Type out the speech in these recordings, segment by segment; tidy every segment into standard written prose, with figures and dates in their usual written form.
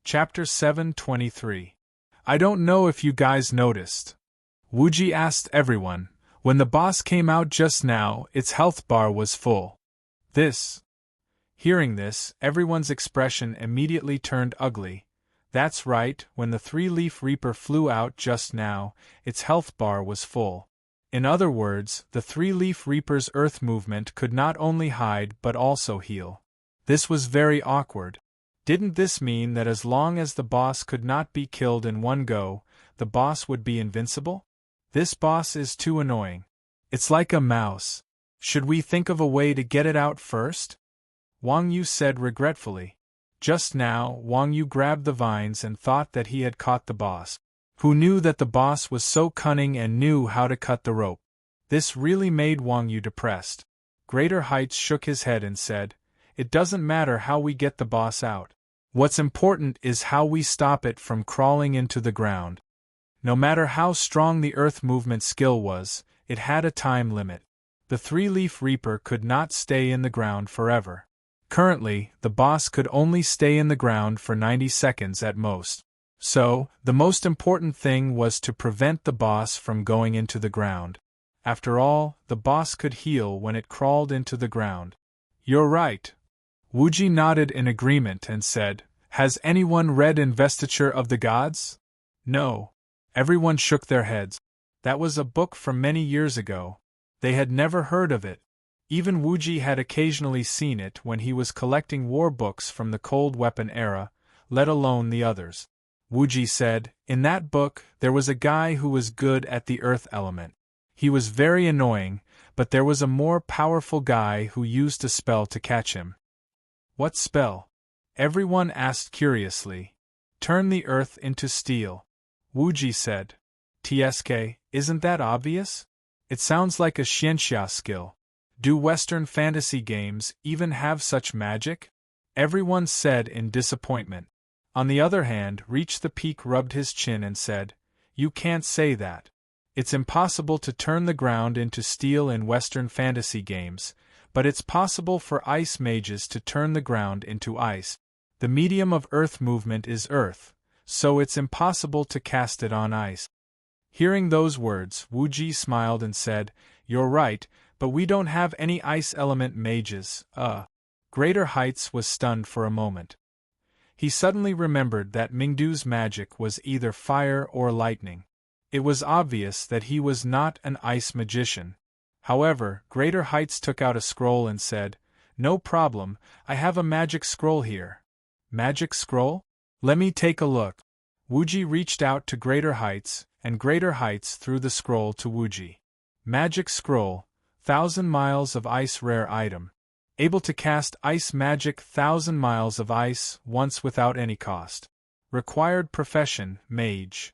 Chapter 723. I don't know if you guys noticed. Wuji asked everyone. When the boss came out just now, its health bar was full. Hearing this, everyone's expression immediately turned ugly. That's right, when the three-leaf reaper flew out just now, its health bar was full. In other words, the three-leaf reaper's earth movement could not only hide but also heal. This was very awkward. Didn't this mean that as long as the boss could not be killed in one go, the boss would be invincible? This boss is too annoying. It's like a mouse. Should we think of a way to get it out first? Wang Yu said regretfully. Just now, Wang Yu grabbed the vines and thought that he had caught the boss. Who knew that the boss was so cunning and knew how to cut the rope? This really made Wang Yu depressed. Greater Heights shook his head and said, "It doesn't matter how we get the boss out. What's important is how we stop it from crawling into the ground." No matter how strong the earth movement skill was, it had a time limit. The three-leaf reaper could not stay in the ground forever. Currently, the boss could only stay in the ground for 90 seconds at most. So, the most important thing was to prevent the boss from going into the ground. After all, the boss could heal when it crawled into the ground. You're right. Wuji nodded in agreement and said, "Has anyone read Investiture of the Gods?" No. Everyone shook their heads. That was a book from many years ago. They had never heard of it. Even Wuji had occasionally seen it when he was collecting war books from the Cold Weapon era, let alone the others. Wuji said, "In that book, there was a guy who was good at the earth element. He was very annoying, but there was a more powerful guy who used a spell to catch him." What spell? Everyone asked curiously. "Turn the earth into steel," Wuji said. "TSK, isn't that obvious? It sounds like a xianxia skill. Do Western fantasy games even have such magic?" Everyone said in disappointment. On the other hand, Reach the Peak rubbed his chin and said, "You can't say that. It's impossible to turn the ground into steel in Western fantasy games, but it's possible for ice mages to turn the ground into ice. The medium of earth movement is earth, so it's impossible to cast it on ice." Hearing those words, Wuji smiled and said, "You're right, but we don't have any ice element mages, Greater Heights was stunned for a moment. He suddenly remembered that Mingdu's magic was either fire or lightning. It was obvious that he was not an ice magician. However, Greater Heights took out a scroll and said, "No problem, I have a magic scroll here." "Magic scroll? Let me take a look." Wuji reached out to Greater Heights, and Greater Heights threw the scroll to Wuji. Magic scroll, 1,000 miles of ice rare item. Able to cast ice magic 1,000 miles of ice once without any cost. Required profession, mage.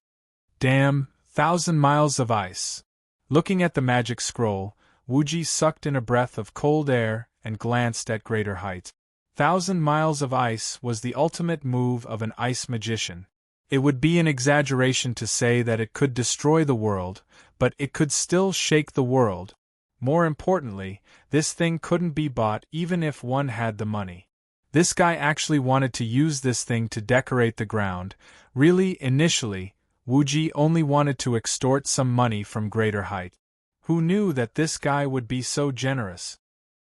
Damn, 1,000 miles of ice. Looking at the magic scroll, Wuji sucked in a breath of cold air and glanced at Greater Heights. 1,000 miles of ice was the ultimate move of an ice magician. It would be an exaggeration to say that it could destroy the world, but it could still shake the world. More importantly, this thing couldn't be bought even if one had the money. This guy actually wanted to use this thing to decorate the ground. Really, initially, Wuji only wanted to extort some money from Greater Height. Who knew that this guy would be so generous?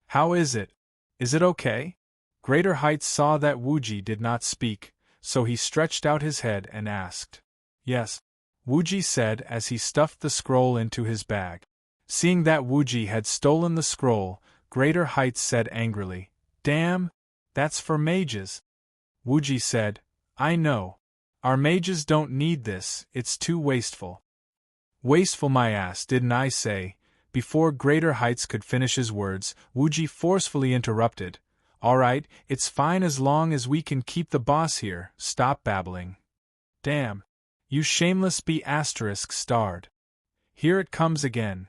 "How is it? Is it okay?" Greater Heights saw that Wuji did not speak, so he stretched out his head and asked. "Yes," Wuji said as he stuffed the scroll into his bag. Seeing that Wuji had stolen the scroll, Greater Heights said angrily, "Damn, that's for mages." Wuji said, "I know. Our mages don't need this, it's too wasteful." "Wasteful my ass, didn't I say?" Before Greater Heights could finish his words, Wuji forcefully interrupted. "Alright, it's fine as long as we can keep the boss here, stop babbling." "Damn. You shameless B*****. Here it comes again."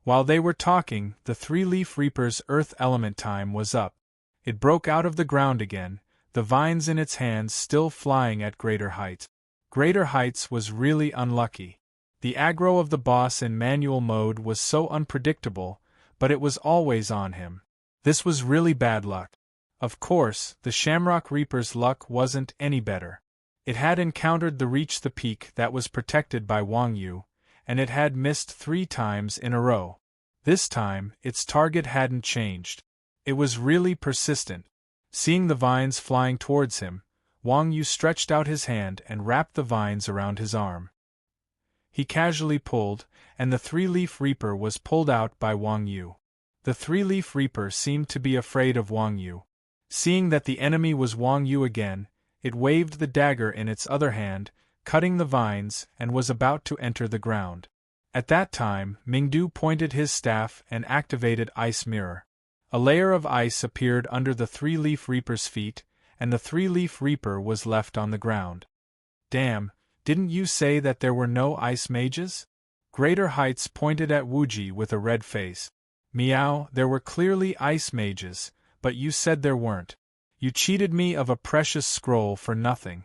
While they were talking, the three-leaf reaper's earth element time was up. It broke out of the ground again, the vines in its hands still flying at Greater Heights. Greater Heights was really unlucky. The aggro of the boss in manual mode was so unpredictable, but it was always on him. This was really bad luck. Of course, the Shamrock Reaper's luck wasn't any better. It had encountered the peak that was protected by Wang Yu, and it had missed 3 times in a row. This time, its target hadn't changed. It was really persistent. Seeing the vines flying towards him, Wang Yu stretched out his hand and wrapped the vines around his arm. He casually pulled, and the 3-leaf reaper was pulled out by Wang Yu. The 3-leaf reaper seemed to be afraid of Wang Yu. Seeing that the enemy was Wang Yu again, it waved the dagger in its other hand, cutting the vines, and was about to enter the ground. At that time, Mingdu pointed his staff and activated Ice Mirror. A layer of ice appeared under the 3-leaf reaper's feet, and the 3-leaf reaper was left on the ground. Damn, didn't you say that there were no ice mages? Greater Heights pointed at Wuji with a red face. Meow, there were clearly ice mages, but you said there weren't. You cheated me of a precious scroll for nothing.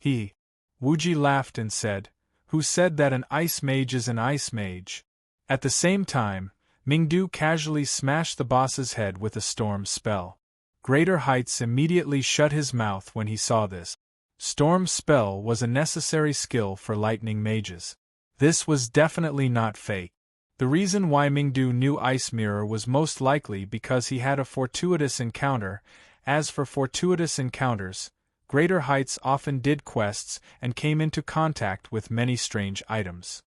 Wuji laughed and said, who said that an ice mage is an ice mage? At the same time, Mingdu casually smashed the boss's head with a storm spell. Greater Heights immediately shut his mouth when he saw this. Storm spell was a necessary skill for lightning mages. This was definitely not fake. The reason why Mingdu knew Ice Mirror was most likely because he had a fortuitous encounter. As for fortuitous encounters, Greater Heights often did quests and came into contact with many strange items.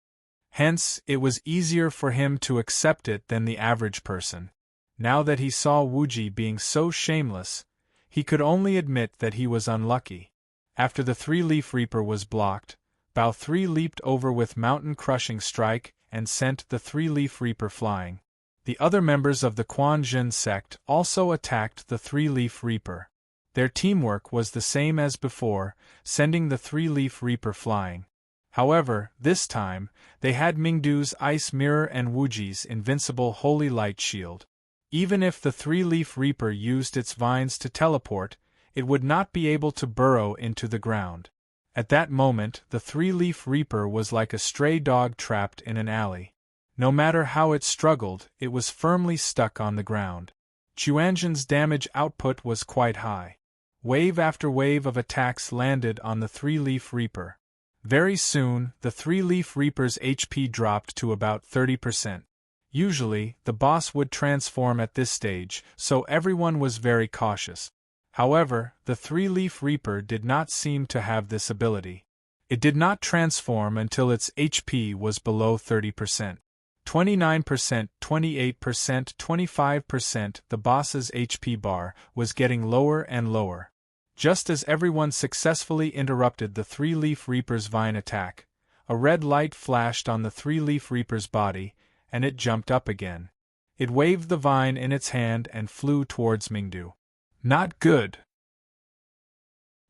Hence, it was easier for him to accept it than the average person. Now that he saw Wuji being so shameless, he could only admit that he was unlucky. After the 3-leaf reaper was blocked, Bao 3 leaped over with mountain-crushing strike and sent the 3-leaf reaper flying. The other members of the Quan Jin sect also attacked the 3-leaf reaper. Their teamwork was the same as before, sending the 3-leaf reaper flying. However, this time, they had Mingdu's Ice Mirror and Wuji's invincible Holy Light Shield. Even if the 3-leaf reaper used its vines to teleport, it would not be able to burrow into the ground. At that moment, the 3-leaf reaper was like a stray dog trapped in an alley. No matter how it struggled, it was firmly stuck on the ground. Chuanjin's damage output was quite high. Wave after wave of attacks landed on the 3-leaf reaper. Very soon, the 3-leaf reaper's HP dropped to about 30%. Usually, the boss would transform at this stage, so everyone was very cautious. However, the 3-leaf reaper did not seem to have this ability. It did not transform until its HP was below 30%. 29%, 28%, 25%. The boss's HP bar was getting lower and lower. Just as everyone successfully interrupted the 3-leaf reaper's vine attack, a red light flashed on the 3-leaf reaper's body, and it jumped up again. It waved the vine in its hand and flew towards Mingdu. Not good.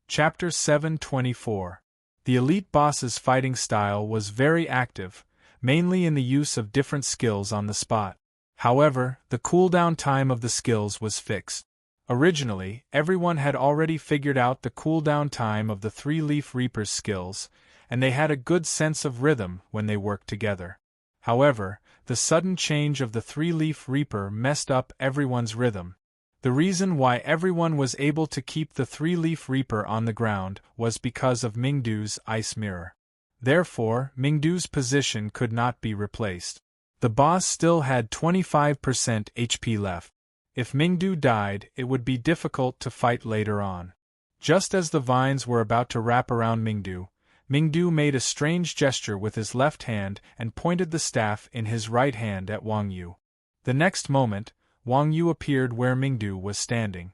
Chapter 724. The elite boss's fighting style was very active, mainly in the use of different skills on the spot. However, the cooldown time of the skills was fixed. Originally, everyone had already figured out the cooldown time of the 3-leaf reaper's skills, and they had a good sense of rhythm when they worked together. However, the sudden change of the 3-leaf reaper messed up everyone's rhythm. The reason why everyone was able to keep the 3-leaf reaper on the ground was because of Mingdu's Ice Mirror. Therefore, Mingdu's position could not be replaced. The boss still had 25% HP left. If Mingdu died, it would be difficult to fight later on. Just as the vines were about to wrap around Mingdu, Mingdu made a strange gesture with his left hand and pointed the staff in his right hand at Wang Yu. The next moment, Wang Yu appeared where Mingdu was standing.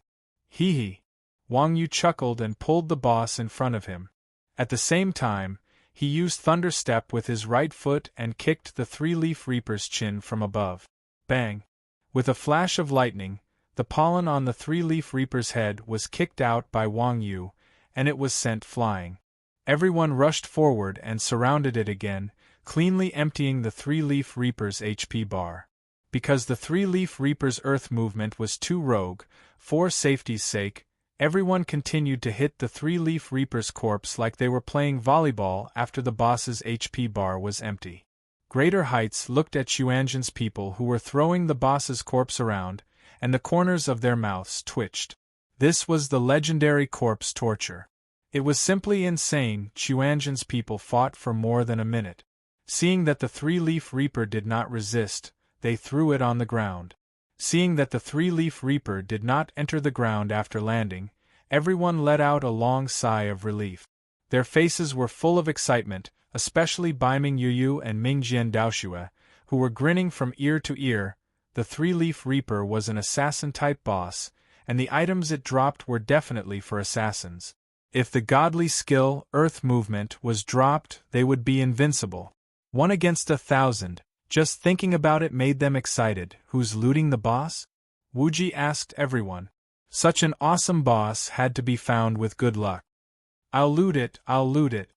Wang Yu chuckled and pulled the boss in front of him. At the same time, he used Thunder Step with his right foot and kicked the 3-leaf reaper's chin from above. Bang! With a flash of lightning, the pollen on the 3-leaf reaper's head was kicked out by Wang Yu, and it was sent flying. Everyone rushed forward and surrounded it again, cleanly emptying the 3-leaf reaper's HP bar. Because the 3-leaf reaper's earth movement was too rogue, for safety's sake, everyone continued to hit the 3-leaf reaper's corpse like they were playing volleyball after the boss's HP bar was empty. Greater Heights looked at Xuanjin's people who were throwing the boss's corpse around, and the corners of their mouths twitched. This was the legendary corpse torture. It was simply insane. Chuanjian's people fought for more than a minute. Seeing that the three-leaf reaper did not resist, they threw it on the ground. Seeing that the three-leaf reaper did not enter the ground after landing, everyone let out a long sigh of relief. Their faces were full of excitement, especially Baiming Yuyu and Mingjian Daoxue, who were grinning from ear to ear. The three-leaf reaper was an assassin-type boss, and the items it dropped were definitely for assassins. If the godly skill, Earth Movement, was dropped, they would be invincible. 1 against 1,000. Just thinking about it made them excited. Who's looting the boss? Wuji asked everyone. Such an awesome boss had to be found with good luck. I'll loot it, I'll loot it.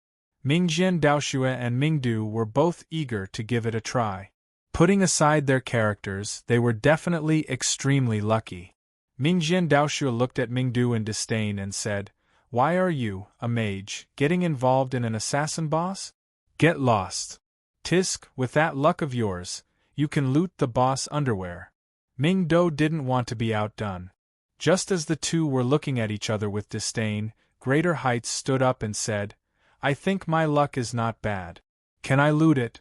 Mingjian Daoxue and Mingdu were both eager to give it a try. Putting aside their characters, they were definitely extremely lucky. Mingjian Daoxue looked at Mingdu in disdain and said, "Why are you, a mage, getting involved in an assassin boss? Get lost. Tisk, with that luck of yours, you can loot the boss underwear." Mingdu didn't want to be outdone. Just as the two were looking at each other with disdain, Greater Heights stood up and said, "I think my luck is not bad. Can I loot it?"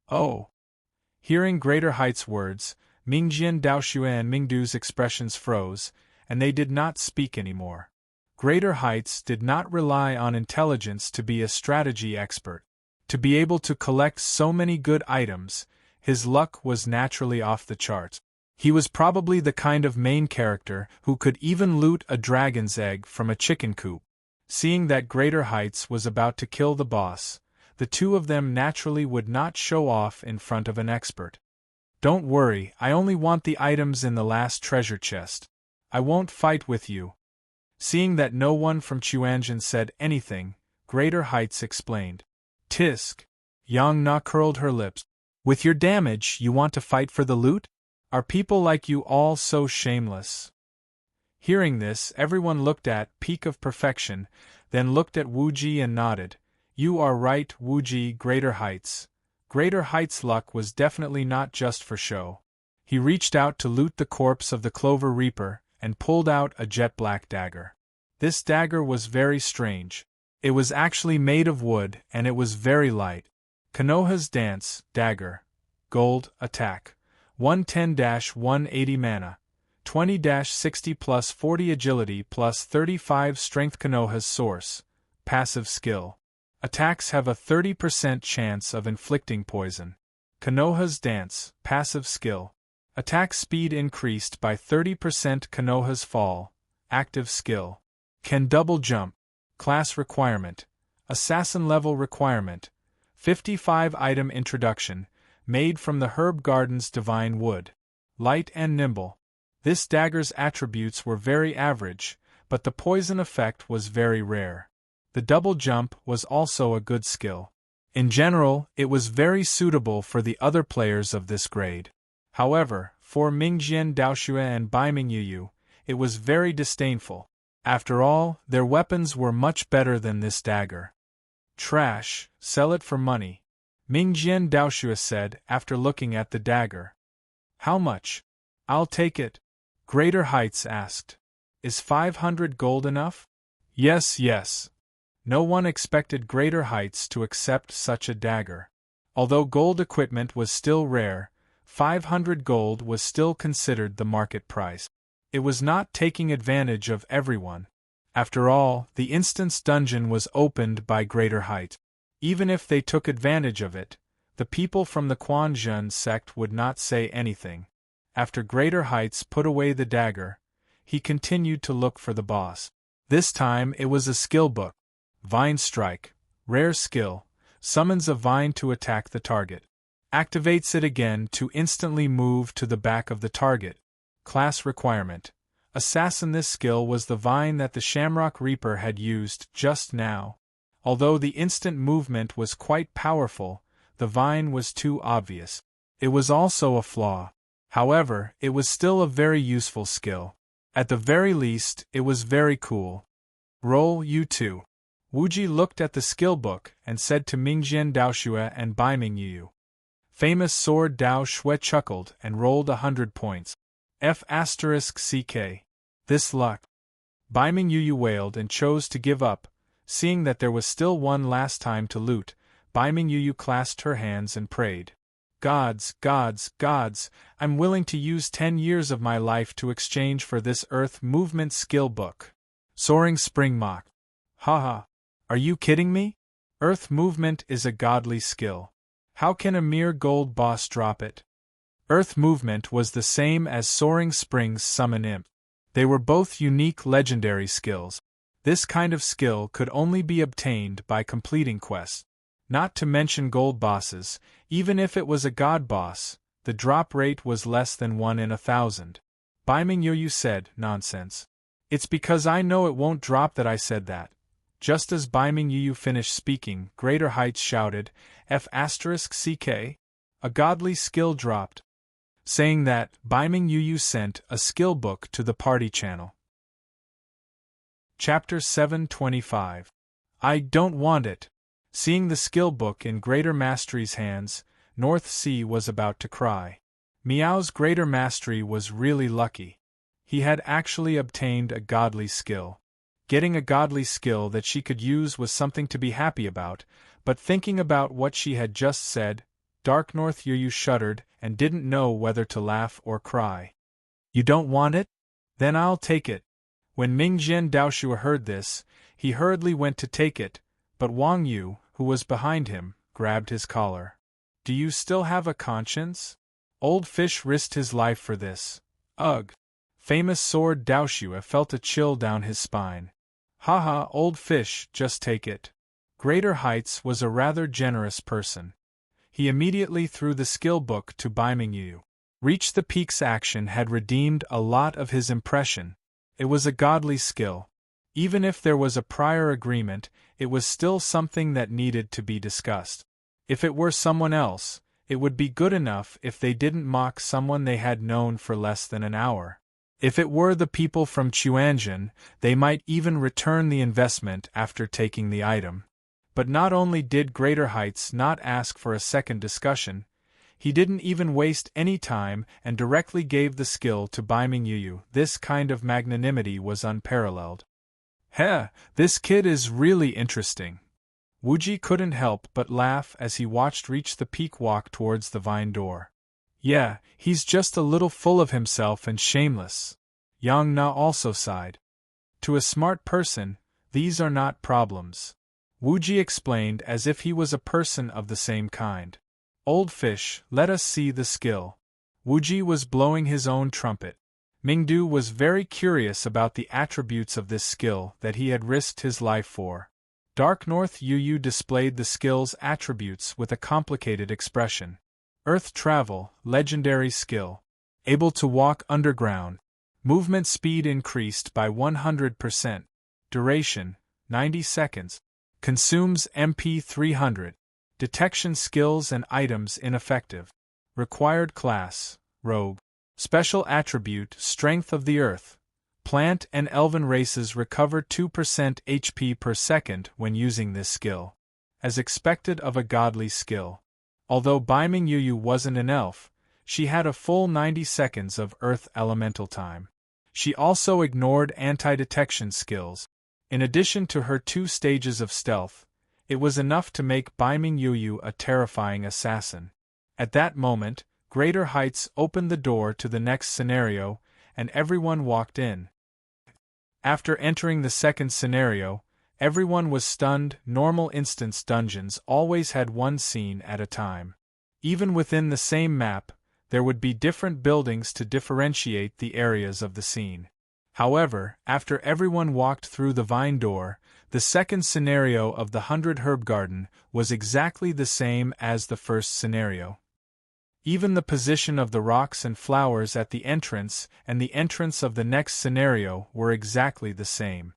"Oh." Hearing Greater Heights' words, Mingjian Daoxue and Mingdu's expressions froze, and they did not speak anymore. Greater Heights did not rely on intelligence to be a strategy expert. To be able to collect so many good items, his luck was naturally off the charts. He was probably the kind of main character who could even loot a dragon's egg from a chicken coop. Seeing that Greater Heights was about to kill the boss, the two of them naturally would not show off in front of an expert. "Don't worry, I only want the items in the last treasure chest. I won't fight with you." Seeing that no one from Chuanjian said anything, Greater Heights explained. "Tisk." Yang Na curled her lips. "With your damage, you want to fight for the loot? Are people like you all so shameless?" Hearing this, everyone looked at Peak of Perfection, then looked at Wuji and nodded. "You are right, Wuji." Greater Heights. Greater Heights' luck was definitely not just for show. He reached out to loot the corpse of the Clover Reaper, and pulled out a jet-black dagger. This dagger was very strange. It was actually made of wood, and it was very light. Konoha's Dance, Dagger. Gold, Attack. 110-180 mana. 20-60 plus 40 agility plus 35 strength. Konoha's Source. Passive skill. Attacks have a 30% chance of inflicting poison. Konoha's Dance, passive skill. Attack speed increased by 30%. Konoha's Fall, active skill. Can double jump. Class requirement. Assassin level requirement. 55 item introduction, made from the Herb Garden's divine wood. Light and nimble. This dagger's attributes were very average, but the poison effect was very rare. The double jump was also a good skill. In general, it was very suitable for the other players of this grade. However, for Mingjian Daoxue and Baiming Yuyu, it was very disdainful. After all, their weapons were much better than this dagger. "Trash, sell it for money," Mingjian Daoxue said after looking at the dagger. "How much?" "I'll take it," Greater Heights asked. "Is 500 gold enough?" Yes. No one expected Greater Heights to accept such a dagger. Although gold equipment was still rare, 500 gold was still considered the market price. It was not taking advantage of everyone. After all, the instance dungeon was opened by Greater Height. Even if they took advantage of it, the people from the Quanzhen sect would not say anything. After Greater Heights put away the dagger, he continued to look for the boss. This time it was a skill book. Vine Strike, rare skill, summons a vine to attack the target. Activates it again to instantly move to the back of the target. Class requirement. Assassin. This skill was the vine that the Shamrock Reaper had used just now. Although the instant movement was quite powerful, the vine was too obvious. It was also a flaw. However, it was still a very useful skill. At the very least, it was very cool. Roll U2. Wuji looked at the skill book and said to Mingjian Daoxue and Baiming Yuyu. Famous Sword Dao Shui chuckled and rolled 100 points. F***CK. This luck. Baiming Yuyu wailed and chose to give up, Seeing that there was still one last time to loot, Baiming Yu clasped her hands and prayed. Gods, gods, gods, I'm willing to use 10 years of my life to exchange for this Earth Movement skill book. Soaring Spring mocked. Haha. Are you kidding me? Earth Movement is a godly skill. How can a mere gold boss drop it? Earth Movement was the same as Soaring Spring's Summon Imp. They were both unique legendary skills. This kind of skill could only be obtained by completing quests. Not to mention gold bosses, even if it was a god boss, the drop rate was less than 1 in 1,000. Baiming Yu said, nonsense. It's because I know it won't drop that I said that. Just as Baiming Yu finished speaking, Greater Heights shouted, F***CK? A godly skill dropped. Saying that, Baiming Yu sent a skill book to the party channel. Chapter 725. I don't want it. Seeing the skill book in Greater Mastery's hands, North Sea was about to cry. Meow's Greater Mastery was really lucky. He had actually obtained a godly skill. Getting a godly skill that she could use was something to be happy about, but thinking about what she had just said, Dark North Yu shuddered and didn't know whether to laugh or cry. You don't want it? Then I'll take it. When Mingzhen Daoshua heard this, he hurriedly went to take it, but Wang Yu, who was behind him, grabbed his collar. Do you still have a conscience? Old Fish risked his life for this. Ugh! Famous Sword Daoshua felt a chill down his spine. Haha, Old Fish, just take it. Greater Heights was a rather generous person. He immediately threw the skill book to Baiming Yu. Reach the Peaks action had redeemed a lot of his impression. It was a godly skill. Even if there was a prior agreement, it was still something that needed to be discussed. If it were someone else, it would be good enough if they didn't mock someone they had known for less than an hour. If it were the people from Chuanjin, they might even return the investment after taking the item. But not only did Greater Heights not ask for a second discussion, he didn't even waste any time and directly gave the skill to Baiming Yu. This kind of magnanimity was unparalleled. Heh, this kid is really interesting. Wuji couldn't help but laugh as he watched Reach the Peak walk towards the vine door. Yeah, he's just a little full of himself and shameless. Yang Na also sighed. To a smart person, these are not problems. Wuji explained as if he was a person of the same kind. Old Fish, let us see the skill. Wuji was blowing his own trumpet. Mingdu was very curious about the attributes of this skill that he had risked his life for. Dark North Yu displayed the skill's attributes with a complicated expression. Earth travel, legendary skill. Able to walk underground. Movement speed increased by 100%. Duration, 90 seconds. Consumes MP 300. Detection skills and items ineffective. Required class, Rogue. Special attribute, Strength of the Earth. Plant and Elven races recover 2% HP per second when using this skill. As expected of a godly skill. Although Baiming Yu wasn't an elf, she had a full 90 seconds of Earth elemental time. She also ignored anti-detection skills. In addition to her 2 stages of stealth, it was enough to make Baiming Yu a terrifying assassin. At that moment, Greater Heights opened the door to the next scenario, and everyone walked in. After entering the second scenario, everyone was stunned. Normal instance dungeons always had one scene at a time. Even within the same map, there would be different buildings to differentiate the areas of the scene. However, after everyone walked through the vine door, the second scenario of the 100 Herb Garden was exactly the same as the first scenario. Even the position of the rocks and flowers at the entrance and the entrance of the next scenario were exactly the same.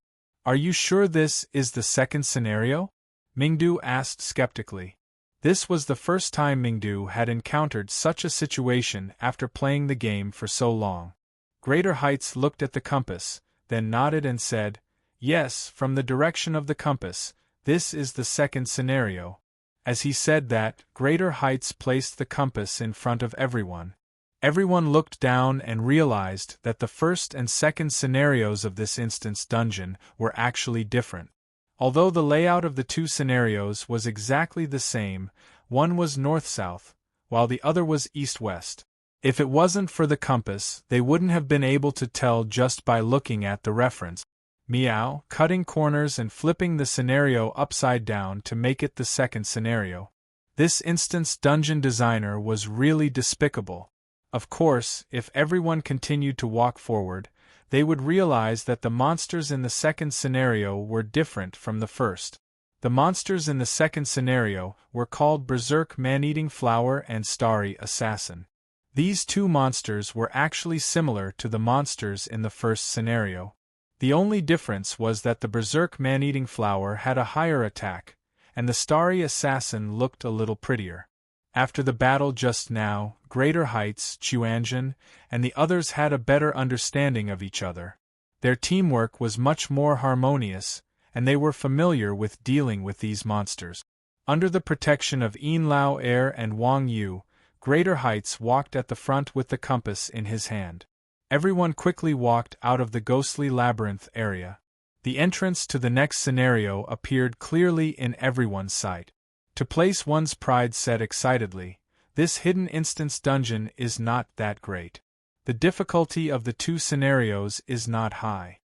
Are you sure this is the second scenario? Mingdu asked skeptically. This was the first time Mingdu had encountered such a situation after playing the game for so long. Greater Heights looked at the compass, then nodded and said, Yes, from the direction of the compass, this is the second scenario. As he said that, Greater Heights placed the compass in front of everyone. Everyone looked down and realized that the first and second scenarios of this instance dungeon were actually different. Although the layout of the two scenarios was exactly the same, one was north-south, while the other was east-west. If it wasn't for the compass, they wouldn't have been able to tell just by looking at the reference. Meow, cutting corners and flipping the scenario upside down to make it the second scenario. This instance dungeon designer was really despicable. Of course, if everyone continued to walk forward, they would realize that the monsters in the second scenario were different from the first. The monsters in the second scenario were called Berserk Man-Eating Flower and Starry Assassin. These two monsters were actually similar to the monsters in the first scenario. The only difference was that the Berserk Man-Eating Flower had a higher attack, and the Starry Assassin looked a little prettier. After the battle just now, Greater Heights, Chuanjin, and the others had a better understanding of each other. Their teamwork was much more harmonious, and they were familiar with dealing with these monsters. Under the protection of Yin Lao Air and Wang Yu, Greater Heights walked at the front with the compass in his hand. Everyone quickly walked out of the ghostly labyrinth area. The entrance to the next scenario appeared clearly in everyone's sight. To place one's pride said excitedly, "This hidden instance dungeon is not that great. The difficulty of the two scenarios is not high."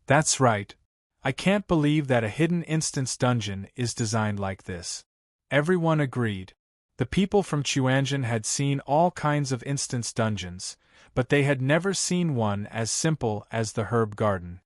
That's right. I can't believe that a hidden instance dungeon is designed like this. Everyone agreed. The people from Chuanjin had seen all kinds of instance dungeons, but they had never seen one as simple as the herb garden.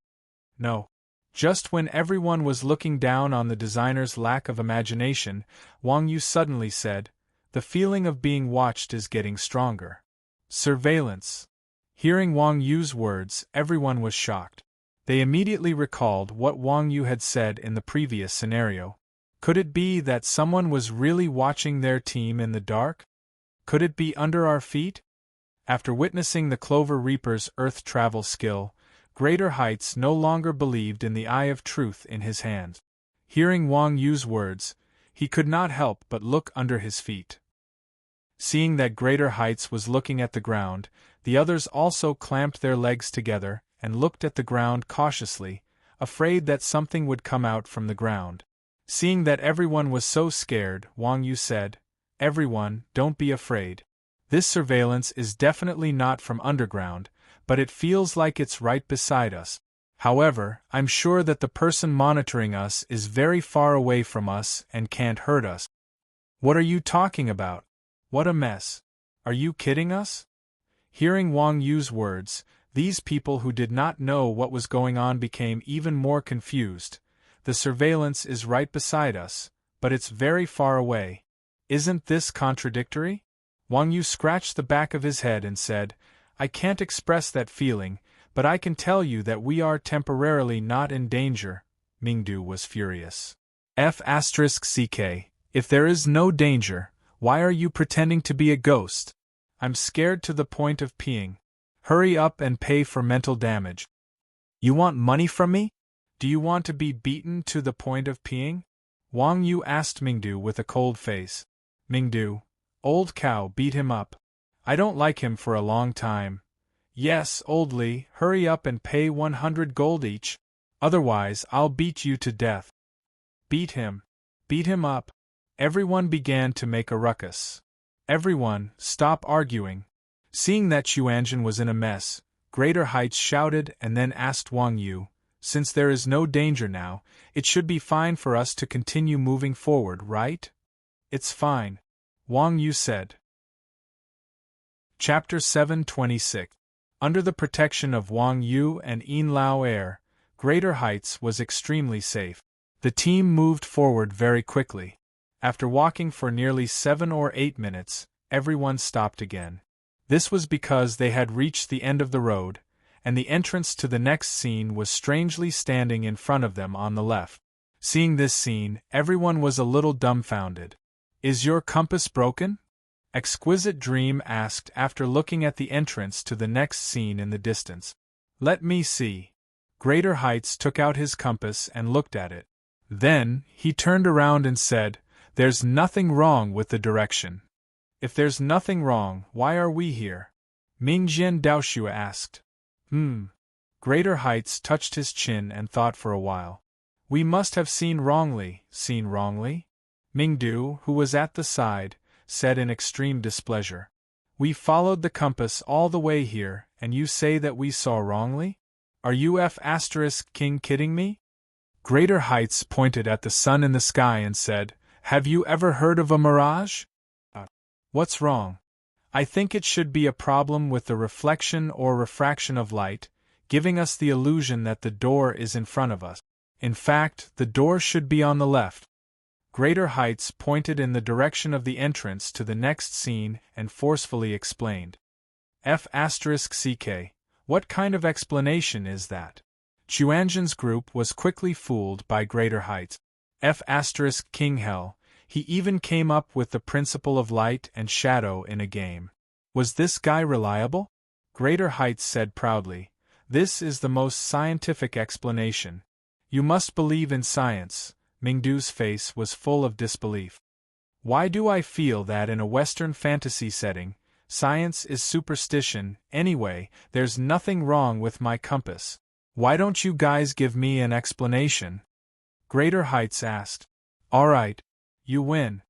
No. Just when everyone was looking down on the designer's lack of imagination, Wang Yu suddenly said, "The feeling of being watched is getting stronger." Surveillance. Hearing Wang Yu's words, everyone was shocked. They immediately recalled what Wang Yu had said in the previous scenario. Could it be that someone was really watching their team in the dark? Could it be under our feet? After witnessing the Clover Reaper's earth travel skill, Greater Heights no longer believed in the eye of truth in his hand. Hearing Wang Yu's words, he could not help but look under his feet. Seeing that Greater Heights was looking at the ground, the others also clamped their legs together and looked at the ground cautiously, afraid that something would come out from the ground. Seeing that everyone was so scared, Wang Yu said, "Everyone, don't be afraid. This surveillance is definitely not from underground, but it feels like it's right beside us. However, I'm sure that the person monitoring us is very far away from us and can't hurt us." "What are you talking about? What a mess. Are you kidding us?" Hearing Wang Yu's words, these people who did not know what was going on became even more confused. "The surveillance is right beside us, but it's very far away. Isn't this contradictory?" Wang Yu scratched the back of his head and said, "I can't express that feeling, but I can tell you that we are temporarily not in danger." Mingdu was furious. F***ck, if there is no danger, why are you pretending to be a ghost? I'm scared to the point of peeing. Hurry up and pay for mental damage. You want money from me? Do you want to be beaten to the point of peeing? Wang Yu asked Mingdu with a cold face. Mingdu, old cow, beat him up. I don't like him for a long time. Yes, Old Li, hurry up and pay 100 gold each. Otherwise, I'll beat you to death. Beat him. Beat him up. Everyone began to make a ruckus. Everyone, stop arguing. Seeing that Chuanjin was in a mess, Greater Heights shouted and then asked Wang Yu, "Since there is no danger now, it should be fine for us to continue moving forward, right?" "It's fine," Wang Yu said. Chapter 726. Under the protection of Wang Yu and Yin Lao Air, Greater Heights was extremely safe. The team moved forward very quickly. After walking for nearly 7 or 8 minutes, everyone stopped again. This was because they had reached the end of the road, and the entrance to the next scene was strangely standing in front of them on the left. Seeing this scene, everyone was a little dumbfounded. "Is your compass broken?" Exquisite Dream asked after looking at the entrance to the next scene in the distance. "Let me see." Greater Heights took out his compass and looked at it. Then, he turned around and said, "There's nothing wrong with the direction." "If there's nothing wrong, why are we here?" Mingjian Daoshua asked. Greater Heights touched his chin and thought for a while. We must have seen wrongly. Seen wrongly? Mingdu, who was at the side, said in extreme displeasure. We followed the compass all the way here, and you say that we saw wrongly? Are you King kidding me? Greater Heights pointed at the sun in the sky and said, Have you ever heard of a mirage? What's wrong? I think it should be a problem with the reflection or refraction of light, giving us the illusion that the door is in front of us. In fact, the door should be on the left. Greater Heights pointed in the direction of the entrance to the next scene and forcefully explained. F*ck, what kind of explanation is that? Chuanjin's group was quickly fooled by Greater Heights. King Hell, he even came up with the principle of light and shadow in a game. Was this guy reliable? Greater Heights said proudly, This is the most scientific explanation. You must believe in science. Mingdu's face was full of disbelief. Why do I feel that in a Western fantasy setting, science is superstition? Anyway, there's nothing wrong with my compass. Why don't you guys give me an explanation? Greater Heights asked. All right. You win.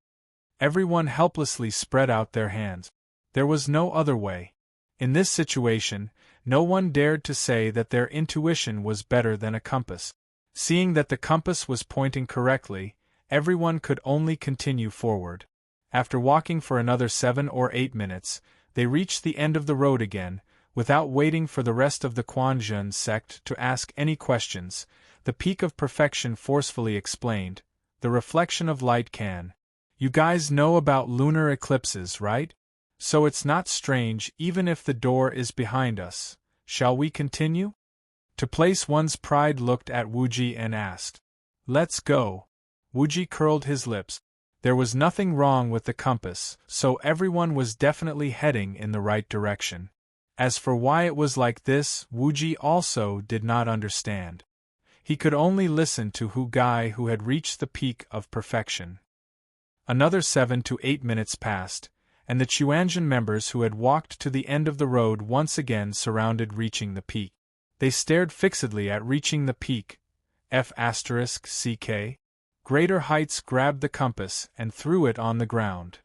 Everyone helplessly spread out their hands. There was no other way. In this situation, no one dared to say that their intuition was better than a compass. Seeing that the compass was pointing correctly, everyone could only continue forward. After walking for another 7 or 8 minutes, they reached the end of the road again. Without waiting for the rest of the Quanjun sect to ask any questions, the Peak of Perfection forcefully explained, The reflection of light can. You guys know about lunar eclipses, right? So it's not strange even if the door is behind us. Shall we continue? To place one's pride looked at Wuji and asked. Let's go. Wuji curled his lips. There was nothing wrong with the compass, so everyone was definitely heading in the right direction. As for why it was like this, Wuji also did not understand. He could only listen to Hu Gai, who had reached the peak of perfection. Another 7 to 8 minutes passed, and the Chuanjin members who had walked to the end of the road once again surrounded reaching the peak. They stared fixedly at reaching the peak. F*ck. Greater Heights grabbed the compass and threw it on the ground.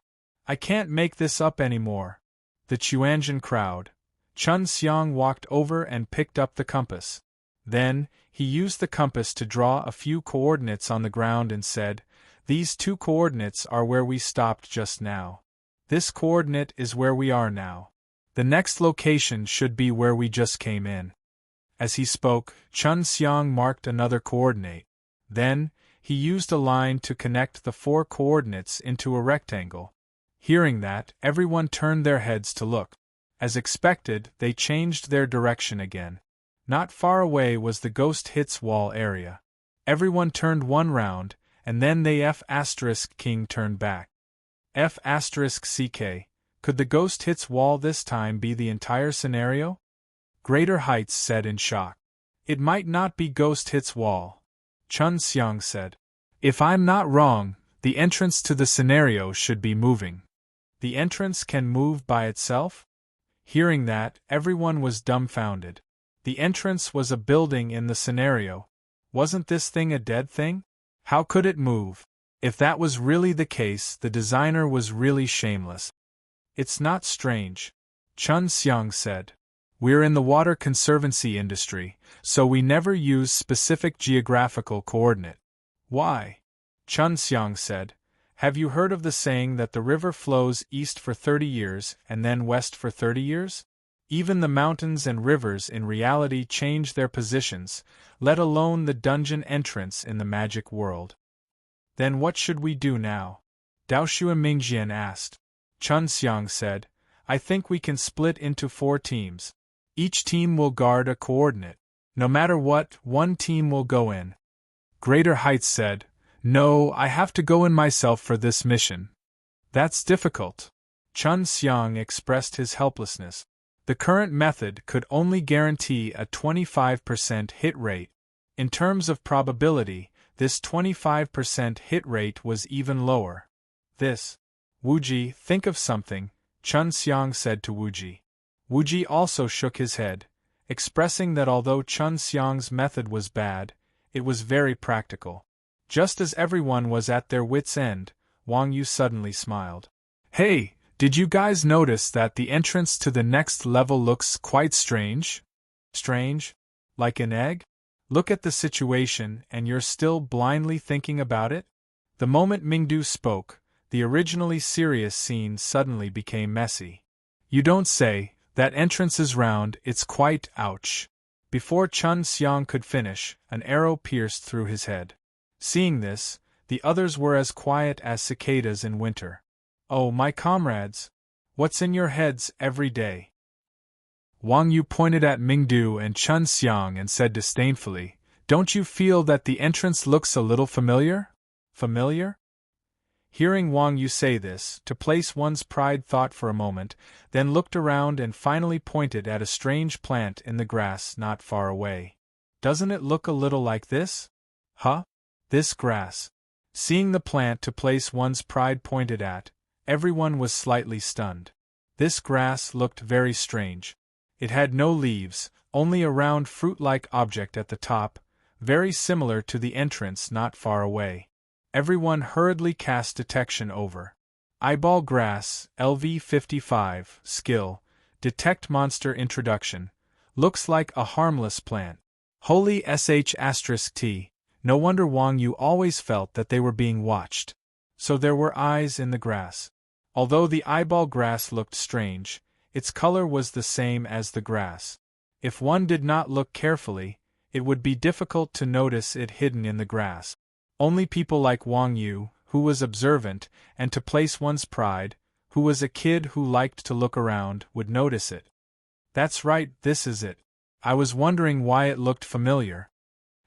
I can't make this up anymore. The Chuanjin crowd. Chun Xiang walked over and picked up the compass. Then, he used the compass to draw a few coordinates on the ground and said, These 2 coordinates are where we stopped just now. This coordinate is where we are now. The next location should be where we just came in. As he spoke, Chun Xiang marked another coordinate. Then, he used a line to connect the 4 coordinates into a rectangle. Hearing that, everyone turned their heads to look. As expected, they changed their direction again. Not far away was the Ghost Hits wall area. Everyone turned one round, and then they F*King turned back. F*Ck. Could the Ghost Hits wall this time be the entire scenario? Greater Heights said in shock. It might not be Ghost Hits wall. Chun Xiang said. If I'm not wrong, the entrance to the scenario should be moving. The entrance can move by itself? Hearing that, everyone was dumbfounded. The entrance was a building in the scenario. Wasn't this thing a dead thing? How could it move? If that was really the case, the designer was really shameless. It's not strange. Chun Xiang said. We're in the water conservancy industry, so we never use specific geographical coordinate. Why? Chun Xiang said. Have you heard of the saying that the river flows east for 30 years and then west for 30 years? Even the mountains and rivers in reality change their positions, let alone the dungeon entrance in the magic world. Then what should we do now? Daoshua Mingjian asked. Chun Xiang said, I think we can split into 4 teams. Each team will guard a coordinate. No matter what, one team will go in. Greater Heights said, No, I have to go in myself for this mission. That's difficult. Chun Xiang expressed his helplessness. The current method could only guarantee a 25% hit rate. In terms of probability, this 25% hit rate was even lower. This. Wuji, think of something, Chun Xiang said to Wuji. Wuji also shook his head, expressing that although Chun Xiang's method was bad, It was very practical. Just as everyone was at their wits' end, Wang Yu suddenly smiled. Hey, did you guys notice that the entrance to the next level looks quite strange? Strange? Like an egg? Look at the situation and you're still blindly thinking about it? The moment Mingdu spoke, the originally serious scene suddenly became messy. You don't say, that entrance is round, it's quite ouch. Before Chun Xiang could finish, an arrow pierced through his head. Seeing this, the others were as quiet as cicadas in winter. Oh, my comrades! What's in your heads every day? Wang Yu pointed at Mingdu and Chun Xiang and said disdainfully, Don't you feel that the entrance looks a little familiar? Familiar? Hearing Wang Yu say this, to place one's pride thought for a moment, then looked around and finally pointed at a strange plant in the grass not far away. Doesn't it look a little like this? Huh? This grass. Seeing the plant to place one's pride pointed at, everyone was slightly stunned. This grass looked very strange. It had no leaves, only a round fruit-like object at the top, very similar to the entrance not far away. Everyone hurriedly cast detection over. Eyeball grass, LV 55, skill, detect monster introduction. Looks like a harmless plant. Holy sh*t. No wonder Wang Yu always felt that they were being watched. So there were eyes in the grass. Although the eyeball grass looked strange, its color was the same as the grass. If one did not look carefully, it would be difficult to notice it hidden in the grass. Only people like Wang Yu, who was observant, and to place one's pride, who was a kid who liked to look around, would notice it. That's right, this is it. I was wondering why it looked familiar.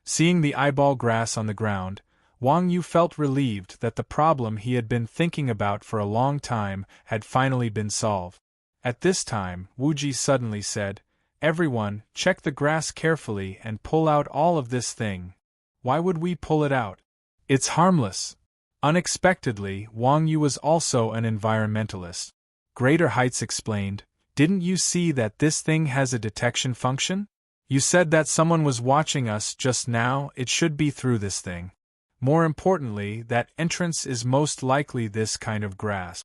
Seeing the eyeball grass on the ground, Wang Yu felt relieved that the problem he had been thinking about for a long time had finally been solved. At this time, Wu Ji suddenly said, Everyone, check the grass carefully and pull out all of this thing. Why would we pull it out? It's harmless. Unexpectedly, Wang Yu was also an environmentalist. Greater Heights explained, Didn't you see that this thing has a detection function? You said that someone was watching us just now, it should be through this thing. More importantly, that entrance is most likely this kind of grass.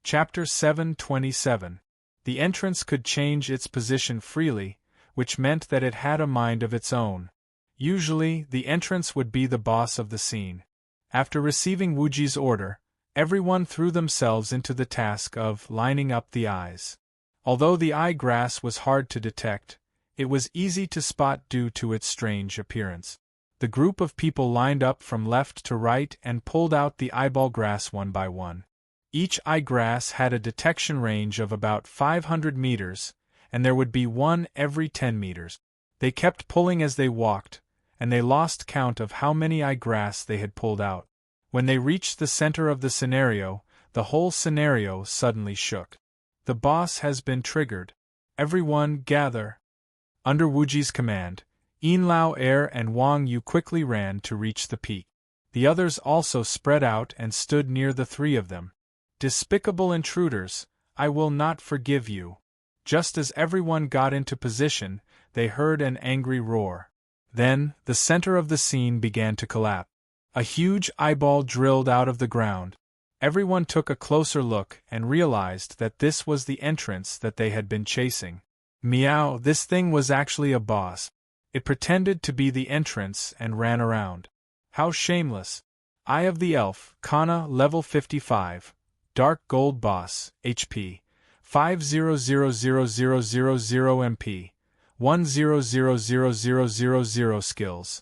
Chapter 727. The entrance could change its position freely, which meant that it had a mind of its own. Usually, the entrance would be the boss of the scene. After receiving Wuji's order, everyone threw themselves into the task of lining up the eyes. Although the eye grass was hard to detect, it was easy to spot due to its strange appearance. The group of people lined up from left to right and pulled out the eyeball grass one by one. Each eye grass had a detection range of about 500 meters, and there would be one every 10 meters. They kept pulling as they walked, and they lost count of how many eye grass they had pulled out. When they reached the center of the scenario, the whole scenario suddenly shook. The boss has been triggered. Everyone gather. Under Wuji's command, Yin Lao Er and Wang Yu quickly ran to reach the peak. The others also spread out and stood near the three of them. Despicable intruders, I will not forgive you. Just as everyone got into position, they heard an angry roar. Then, the center of the scene began to collapse. A huge eyeball drilled out of the ground. Everyone took a closer look and realized that this was the entrance that they had been chasing. Meow, this thing was actually a boss. It pretended to be the entrance and ran around. How shameless. Eye of the Elf, Kana, level 55. Dark Gold Boss, HP. 5000000 MP. 1000000 skills.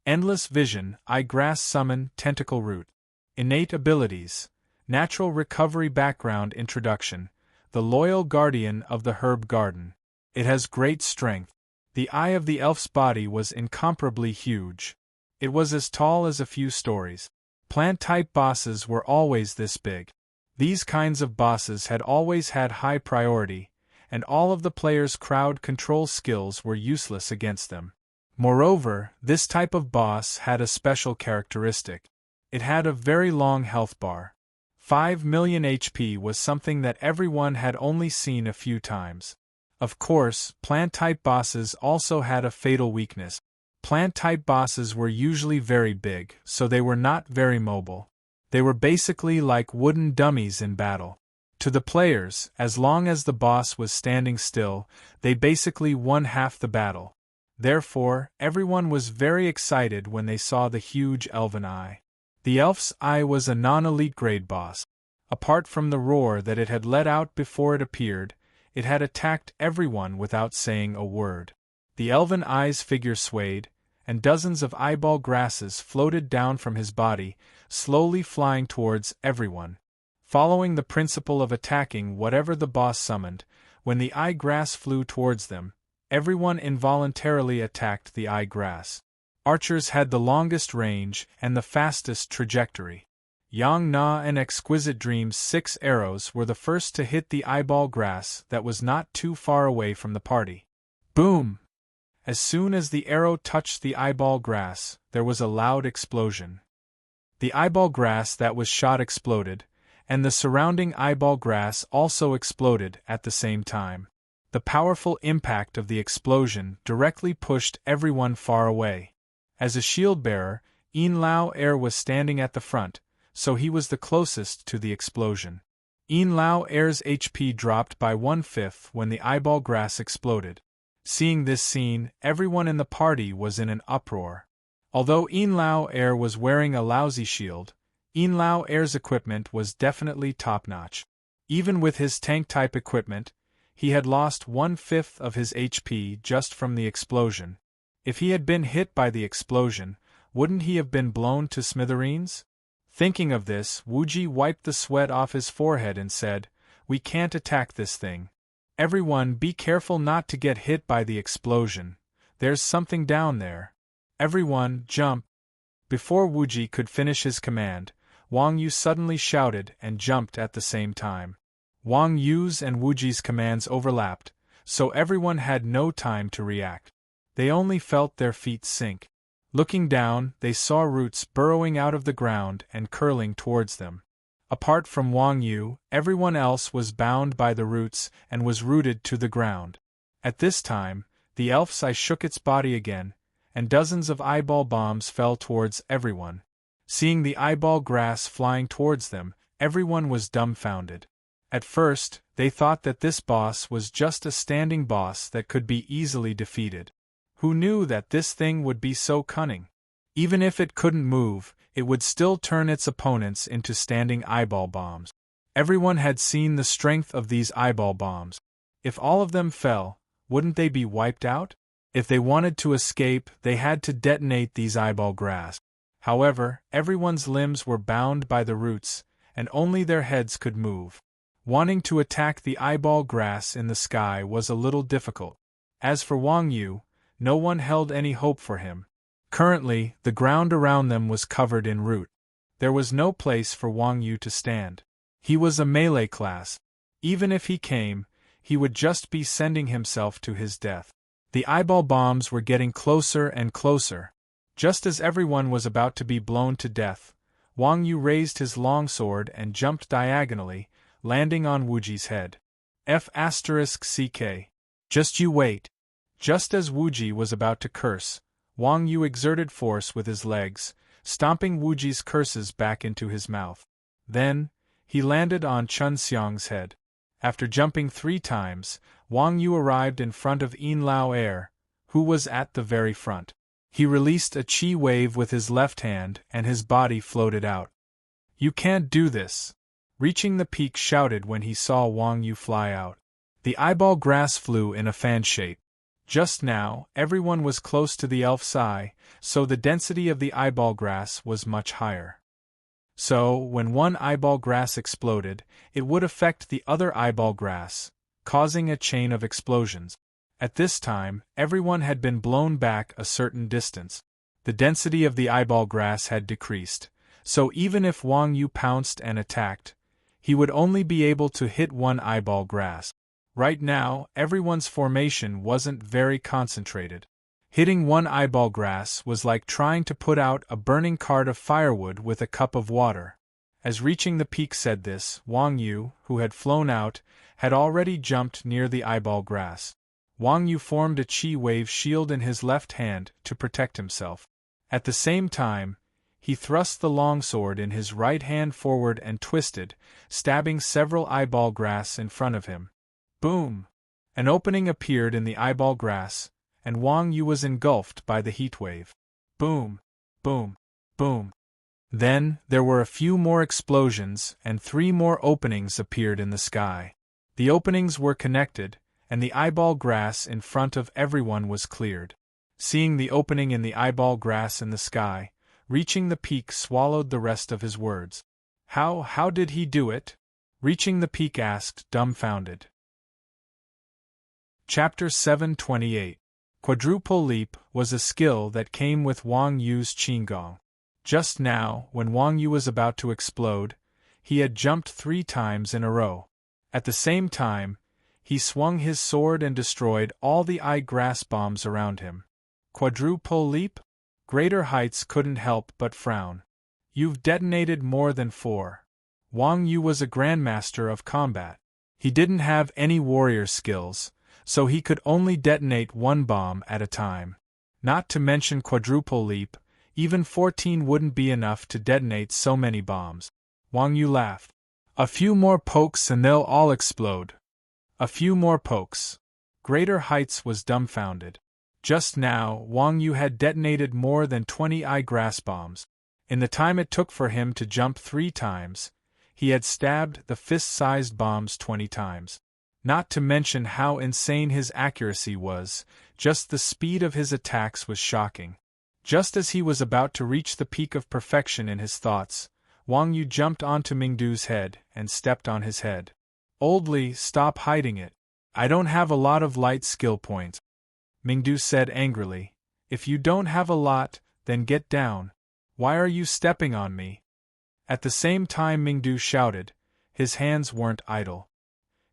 Endless Vision, Eye Grass Summon, Tentacle Root. Innate Abilities. Natural Recovery Background Introduction. The Loyal Guardian of the Herb Garden. It has great strength. The eye of the elf's body was incomparably huge. It was as tall as a few stories. Plant-type bosses were always this big. These kinds of bosses had always had high priority, and all of the players' crowd control skills were useless against them. Moreover, this type of boss had a special characteristic. It had a very long health bar. 5 million HP was something that everyone had only seen a few times. Of course, plant-type bosses also had a fatal weakness. Plant-type bosses were usually very big, so they were not very mobile. They were basically like wooden dummies in battle. To the players, as long as the boss was standing still, they basically won half the battle. Therefore, everyone was very excited when they saw the huge elven eye. The elf's eye was a non-elite grade boss. Apart from the roar that it had let out before it appeared, it had attacked everyone without saying a word. The elven eye's figure swayed, and dozens of eyeball grasses floated down from his body, slowly flying towards everyone. Following the principle of attacking whatever the boss summoned, when the eye grass flew towards them, everyone involuntarily attacked the eye grass. Archers had the longest range and the fastest trajectory. Yang Na and Exquisite Dream's 6 arrows were the first to hit the eyeball grass that was not too far away from the party. Boom! As soon as the arrow touched the eyeball grass, there was a loud explosion. The eyeball grass that was shot exploded, and the surrounding eyeball grass also exploded at the same time. The powerful impact of the explosion directly pushed everyone far away. As a shield-bearer, Yin Lao Air was standing at the front, so he was the closest to the explosion. Yin Lao Air's HP dropped by 1/5 when the eyeball grass exploded. Seeing this scene, everyone in the party was in an uproar. Although Yin Lao Air was wearing a lousy shield, Yin Lao Air's equipment was definitely top-notch. Even with his tank-type equipment, he had lost 1/5 of his HP just from the explosion. If he had been hit by the explosion, wouldn't he have been blown to smithereens? Thinking of this, Wuji wiped the sweat off his forehead and said, "We can't attack this thing. Everyone be careful not to get hit by the explosion. There's something down there. Everyone, jump." Before Wuji could finish his command, Wang Yu suddenly shouted and jumped at the same time. Wang Yu's and Wuji's commands overlapped, so everyone had no time to react. They only felt their feet sink. Looking down, they saw roots burrowing out of the ground and curling towards them. Apart from Wang Yu, everyone else was bound by the roots and was rooted to the ground. At this time, the elf's eye shook its body again, and dozens of eyeball bombs fell towards everyone. Seeing the eyeball grass flying towards them, everyone was dumbfounded. At first, they thought that this boss was just a standing boss that could be easily defeated. Who knew that this thing would be so cunning? Even if it couldn't move, it would still turn its opponents into standing eyeball bombs. Everyone had seen the strength of these eyeball bombs. If all of them fell, wouldn't they be wiped out? If they wanted to escape, they had to detonate these eyeball grass. However, everyone's limbs were bound by the roots, and only their heads could move. Wanting to attack the eyeball grass in the sky was a little difficult. As for Wang Yu, no one held any hope for him. Currently, the ground around them was covered in root. There was no place for Wang Yu to stand. He was a melee class. Even if he came, he would just be sending himself to his death. The eyeball bombs were getting closer and closer. Just as everyone was about to be blown to death, Wang Yu raised his longsword and jumped diagonally, landing on Wuji's head. F***CK. Just you wait. Just as Wuji was about to curse, Wang Yu exerted force with his legs, stomping Wuji's curses back into his mouth. Then, he landed on Chun Xiang's head. After jumping 3 times, Wang Yu arrived in front of Yin Lao Air, who was at the very front. He released a chi wave with his left hand and his body floated out. "You can't do this!" Reaching the peak shouted when he saw Wang Yu fly out. The eyeball grass flew in a fan shape. Just now, everyone was close to the elf's eye, so the density of the eyeball grass was much higher. So, when one eyeball grass exploded, it would affect the other eyeball grass, causing a chain of explosions. At this time, everyone had been blown back a certain distance. The density of the eyeball grass had decreased, so even if Wang Yu pounced and attacked, he would only be able to hit one eyeball grass. Right now, everyone's formation wasn't very concentrated. Hitting one eyeball grass was like trying to put out a burning cart of firewood with a cup of water. As reaching the peak said this, Wang Yu, who had flown out, had already jumped near the eyeball grass. Wang Yu formed a chi wave shield in his left hand to protect himself. At the same time, he thrust the longsword in his right hand forward and twisted, stabbing several eyeball grass in front of him. Boom! An opening appeared in the eyeball grass, and Wang Yu was engulfed by the heat wave. Boom! Boom! Boom! Then, there were a few more explosions, and 3 more openings appeared in the sky. The openings were connected, and the eyeball grass in front of everyone was cleared. Seeing the opening in the eyeball grass in the sky, Reaching the Peak swallowed the rest of his words. How did he do it? Reaching the Peak asked, dumbfounded. Chapter 728. Quadruple Leap was a skill that came with Wang Yu's Qinggong. Just now, when Wang Yu was about to explode, he had jumped 3 times in a row. At the same time, he swung his sword and destroyed all the eye grass bombs around him. Quadruple Leap? Greater Heights couldn't help but frown. You've detonated more than 4. Wang Yu was a grandmaster of combat. He didn't have any warrior skills, so he could only detonate 1 bomb at a time. Not to mention Quadruple Leap, even 14 wouldn't be enough to detonate so many bombs. Wang Yu laughed. A few more pokes and they'll all explode. A few more pokes. Greater Heights was dumbfounded. Just now, Wang Yu had detonated more than 20 eye grass bombs. In the time it took for him to jump 3 times, he had stabbed the fist-sized bombs 20 times. Not to mention how insane his accuracy was, just the speed of his attacks was shocking. Just as he was about to reach the peak of perfection in his thoughts, Wang Yu jumped onto Mingdu's head and stepped on his head. Oldly, stop hiding it. I don't have a lot of light skill points. Mingdu said angrily. If you don't have a lot, then get down. Why are you stepping on me? At the same time Mingdu shouted, his hands weren't idle.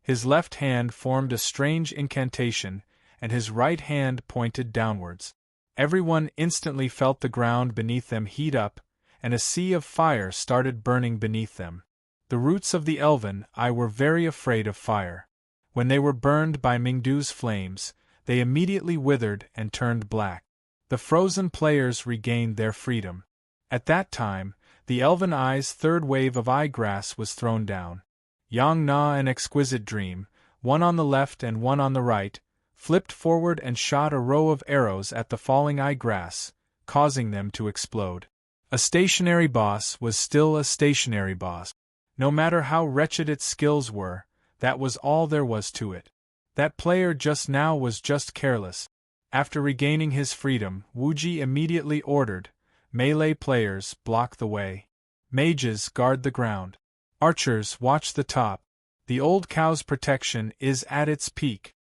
His left hand formed a strange incantation, and his right hand pointed downwards. Everyone instantly felt the ground beneath them heat up, and a sea of fire started burning beneath them. The roots of the elven eye were very afraid of fire. When they were burned by Mingdu's flames, they immediately withered and turned black. The frozen players regained their freedom. At that time, the elven eye's 3rd wave of eye grass was thrown down. Yang Na and Exquisite Dream, one on the left and one on the right, flipped forward and shot a row of arrows at the falling eye grass, causing them to explode. A stationary boss was still a stationary boss. No matter how wretched its skills were, that was all there was to it. That player just now was just careless. After regaining his freedom, Wuji immediately ordered, melee players block the way. Mages guard the ground. Archers watch the top. The old cow's protection is at its peak.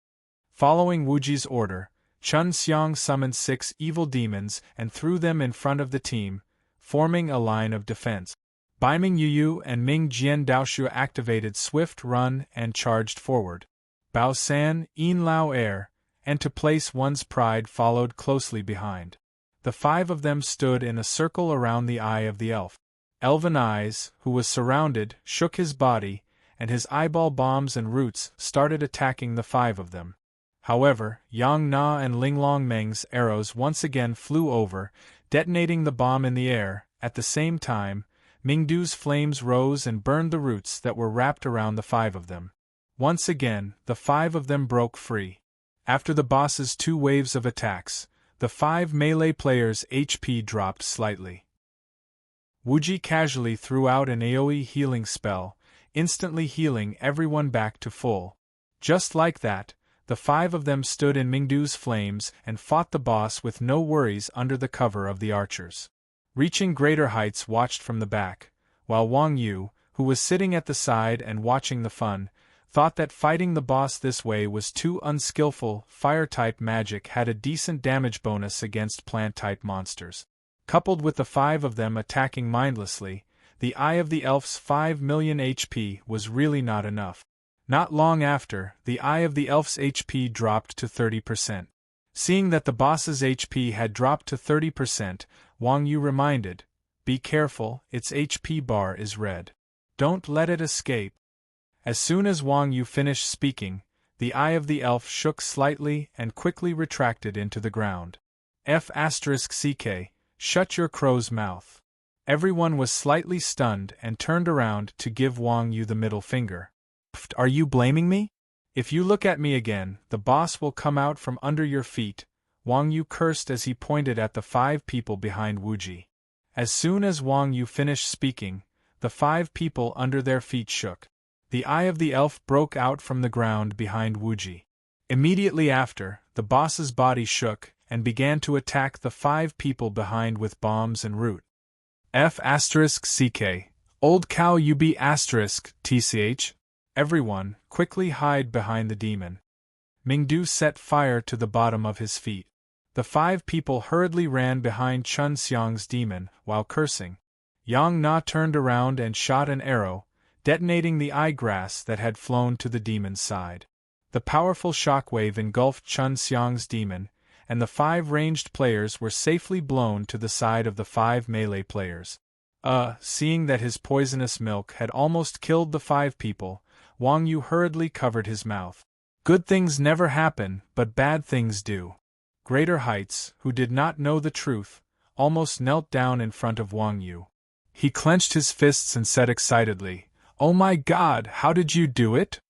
Following Wuji's order, Chun Xiang summoned 6 evil demons and threw them in front of the team, forming a line of defense. Baiming Yuyu and Ming Jian Daoshu activated Swift Run and charged forward. Bao San, Yin Lao Air, and To Place One's Pride followed closely behind. The 5 of them stood in a circle around the eye of the elf. Elven Eyes, who was surrounded, shook his body, and his eyeball bombs and roots started attacking the 5 of them. However, Yang Na and Linglong Meng's arrows once again flew over, detonating the bomb in the air. At the same time, Mingdu's flames rose and burned the roots that were wrapped around the 5 of them. Once again, the 5 of them broke free. After the boss's 2 waves of attacks, the 5 melee players' HP dropped slightly. Wuji casually threw out an AoE healing spell, instantly healing everyone back to full. Just like that, the 5 of them stood in Mingdu's flames and fought the boss with no worries under the cover of the archers. Reaching Greater Heights watched from the back, while Wang Yu, who was sitting at the side and watching the fun, thought that fighting the boss this way was too unskillful. Fire-type magic had a decent damage bonus against plant-type monsters. Coupled with the 5 of them attacking mindlessly, the Eye of the Elf's 5 million HP was really not enough. Not long after, the Eye of the Elf's HP dropped to 30%. Seeing that the boss's HP had dropped to 30%, Wang Yu reminded, "Be careful, its HP bar is red. Don't let it escape." As soon as Wang Yu finished speaking, The eye of the elf shook slightly and quickly retracted into the ground. F***ck, shut your crow's mouth. Everyone was slightly stunned and turned around to give Wang Yu the middle finger. Pfft, are you blaming me? If you look at me again, the boss will come out from under your feet, Wang Yu cursed as he pointed at the 5 people behind Wu Ji. As soon as Wang Yu finished speaking, the 5 people under their feet shook. The eye of the elf broke out from the ground behind Wu Ji. Immediately after, the boss's body shook and began to attack the 5 people behind with bombs and root. F***ck, old cow you be *tch. Everyone, quickly hide behind the demon. Mingdu set fire to the bottom of his feet. The 5 people hurriedly ran behind Chun Xiang's demon, while cursing. Yang Na turned around and shot an arrow, detonating the eye grass that had flown to the demon's side. The powerful shockwave engulfed Chun Xiang's demon, and the 5 ranged players were safely blown to the side of the 5 melee players. Seeing that his poisonous milk had almost killed the 5 people, Wang Yu hurriedly covered his mouth. Good things never happen, but bad things do. Greater Heights, who did not know the truth, almost knelt down in front of Wang Yu. He clenched his fists and said excitedly, "Oh my God, how did you do it?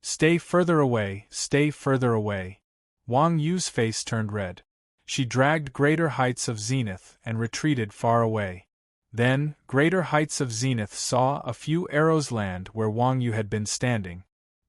Stay further away, stay further away." Wang Yu's face turned red. She dragged Greater Heights of Zenith and retreated far away. Then, Greater Heights of Zenith saw a few arrows land where Wang Yu had been standing.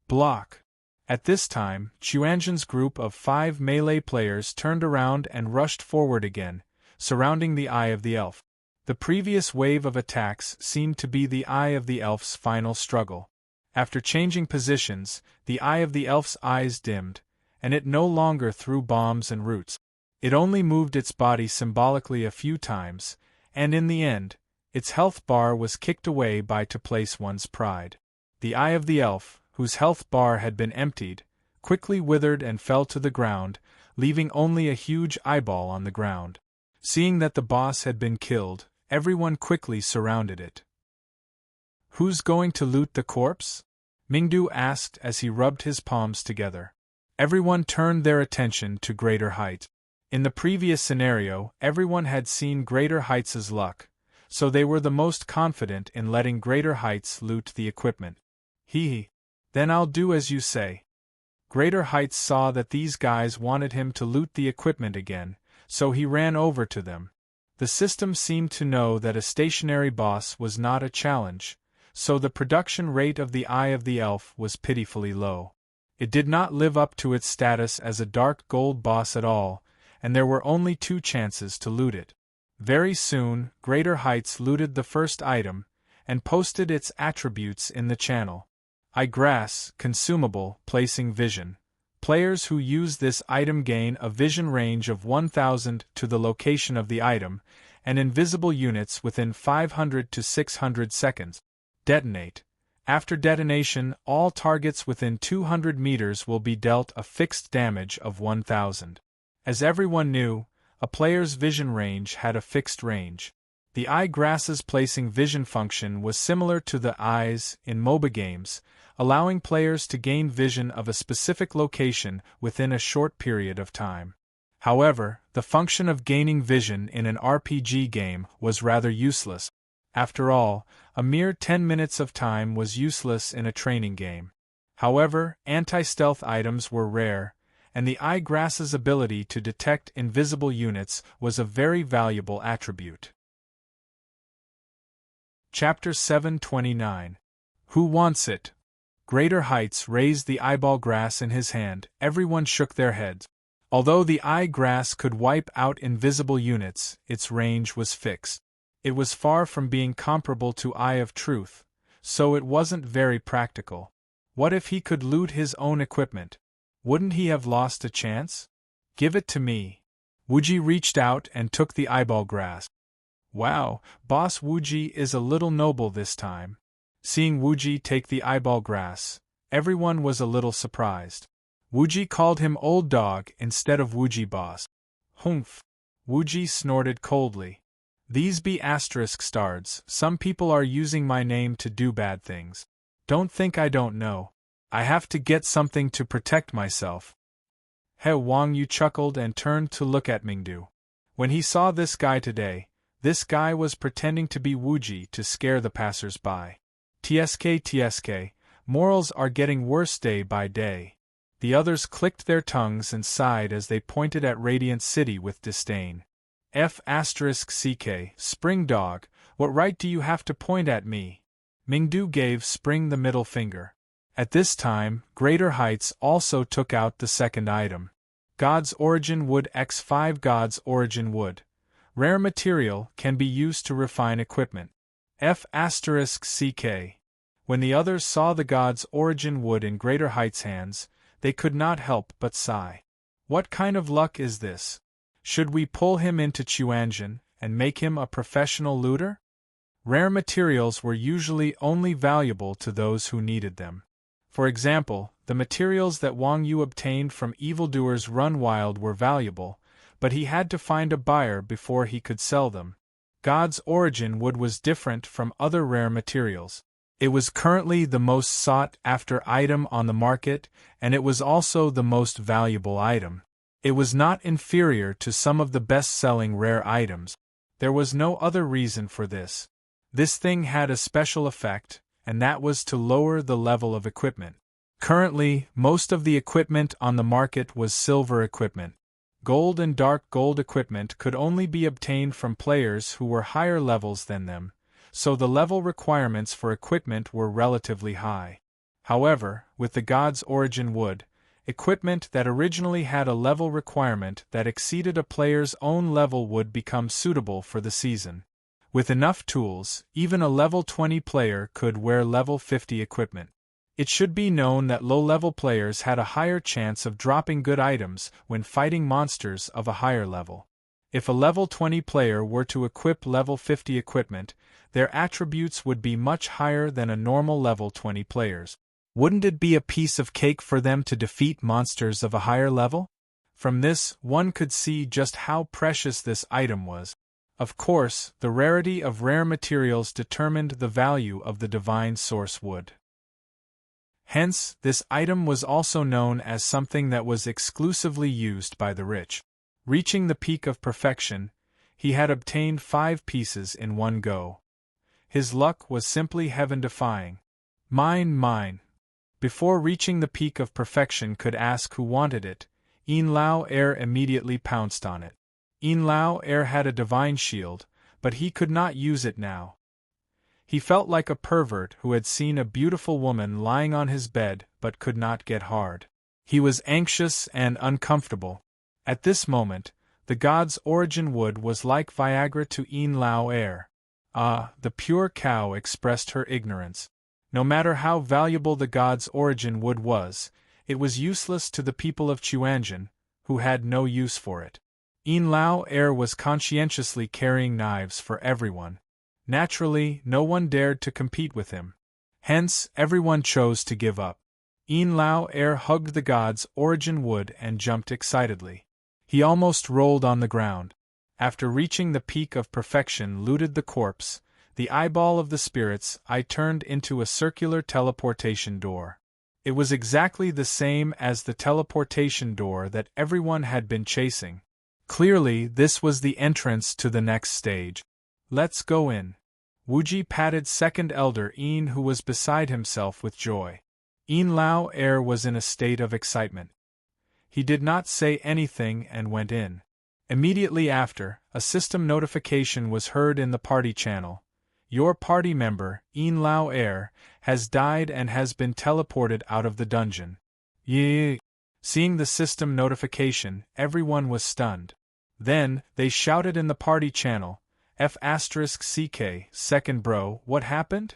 Block! At this time, Chuanzhen's group of 5 melee players turned around and rushed forward again, surrounding the eye of the elf. The previous wave of attacks seemed to be the eye of the elf's final struggle. After changing positions, the eye of the elf's eyes dimmed, and it no longer threw bombs and roots. It only moved its body symbolically a few times, and in the end, its health bar was kicked away by to place one's pride. The eye of the elf, whose health bar had been emptied, quickly withered and fell to the ground, leaving only a huge eyeball on the ground. Seeing that the boss had been killed, everyone quickly surrounded it. "Who's going to loot the corpse?" Mingdu asked as he rubbed his palms together. Everyone turned their attention to Greater Height. In the previous scenario, everyone had seen Greater Heights' luck, so they were the most confident in letting Greater Heights loot the equipment. Then I'll do as you say. Greater Heights saw that these guys wanted him to loot the equipment again, so he ran over to them. The system seemed to know that a stationary boss was not a challenge, so the production rate of the Eye of the Elf was pitifully low. It did not live up to its status as a dark gold boss at all, and there were only 2 chances to loot it. Very soon, Greater Heights looted the first item, and posted its attributes in the channel. Eye grass, consumable, placing vision. Players who use this item gain a vision range of 1000 to the location of the item, and invisible units within 500 to 600 seconds. Detonate. After detonation, all targets within 200 meters will be dealt a fixed damage of 1000. As everyone knew, a player's vision range had a fixed range. The eye grass's placing vision function was similar to the eyes in MOBA games, allowing players to gain vision of a specific location within a short period of time. However, the function of gaining vision in an RPG game was rather useless. After all, a mere 10 minutes of time was useless in a training game. However, anti-stealth items were rare, and the eye grass's ability to detect invisible units was a very valuable attribute. Chapter 729. Who Wants It? Greater Heights raised the eyeball grass in his hand. Everyone shook their heads. Although the eye grass could wipe out invisible units, its range was fixed. It was far from being comparable to Eye of Truth, so it wasn't very practical. What if he could loot his own equipment? Wouldn't he have lost a chance? Give it to me. Wuji reached out and took the eyeball grass. Wow, Boss Wuji is a little noble this time. Seeing Wuji take the eyeball grass, everyone was a little surprised. Wuji called him old dog instead of Wuji boss. Humph! Wuji snorted coldly. These be asterisk stards. Some people are using my name to do bad things. Don't think I don't know. I have to get something to protect myself. He Wang Yu chuckled and turned to look at Mingdu. When he saw this guy today, this guy was pretending to be Wuji to scare the passers-by. TSK, morals are getting worse day by day. The others clicked their tongues and sighed as they pointed at Radiant City with disdain. F***ck, Spring Dog, what right do you have to point at me? Mingdu gave Spring the middle finger. At this time, Greater Heights also took out the second item. God's Origin Wood x5 God's Origin Wood. Rare material can be used to refine equipment. F***ck. When the others saw the God's Origin Wood in Greater Heights' hands, they could not help but sigh. What kind of luck is this? Should we pull him into Chuanjin and make him a professional looter? Rare materials were usually only valuable to those who needed them. For example, the materials that Wang Yu obtained from evildoers run wild were valuable, but he had to find a buyer before he could sell them. God's Origin Wood was different from other rare materials. It was currently the most sought-after item on the market, and it was also the most valuable item. It was not inferior to some of the best-selling rare items. There was no other reason for this. This thing had a special effect, and that was to lower the level of equipment. Currently, most of the equipment on the market was silver equipment. Gold and dark gold equipment could only be obtained from players who were higher levels than them, so the level requirements for equipment were relatively high. However, with the God's Origin Wood, equipment that originally had a level requirement that exceeded a player's own level would become suitable for the season. With enough tools, even a level 20 player could wear level 50 equipment. It should be known that low-level players had a higher chance of dropping good items when fighting monsters of a higher level. If a level 20 player were to equip level 50 equipment, their attributes would be much higher than a normal level 20 players. Wouldn't it be a piece of cake for them to defeat monsters of a higher level? From this, one could see just how precious this item was. Of course, the rarity of rare materials determined the value of the divine source wood. Hence, this item was also known as something that was exclusively used by the rich. Reaching the peak of perfection, he had obtained 5 pieces in one go. His luck was simply heaven-defying. Mine. Before reaching the peak of perfection could ask who wanted it, Yin Lao Air immediately pounced on it. Yin Lao Air had a divine shield, but he could not use it now. He felt like a pervert who had seen a beautiful woman lying on his bed but could not get hard. He was anxious and uncomfortable. At this moment, the God's Origin Wood was like Viagra to Yin Lao Air. The pure cow expressed her ignorance. No matter how valuable the God's Origin Wood was, it was useless to the people of Chuanjin, who had no use for it. Yin Lao Air was conscientiously carrying knives for everyone. Naturally, no one dared to compete with him. Hence, everyone chose to give up. Yin Lao Air hugged the God's Origin Wood and jumped excitedly. He almost rolled on the ground. After reaching the peak of perfection, looted the corpse, the eyeball of the spirits eye turned into a circular teleportation door. It was exactly the same as the teleportation door that everyone had been chasing. Clearly, this was the entrance to the next stage. Let's go in. Wuji patted second elder Yin, who was beside himself with joy. Yin Lao Air was in a state of excitement. He did not say anything and went in. Immediately after, a system notification was heard in the party channel. Your party member, Yin Lao Air, has died and has been teleported out of the dungeon. Yee! Seeing the system notification, everyone was stunned. Then, they shouted in the party channel, F***ck, second bro, what happened?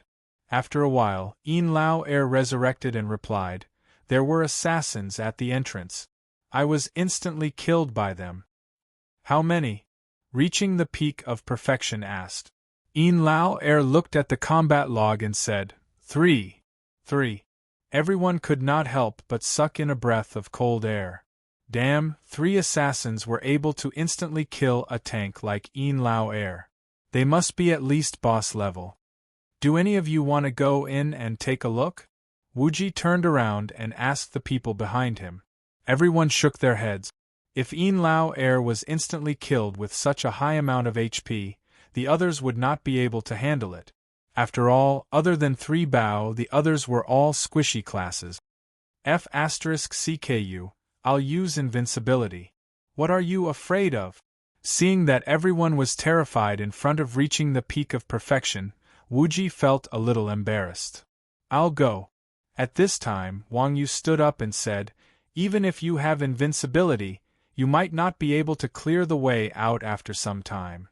After a while, Yin Lao Air resurrected and replied, there were assassins at the entrance. I was instantly killed by them. How many? Reaching the peak of perfection asked. Yin Lao Air looked at the combat log and said, 3. Everyone could not help but suck in a breath of cold air. Damn, 3 assassins were able to instantly kill a tank like Yin Lao Air. They must be at least boss level. Do any of you want to go in and take a look? Wuji turned around and asked the people behind him. Everyone shook their heads. If Yin Lao Air was instantly killed with such a high amount of HP, the others would not be able to handle it. After all, other than 3 Bao, the others were all squishy classes. F*CKU, I'll use invincibility. What are you afraid of? Seeing that everyone was terrified in front of reaching the peak of perfection, Wuji felt a little embarrassed. I'll go. At this time, Wang Yu stood up and said, even if you have invincibility, you might not be able to clear the way out after some time.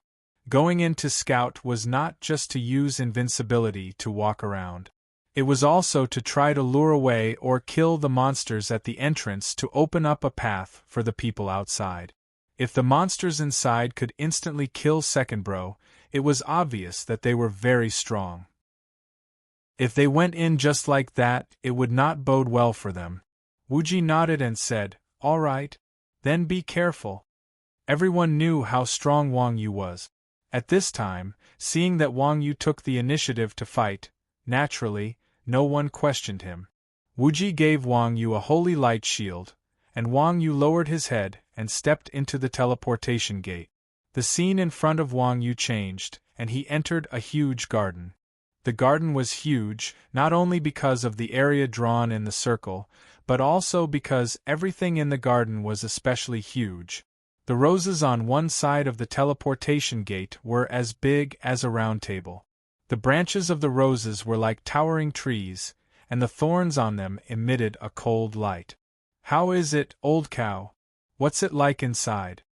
Going in to scout was not just to use invincibility to walk around. It was also to try to lure away or kill the monsters at the entrance to open up a path for the people outside. If the monsters inside could instantly kill Second Bro, it was obvious that they were very strong. If they went in just like that, it would not bode well for them. Wuji nodded and said, all right. Then be careful. Everyone knew how strong Wang Yu was. At this time, seeing that Wang Yu took the initiative to fight, naturally, no one questioned him. Wuji gave Wang Yu a holy light shield, and Wang Yu lowered his head and stepped into the teleportation gate. The scene in front of Wang Yu changed, and he entered a huge garden. The garden was huge, not only because of the area drawn in the circle, but also because everything in the garden was especially huge. The roses on one side of the teleportation gate were as big as a round table. The branches of the roses were like towering trees, and the thorns on them emitted a cold light. How is it, old cow? What's it like inside?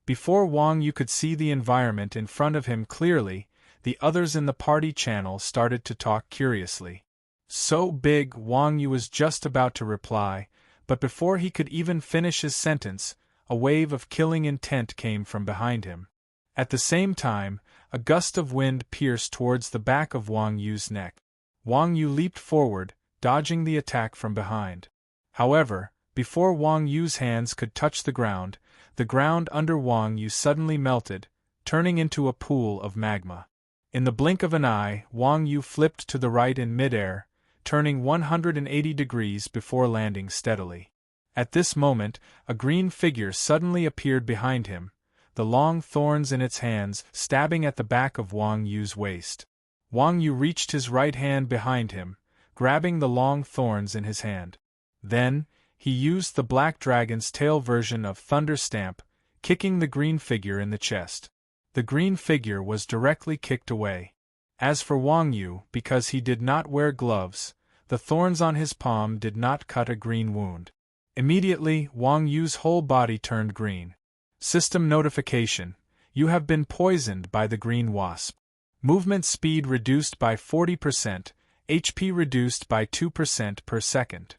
Before Wang Yu could see the environment in front of him clearly, the others in the party channel started to talk curiously. So big, Wang Yu was just about to reply, but before he could even finish his sentence, a wave of killing intent came from behind him. At the same time, a gust of wind pierced towards the back of Wang Yu's neck. Wang Yu leaped forward, dodging the attack from behind. However, before Wang Yu's hands could touch the ground under Wang Yu suddenly melted, turning into a pool of magma. In the blink of an eye, Wang Yu flipped to the right in midair, turning 180 degrees before landing steadily. At this moment, a green figure suddenly appeared behind him, the long thorns in its hands stabbing at the back of Wang Yu's waist. Wang Yu reached his right hand behind him, grabbing the long thorns in his hand. Then, he used the Black Dragon's tail version of Thunder Stamp, kicking the green figure in the chest. The green figure was directly kicked away. As for Wang Yu, because he did not wear gloves, the thorns on his palm did not cut a green wound. Immediately, Wang Yu's whole body turned green. System notification: you have been poisoned by the green wasp. Movement speed reduced by 40%, HP reduced by 2% per second.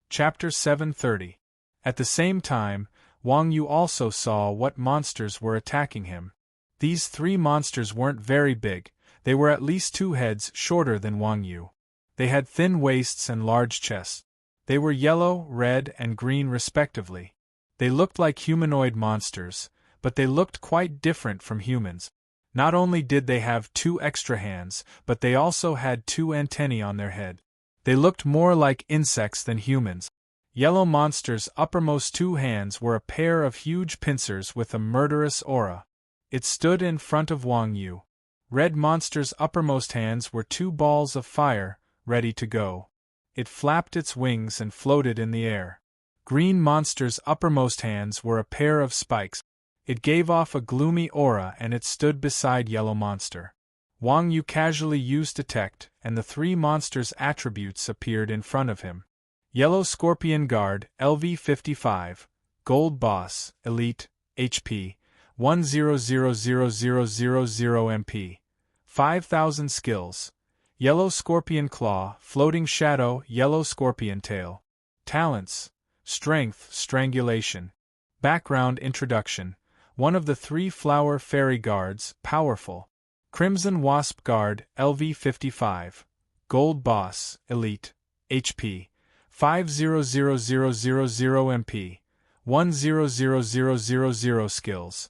Chapter 730. At the same time, Wang Yu also saw what monsters were attacking him. These 3 monsters weren't very big, they were at least 2 heads shorter than Wang Yu. They had thin waists and large chests. They were yellow, red, and green respectively. They looked like humanoid monsters, but they looked quite different from humans. Not only did they have 2 extra hands, but they also had 2 antennae on their head. They looked more like insects than humans. Yellow monster's uppermost 2 hands were a pair of huge pincers with a murderous aura. It stood in front of Wang Yu. Red monster's uppermost hands were 2 balls of fire, ready to go. It flapped its wings and floated in the air. Green monster's uppermost hands were a pair of spikes. It gave off a gloomy aura and it stood beside yellow monster. Wang Yu casually used Detect, and the 3 monsters' attributes appeared in front of him. Yellow Scorpion Guard, LV55, Gold Boss, Elite, HP, 1000000 MP, 5000 skills. Yellow Scorpion Claw, Floating Shadow, Yellow Scorpion Tail. Talents: Strength, Strangulation. Background Introduction: one of the 3 Flower Fairy Guards, powerful. Crimson Wasp Guard, LV55, Gold Boss, Elite, HP, 5000000 MP, 1000000 skills.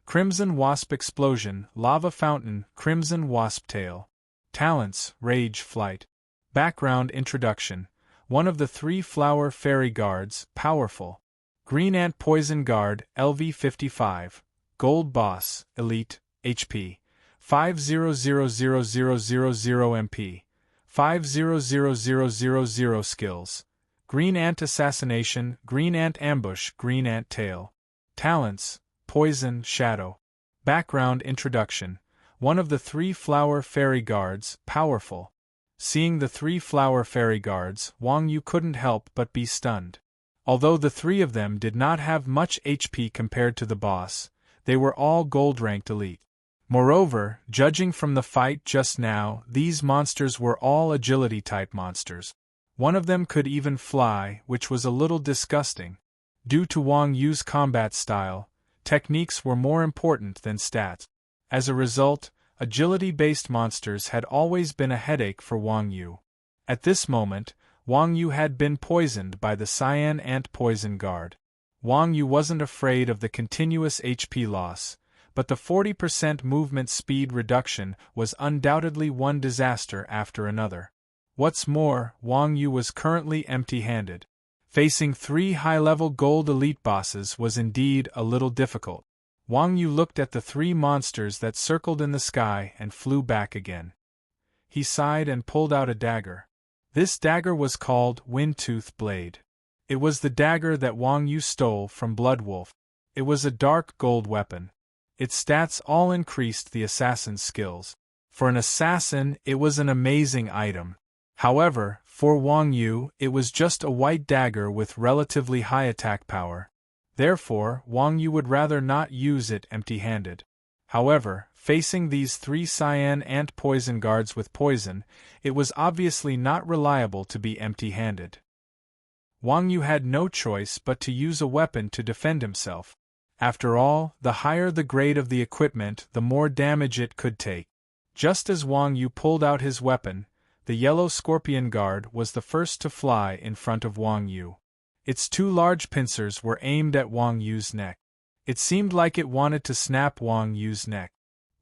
Crimson Wasp Explosion, Lava Fountain, Crimson Wasp Tail. Talents: Rage, Flight. Background introduction. One of the 3 flower fairy guards, powerful. Green Ant Poison Guard, LV 55. Gold Boss, Elite, HP. 5000000 MP. 500000 skills. Green Ant Assassination, Green Ant Ambush, Green Ant Tail. Talents, Poison, Shadow. Background introduction. One of the 3 flower fairy guards, powerful. Seeing the 3 flower fairy guards, Wang Yu couldn't help but be stunned. Although the 3 of them did not have much HP compared to the boss, they were all gold-ranked elite. Moreover, judging from the fight just now, these monsters were all agility-type monsters. One of them could even fly, which was a little disgusting. Due to Wang Yu's combat style, techniques were more important than stats. As a result, agility-based monsters had always been a headache for Wang Yu. At this moment, Wang Yu had been poisoned by the Cyan Ant Poison Guard. Wang Yu wasn't afraid of the continuous HP loss, but the 40% movement speed reduction was undoubtedly one disaster after another. What's more, Wang Yu was currently empty-handed. Facing 3 high-level gold elite bosses was indeed a little difficult. Wang Yu looked at the 3 monsters that circled in the sky and flew back again. He sighed and pulled out a dagger. This dagger was called Wind-Tooth Blade. It was the dagger that Wang Yu stole from Bloodwolf. It was a dark gold weapon. Its stats all increased the assassin's skills. For an assassin, it was an amazing item. However, for Wang Yu, it was just a white dagger with relatively high attack power. Therefore, Wang Yu would rather not use it empty-handed. However, facing these 3 Cyan Ant Poison Guards with poison, it was obviously not reliable to be empty-handed. Wang Yu had no choice but to use a weapon to defend himself. After all, the higher the grade of the equipment, the more damage it could take. Just as Wang Yu pulled out his weapon, the Yellow Scorpion Guard was the first to fly in front of Wang Yu. Its 2 large pincers were aimed at Wang Yu's neck. It seemed like it wanted to snap Wang Yu's neck.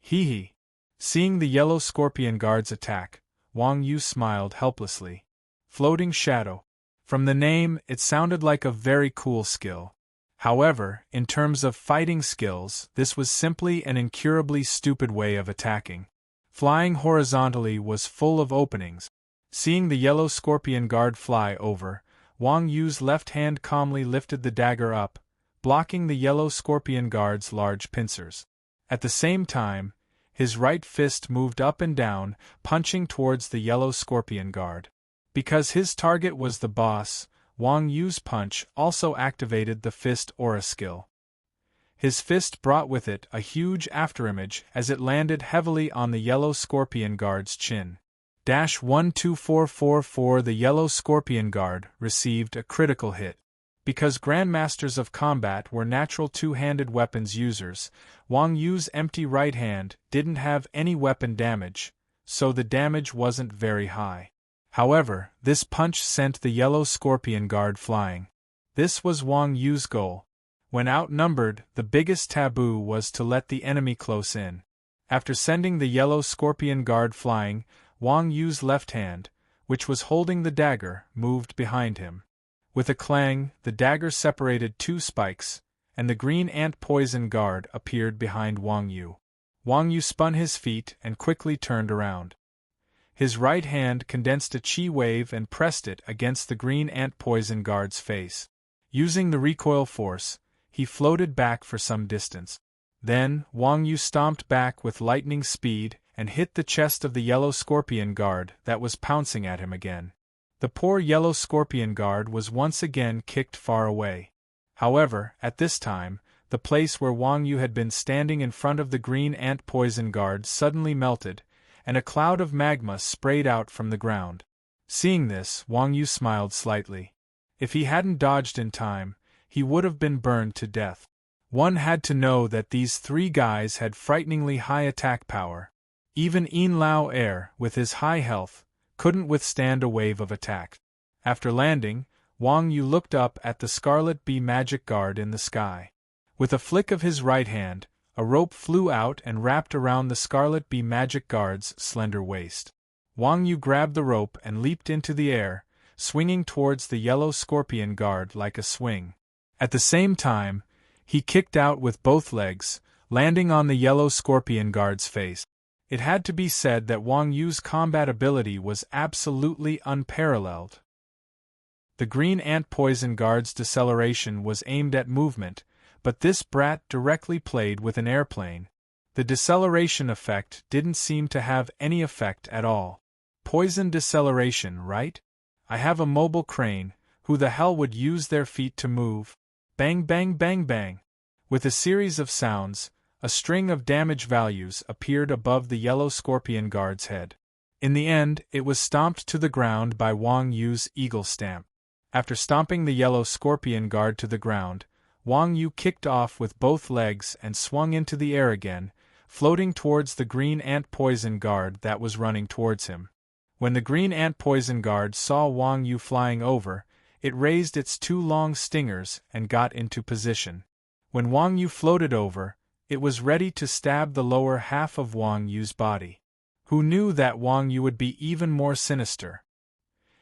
Hee hee. Seeing the Yellow Scorpion Guard's attack, Wang Yu smiled helplessly. Floating Shadow. From the name, it sounded like a very cool skill. However, in terms of fighting skills, this was simply an incurably stupid way of attacking. Flying horizontally was full of openings. Seeing the Yellow Scorpion Guard fly over, Wang Yu's left hand calmly lifted the dagger up, blocking the Yellow Scorpion Guard's large pincers. At the same time, his right fist moved up and down, punching towards the Yellow Scorpion Guard. Because his target was the boss, Wang Yu's punch also activated the fist aura skill. His fist brought with it a huge afterimage as it landed heavily on the Yellow Scorpion Guard's chin. 12444 The Yellow Scorpion Guard received a critical hit. Because Grandmasters of Combat were natural two-handed weapons users, Wang Yu's empty right hand didn't have any weapon damage, so the damage wasn't very high. However, this punch sent the Yellow Scorpion Guard flying. This was Wang Yu's goal. When outnumbered, the biggest taboo was to let the enemy close in. After sending the Yellow Scorpion Guard flying, Wang Yu's left hand, which was holding the dagger, moved behind him. With a clang, the dagger separated 2 spikes, and the Green Ant Poison Guard appeared behind Wang Yu. Wang Yu spun his feet and quickly turned around. His right hand condensed a chi wave and pressed it against the Green Ant Poison Guard's face. Using the recoil force, he floated back for some distance. Then, Wang Yu stomped back with lightning speed and hit the chest of the Yellow Scorpion Guard that was pouncing at him again. The poor Yellow Scorpion Guard was once again kicked far away. However, at this time, the place where Wang Yu had been standing in front of the Green Ant Poison Guard suddenly melted, and a cloud of magma sprayed out from the ground. Seeing this, Wang Yu smiled slightly. If he hadn't dodged in time, he would have been burned to death. One had to know that these 3 guys had frighteningly high attack power. Even Yin Lao Air, with his high health, couldn't withstand a wave of attack. After landing, Wang Yu looked up at the Scarlet Bee Magic Guard in the sky. With a flick of his right hand, a rope flew out and wrapped around the Scarlet Bee Magic Guard's slender waist. Wang Yu grabbed the rope and leaped into the air, swinging towards the yellow scorpion guard like a swing. At the same time, he kicked out with both legs, landing on the yellow scorpion guard's face. It had to be said that Wang Yu's combat ability was absolutely unparalleled. The green ant poison guard's deceleration was aimed at movement, but this brat directly played with an airplane. The deceleration effect didn't seem to have any effect at all. Poison deceleration, right? I have a mobile crane, who the hell would use their feet to move? Bang bang bang bang. With a series of sounds, a string of damage values appeared above the yellow scorpion guard's head. In the end, it was stomped to the ground by Wang Yu's eagle stamp. After stomping the yellow scorpion guard to the ground, Wang Yu kicked off with both legs and swung into the air again, floating towards the green ant poison guard that was running towards him. When the green ant poison guard saw Wang Yu flying over, it raised its two long stingers and got into position. When Wang Yu floated over, it was ready to stab the lower half of Wang Yu's body. Who knew that Wang Yu would be even more sinister?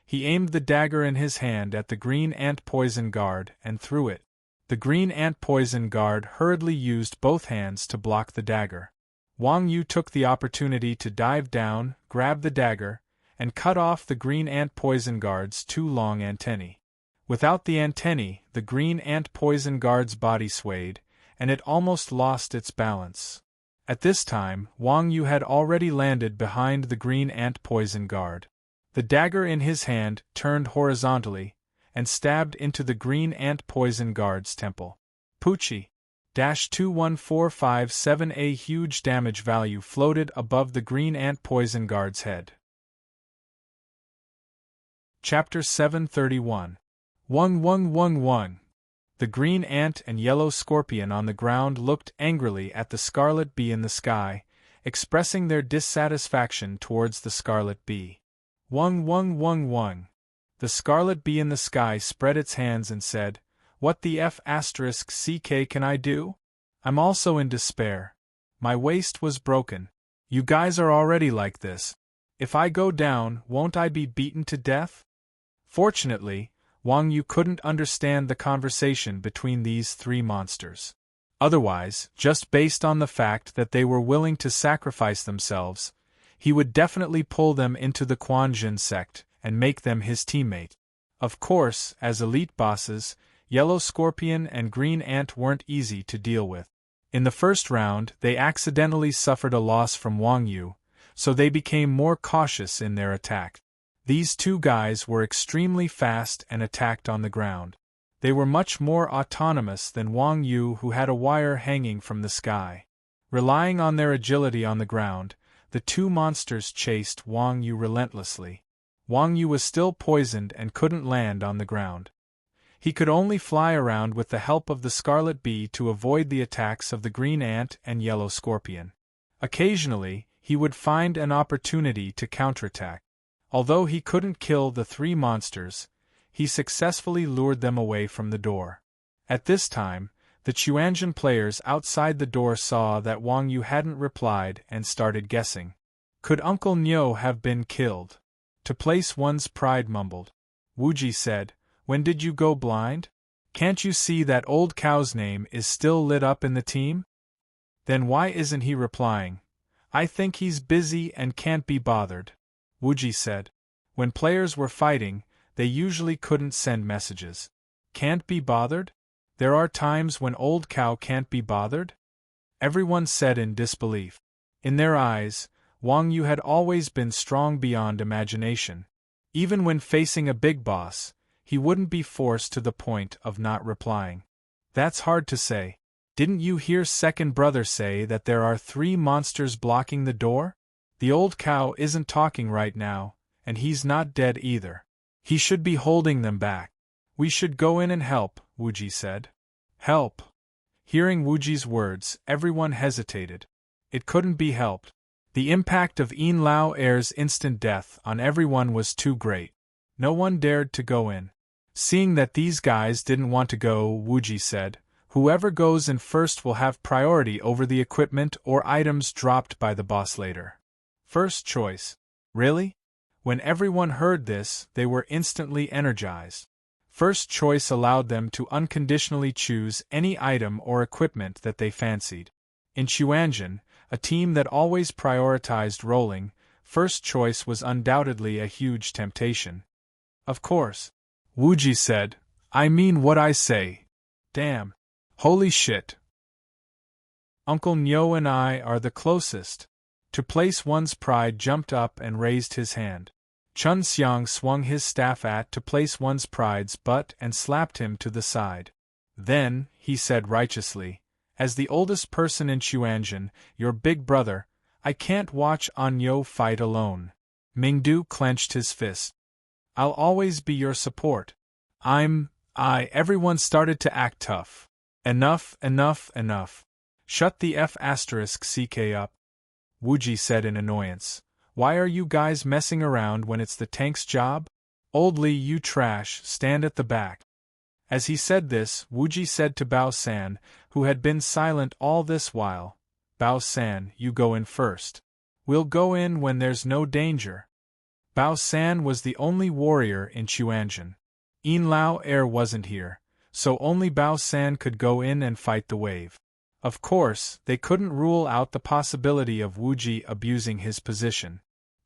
He aimed the dagger in his hand at the green ant poison guard and threw it. The green ant poison guard hurriedly used both hands to block the dagger. Wang Yu took the opportunity to dive down, grab the dagger, and cut off the green ant poison guard's two long antennae. Without the antennae, the green ant poison guard's body swayed, and it almost lost its balance. At this time, Wang Yu had already landed behind the green ant poison guard. The dagger in his hand turned horizontally, and stabbed into the green ant poison guard's temple. Poochie! 21457. A huge damage value floated above the green ant poison guard's head. Chapter 731. Wung. The green ant and yellow scorpion on the ground looked angrily at the scarlet bee in the sky, expressing their dissatisfaction towards the scarlet bee. Wung. The scarlet bee in the sky spread its hands and said, "What the f***ck can I do? I'm also in despair. My waist was broken. You guys are already like this. If I go down, won't I be beaten to death?" Fortunately, Wang Yu couldn't understand the conversation between these three monsters. Otherwise, just based on the fact that they were willing to sacrifice themselves, he would definitely pull them into the Quan Jin sect and make them his teammate. Of course, as elite bosses, Yellow Scorpion and Green Ant weren't easy to deal with. In the first round, they accidentally suffered a loss from Wang Yu, so they became more cautious in their attack. These two guys were extremely fast and attacked on the ground. They were much more autonomous than Wang Yu, who had a wire hanging from the sky. Relying on their agility on the ground, the two monsters chased Wang Yu relentlessly. Wang Yu was still poisoned and couldn't land on the ground. He could only fly around with the help of the scarlet bee to avoid the attacks of the green ant and yellow scorpion. Occasionally, he would find an opportunity to counterattack. Although he couldn't kill the three monsters, he successfully lured them away from the door. At this time, the Chuanjin players outside the door saw that Wang Yu hadn't replied and started guessing. Could Uncle Nyo have been killed? To place one's pride mumbled. Wuji said, "When did you go blind? Can't you see that old cow's name is still lit up in the team? Then why isn't he replying? I think he's busy and can't be bothered," Wuji said. When players were fighting, they usually couldn't send messages. Can't be bothered? There are times when old cow can't be bothered? Everyone said in disbelief. In their eyes, Wang Yu had always been strong beyond imagination. Even when facing a big boss, he wouldn't be forced to the point of not replying. That's hard to say. Didn't you hear second brother say that there are three monsters blocking the door? The old cow isn't talking right now, and he's not dead either. He should be holding them back. We should go in and help, Wuji said. Help? Hearing Wuji's words, everyone hesitated. It couldn't be helped. The impact of Yin Lao Air's instant death on everyone was too great. No one dared to go in. Seeing that these guys didn't want to go, Wuji said, "Whoever goes in first will have priority over the equipment or items dropped by the boss later." First choice. Really? When everyone heard this, they were instantly energized. First choice allowed them to unconditionally choose any item or equipment that they fancied. In Chuanjin, a team that always prioritized rolling, first choice was undoubtedly a huge temptation. Of course, Wuji said, I mean what I say. Damn. Holy shit. Uncle Nyo and I are the closest. To place one's pride jumped up and raised his hand. Chun Xiang swung his staff at to place one's pride's butt and slapped him to the side. Then, he said righteously, as the oldest person in Chuanjin, your big brother, I can't watch Anyo fight alone. Mingdu clenched his fist. I'll always be your support. Everyone started to act tough. Enough. Shut the *CK up. Wuji said in annoyance. Why are you guys messing around when it's the tank's job? Old Li, you trash, stand at the back. As he said this, Wuji said to Bao San, who had been silent all this while, Bao San, you go in first. We'll go in when there's no danger. Bao San was the only warrior in Chuanjin. Yin Lao Er wasn't here, so only Bao San could go in and fight the wave. Of course, they couldn't rule out the possibility of Wuji abusing his position.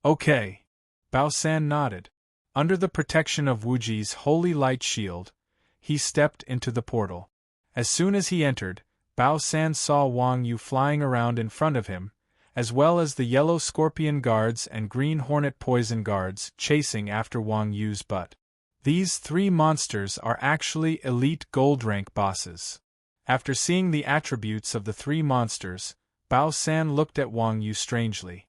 Okay. Bao San nodded. Under the protection of Wuji's holy light shield, he stepped into the portal. As soon as he entered, Bao San saw Wang Yu flying around in front of him, as well as the yellow scorpion guards and green hornet poison guards chasing after Wang Yu's butt. These three monsters are actually elite gold rank bosses. After seeing the attributes of the three monsters, Bao San looked at Wang Yu strangely.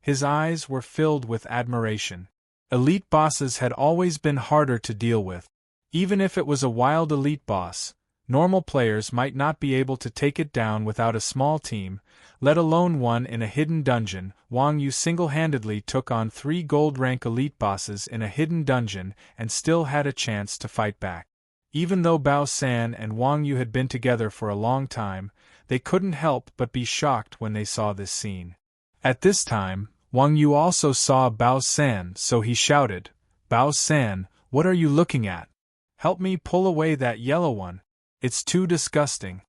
His eyes were filled with admiration. Elite bosses had always been harder to deal with. Even if it was a wild elite boss, normal players might not be able to take it down without a small team, let alone one in a hidden dungeon. Wang Yu single-handedly took on 3 gold-rank elite bosses in a hidden dungeon and still had a chance to fight back. Even though Bao San and Wang Yu had been together for a long time, they couldn't help but be shocked when they saw this scene. At this time, Wang Yu also saw Bao San, so he shouted, Bao San, what are you looking at? Help me pull away that yellow one. It's too disgusting.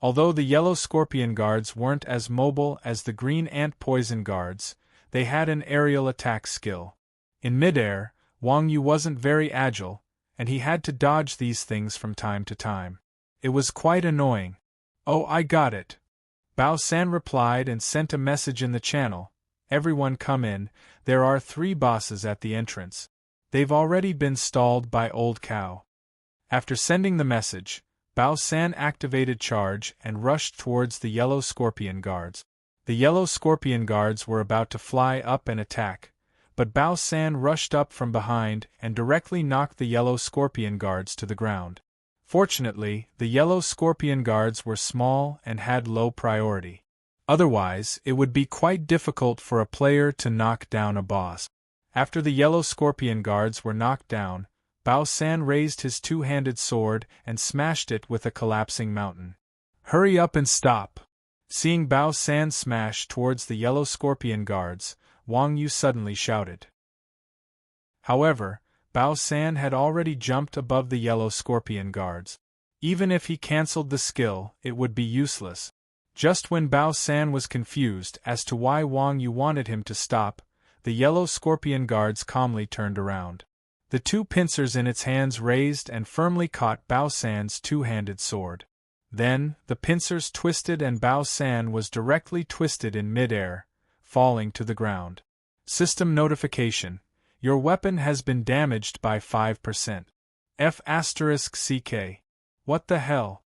Although the yellow scorpion guards weren't as mobile as the green ant poison guards, they had an aerial attack skill. In midair, Wang Yu wasn't very agile, and he had to dodge these things from time to time. It was quite annoying. Oh, I got it. Bao San replied and sent a message in the channel. Everyone come in, there are 3 bosses at the entrance. They've already been stalled by Old Cow. After sending the message, Bao San activated charge and rushed towards the yellow scorpion guards. The yellow scorpion guards were about to fly up and attack, but Bao San rushed up from behind and directly knocked the yellow scorpion guards to the ground. Fortunately, the yellow scorpion guards were small and had low priority. Otherwise, it would be quite difficult for a player to knock down a boss. After the yellow scorpion guards were knocked down, Bao San raised his 2-handed sword and smashed it with a collapsing mountain. Hurry up and stop! Seeing Bao San smash towards the yellow scorpion guards, Wang Yu suddenly shouted. However, Bao San had already jumped above the yellow scorpion guards. Even if he cancelled the skill, it would be useless. Just when Bao San was confused as to why Wang Yu wanted him to stop, the yellow scorpion guards calmly turned around. The 2 pincers in its hands raised and firmly caught Bao San's 2-handed sword. Then, the pincers twisted and Bao San was directly twisted in midair, falling to the ground. System notification. Your weapon has been damaged by 5%. *CK. What the hell?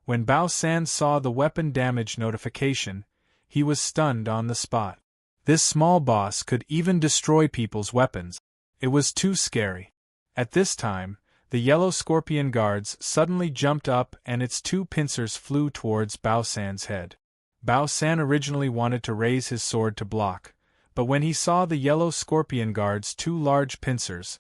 When Bao San saw the weapon damage notification, he was stunned on the spot. This small boss could even destroy people's weapons. It was too scary. At this time, the yellow scorpion guards suddenly jumped up and its 2 pincers flew towards Bao San's head. Bao San originally wanted to raise his sword to block, but when he saw the yellow scorpion guard's 2 large pincers,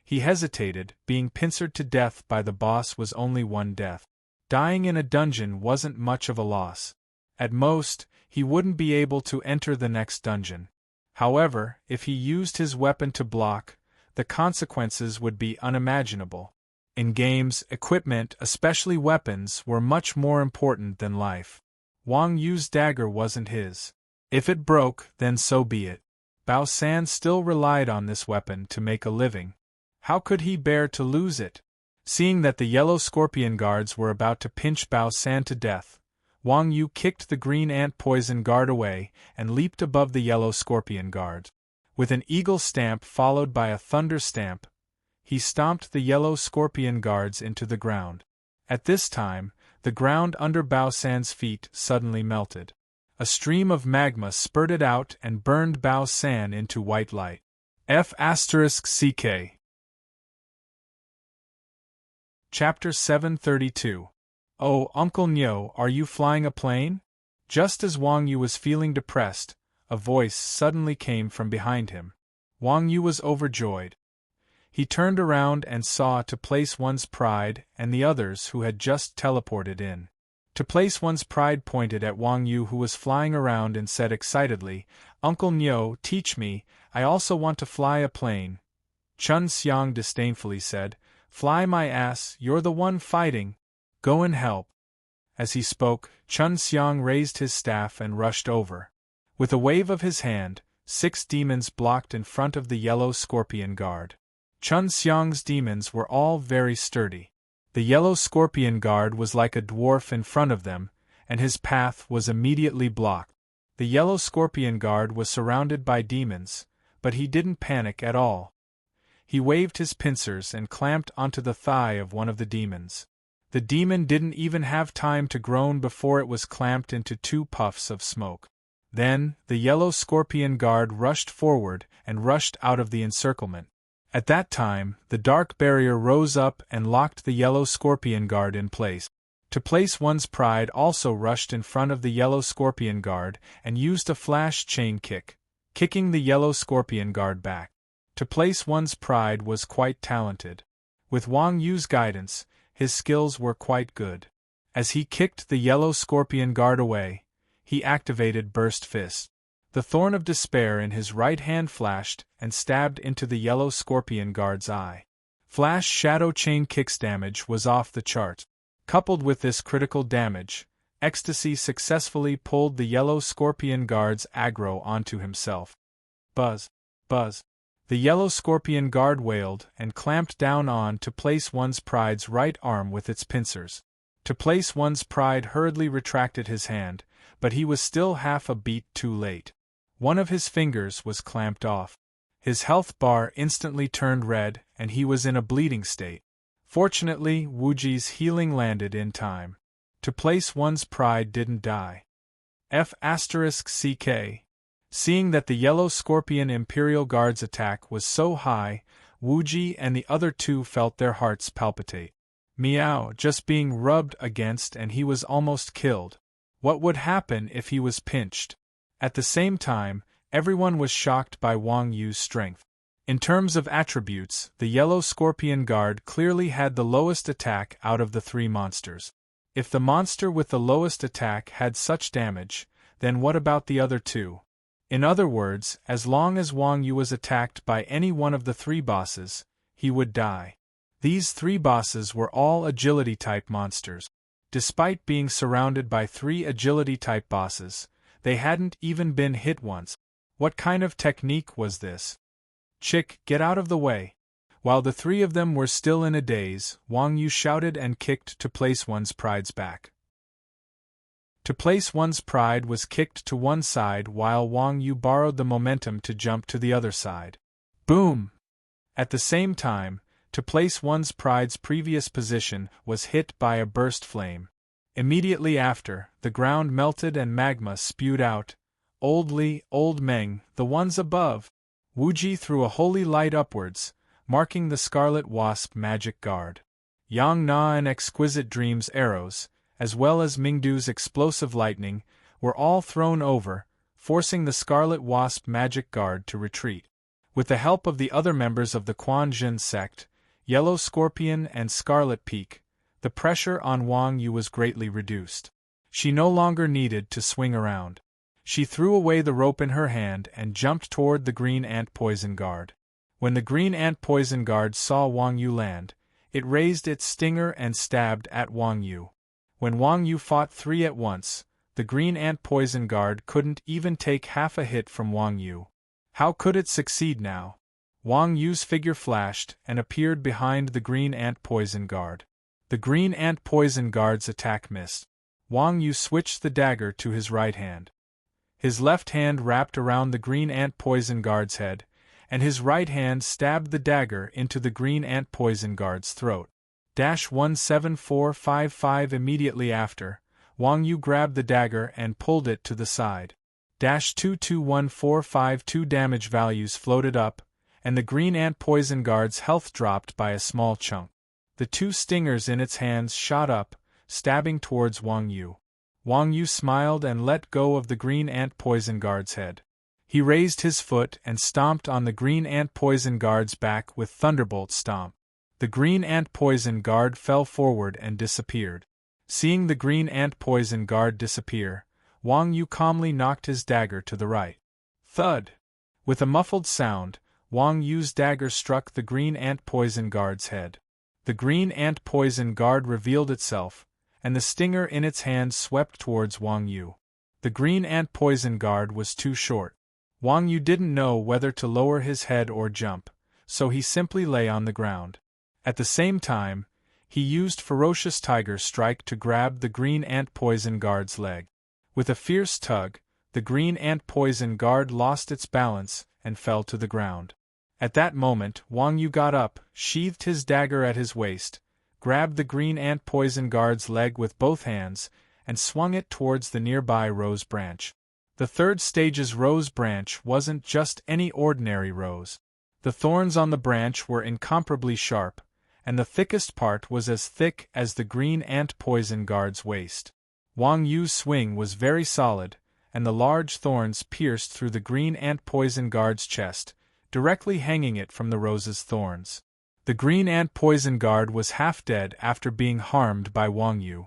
he hesitated. Being pincered to death by the boss was only 1 death. Dying in a dungeon wasn't much of a loss. At most, he wouldn't be able to enter the next dungeon. However, if he used his weapon to block, the consequences would be unimaginable. In games, equipment, especially weapons, were much more important than life. Wang Yu's dagger wasn't his. If it broke, then so be it. Bao San still relied on this weapon to make a living. How could he bear to lose it? Seeing that the yellow scorpion guards were about to pinch Bao San to death, Wang Yu kicked the green ant poison guard away and leaped above the yellow scorpion guard. With an eagle stamp followed by a thunder stamp, he stomped the yellow scorpion guards into the ground. At this time, the ground under Bao San's feet suddenly melted. A stream of magma spurted out and burned Bao San into white light. F***CK Chapter 732. Oh, Uncle Nyo, are you flying a plane? Just as Wang Yu was feeling depressed, a voice suddenly came from behind him. Wang Yu was overjoyed. He turned around and saw To Place One's Pride and the others who had just teleported in. To Place One's Pride pointed at Wang Yu, who was flying around, and said excitedly, "Uncle Nyo, teach me, I also want to fly a plane." Chun Xiang disdainfully said, "Fly my ass, you're the one fighting. Go and help." As he spoke, Chun Xiang raised his staff and rushed over. With a wave of his hand, 6 demons blocked in front of the yellow scorpion guard. Chun Xiang's demons were all very sturdy. The yellow scorpion guard was like a dwarf in front of them, and his path was immediately blocked. The yellow scorpion guard was surrounded by demons, but he didn't panic at all. He waved his pincers and clamped onto the thigh of one of the demons. The demon didn't even have time to groan before it was clamped into 2 puffs of smoke. Then, the yellow scorpion guard rushed forward and rushed out of the encirclement. At that time, the dark barrier rose up and locked the yellow scorpion guard in place. To Place One's Pride also rushed in front of the yellow scorpion guard and used a flash chain kick, kicking the yellow scorpion guard back. To Place One's Pride was quite talented. With Wang Yu's guidance, his skills were quite good. As he kicked the yellow scorpion guard away, he activated Burst Fist. The Thorn of Despair in his right hand flashed and stabbed into the yellow scorpion guard's eye. Flash Shadow Chain Kick's damage was off the chart. Coupled with this critical damage, Ecstasy successfully pulled the yellow scorpion guard's aggro onto himself. Buzz! Buzz! The yellow scorpion guard wailed and clamped down on To Place One's Pride's right arm with its pincers. To Place One's Pride hurriedly retracted his hand, but he was still half a beat too late. One of his fingers was clamped off. His health bar instantly turned red, and he was in a bleeding state. Fortunately, Wuji's healing landed in time. To Place One's Pride didn't die. F***CK Seeing that the yellow scorpion Imperial Guard's attack was so high, Wuji and the other 2 felt their hearts palpitate. Meow, just being rubbed against and he was almost killed. What would happen if he was pinched? At the same time, everyone was shocked by Wang Yu's strength. In terms of attributes, the yellow scorpion guard clearly had the lowest attack out of the 3 monsters. If the monster with the lowest attack had such damage, then what about the other 2? In other words, as long as Wang Yu was attacked by any one of the 3 bosses, he would die. These 3 bosses were all agility-type monsters. Despite being surrounded by 3 agility-type bosses, they hadn't even been hit once. What kind of technique was this? Chick, get out of the way. While the 3 of them were still in a daze, Wang Yu shouted and kicked To Place One's Pride's back. To Place One's Pride was kicked to one side while Wang Yu borrowed the momentum to jump to the other side. Boom! At the same time, To Place One's Pride's previous position was hit by a burst flame. Immediately after, the ground melted and magma spewed out. Old Li, Old Meng, the ones above. Wuji threw a holy light upwards, marking the Scarlet Wasp magic guard. Yang Na and Exquisite Dream's arrows, as well as Mingdu's explosive lightning, were all thrown over, forcing the Scarlet Wasp magic guard to retreat. With the help of the other members of the Quan Jin sect, Yellow Scorpion and Scarlet Peak, the pressure on Wang Yu was greatly reduced. She no longer needed to swing around. She threw away the rope in her hand and jumped toward the green ant poison guard. When the green ant poison guard saw Wang Yu land, it raised its stinger and stabbed at Wang Yu. When Wang Yu fought three at once, the green ant poison guard couldn't even take half a hit from Wang Yu. How could it succeed now? Wang Yu's figure flashed and appeared behind the green ant poison guard. The green ant poison guard's attack missed. Wang Yu switched the dagger to his right hand. His left hand wrapped around the green ant poison guard's head, and his right hand stabbed the dagger into the green ant poison guard's throat. 17455 Immediately after, Wang Yu grabbed the dagger and pulled it to the side. 221452 damage values floated up, and the green ant poison guard's health dropped by a small chunk. The two stingers in its hands shot up, stabbing towards Wang Yu. Wang Yu smiled and let go of the green ant poison guard's head. He raised his foot and stomped on the green ant poison guard's back with thunderbolt stomp. The green ant poison guard fell forward and disappeared. Seeing the green ant poison guard disappear, Wang Yu calmly knocked his dagger to the right. Thud! With a muffled sound, Wang Yu's dagger struck the green ant poison guard's head. The green ant poison guard revealed itself, and the stinger in its hand swept towards Wang Yu. The green ant poison guard was too short. Wang Yu didn't know whether to lower his head or jump, so he simply lay on the ground. At the same time, he used Ferocious Tiger Strike to grab the green ant poison guard's leg. With a fierce tug, the green ant poison guard lost its balance and fell to the ground. At that moment, Wang Yu got up, sheathed his dagger at his waist, grabbed the green ant poison guard's leg with both hands, and swung it towards the nearby rose branch. The third stage's rose branch wasn't just any ordinary rose. The thorns on the branch were incomparably sharp, and the thickest part was as thick as the green ant poison guard's waist. Wang Yu's swing was very solid, and the large thorns pierced through the green ant poison guard's chest, directly hanging it from the rose's thorns. The green ant poison guard was half dead after being harmed by Wang Yu.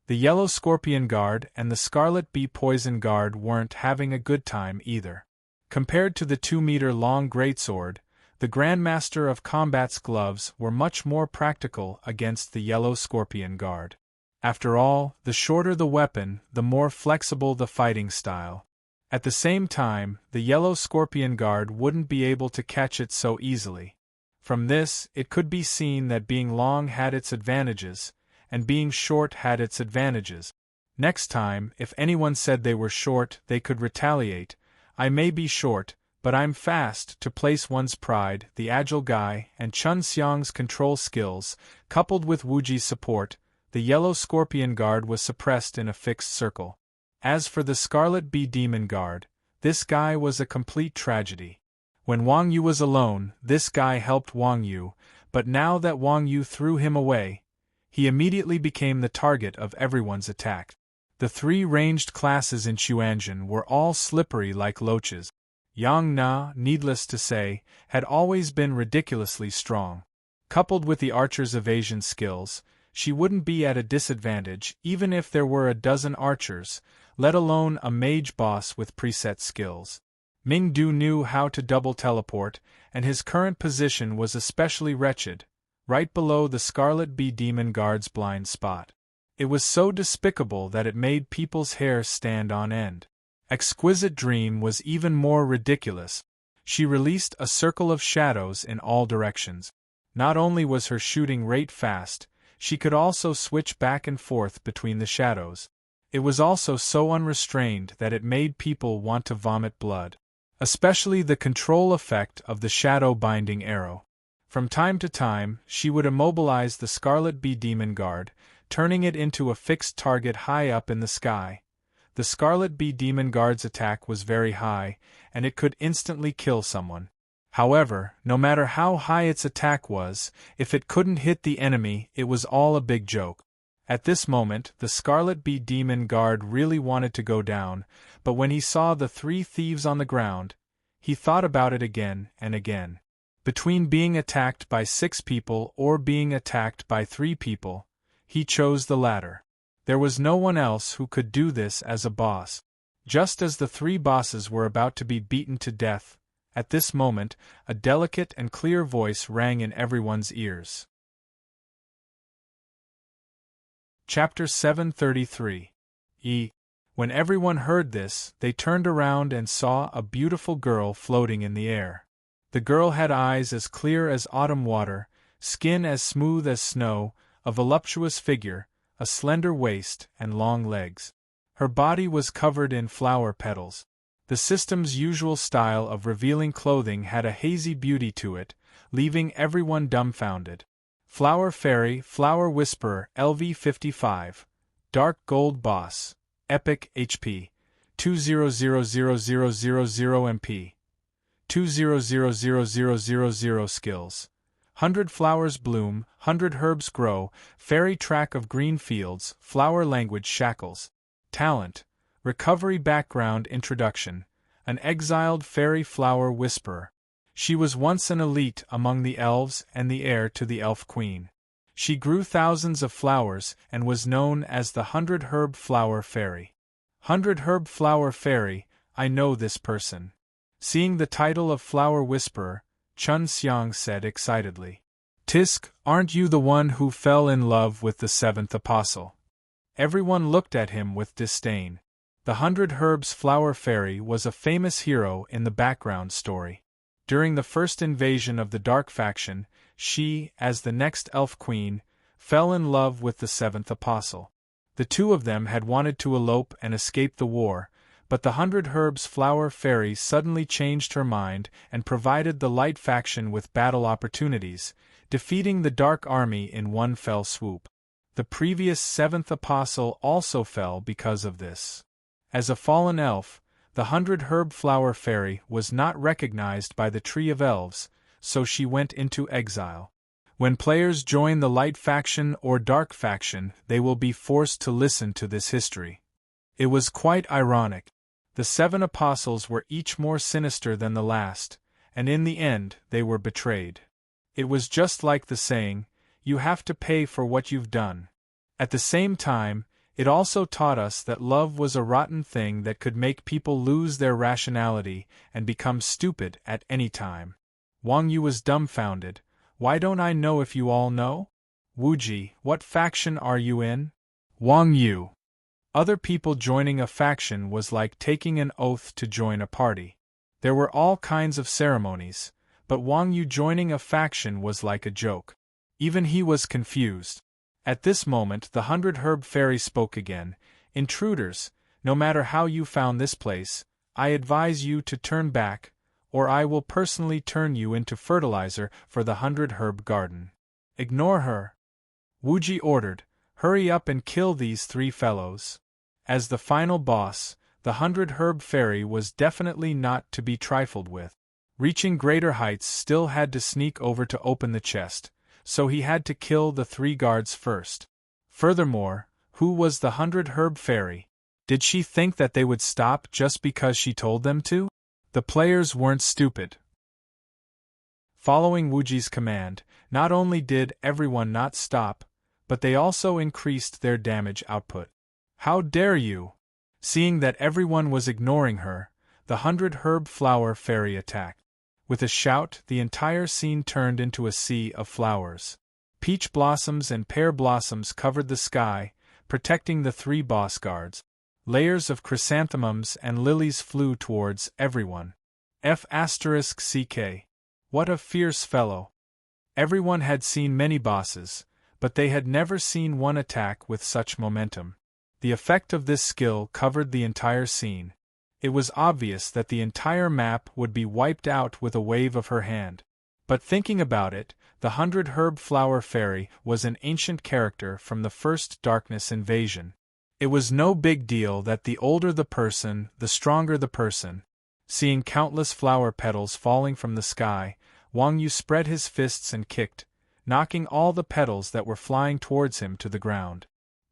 The yellow scorpion guard and the scarlet bee poison guard weren't having a good time either. Compared to the 2-meter-long greatsword, the Grandmaster of Combat's gloves were much more practical against the yellow scorpion guard. After all, the shorter the weapon, the more flexible the fighting style. At the same time, the yellow scorpion guard wouldn't be able to catch it so easily. From this, it could be seen that being long had its advantages, and being short had its advantages. Next time, if anyone said they were short, they could retaliate. I may be short, but I'm fast. To place one's pride, the agile guy, and Chun Xiang's control skills, coupled with Wuji's support, the yellow scorpion guard was suppressed in a fixed circle. As for the Scarlet Bee Demon Guard, this guy was a complete tragedy. When Wang Yu was alone, this guy helped Wang Yu, but now that Wang Yu threw him away, he immediately became the target of everyone's attack. The three ranged classes in Xuanzhen were all slippery like loaches. Yang Na, needless to say, had always been ridiculously strong. Coupled with the archer's evasion skills, she wouldn't be at a disadvantage even if there were a dozen archers, let alone a mage boss with preset skills. Ming Du knew how to double teleport, and his current position was especially wretched, right below the Scarlet Bee Demon Guard's blind spot. It was so despicable that it made people's hair stand on end. Exquisite Dream was even more ridiculous. She released a circle of shadows in all directions. Not only was her shooting rate fast, she could also switch back and forth between the shadows. It was also so unrestrained that it made people want to vomit blood. Especially the control effect of the shadow binding arrow. From time to time, she would immobilize the Scarlet Bee Demon Guard, turning it into a fixed target high up in the sky. The Scarlet Bee Demon Guard's attack was very high, and it could instantly kill someone. However, no matter how high its attack was, if it couldn't hit the enemy, it was all a big joke. At this moment, the Scarlet Bee Demon Guard really wanted to go down, but when he saw the three thieves on the ground, he thought about it again and again. Between being attacked by 6 people or being attacked by 3 people, he chose the latter. There was no one else who could do this as a boss. Just as the three bosses were about to be beaten to death, at this moment, a delicate and clear voice rang in everyone's ears. Chapter 733. When everyone heard this, they turned around and saw a beautiful girl floating in the air. The girl had eyes as clear as autumn water, skin as smooth as snow, a voluptuous figure, a slender waist, and long legs. Her body was covered in flower petals. The system's usual style of revealing clothing had a hazy beauty to it, leaving everyone dumbfounded. Flower Fairy, Flower Whisperer, LV 55. Dark Gold Boss. Epic HP. 2000000 MP. 2000000 Skills. 100 flowers bloom, 100 herbs grow, fairy track of green fields, flower language shackles. Talent. Recovery background introduction. An exiled fairy flower whisperer. She was once an elite among the elves and the heir to the elf queen. She grew thousands of flowers and was known as the 100 Herb Flower Fairy. 100 Herb Flower Fairy, I know this person. Seeing the title of Flower Whisperer, Chun Xiang said excitedly. Tisk, aren't you the one who fell in love with the seventh apostle? Everyone looked at him with disdain. The 100 Herbs Flower Fairy was a famous hero in the background story. During the first invasion of the Dark Faction, she, as the next Elf Queen, fell in love with the seventh apostle. The two of them had wanted to elope and escape the war, but the 100 Herbs Flower Fairy suddenly changed her mind and provided the Light Faction with battle opportunities, defeating the Dark Army in one fell swoop. The previous seventh apostle also fell because of this. As a fallen elf, the 100 Herb Flower Fairy was not recognized by the Tree of Elves, so she went into exile. When players join the Light Faction or Dark Faction, they will be forced to listen to this history. It was quite ironic. The 7 apostles were each more sinister than the last, and in the end they were betrayed. It was just like the saying, you have to pay for what you've done. At the same time, it also taught us that love was a rotten thing that could make people lose their rationality and become stupid at any time. Wang Yu was dumbfounded. Why don't I know if you all know? Wuji, what faction are you in? Wang Yu. Other people joining a faction was like taking an oath to join a party. There were all kinds of ceremonies, but Wang Yu joining a faction was like a joke. Even he was confused. At this moment the 100 Herb Fairy spoke again. Intruders, no matter how you found this place, I advise you to turn back, or I will personally turn you into fertilizer for the 100 Herb Garden. Ignore her. Wuji ordered, hurry up and kill these 3 fellows. As the final boss, the 100 Herb Fairy was definitely not to be trifled with. Reaching greater heights still had to sneak over to open the chest, so he had to kill the 3 guards first. Furthermore, who was the 100 Herb Fairy? Did she think that they would stop just because she told them to? The players weren't stupid. Following Wuji's command, not only did everyone not stop, but they also increased their damage output. How dare you! Seeing that everyone was ignoring her, the 100 Herb Flower Fairy attacked. With a shout, the entire scene turned into a sea of flowers. Peach blossoms and pear blossoms covered the sky, protecting the 3 boss guards. Layers of chrysanthemums and lilies flew towards everyone. F***CK. What a fierce fellow! Everyone had seen many bosses, but they had never seen one attack with such momentum. The effect of this skill covered the entire scene. It was obvious that the entire map would be wiped out with a wave of her hand. But thinking about it, the 100 Herb Flower Fairy was an ancient character from the first Darkness invasion. It was no big deal that the older the person, the stronger the person. Seeing countless flower petals falling from the sky, Wang Yu spread his fists and kicked, knocking all the petals that were flying towards him to the ground.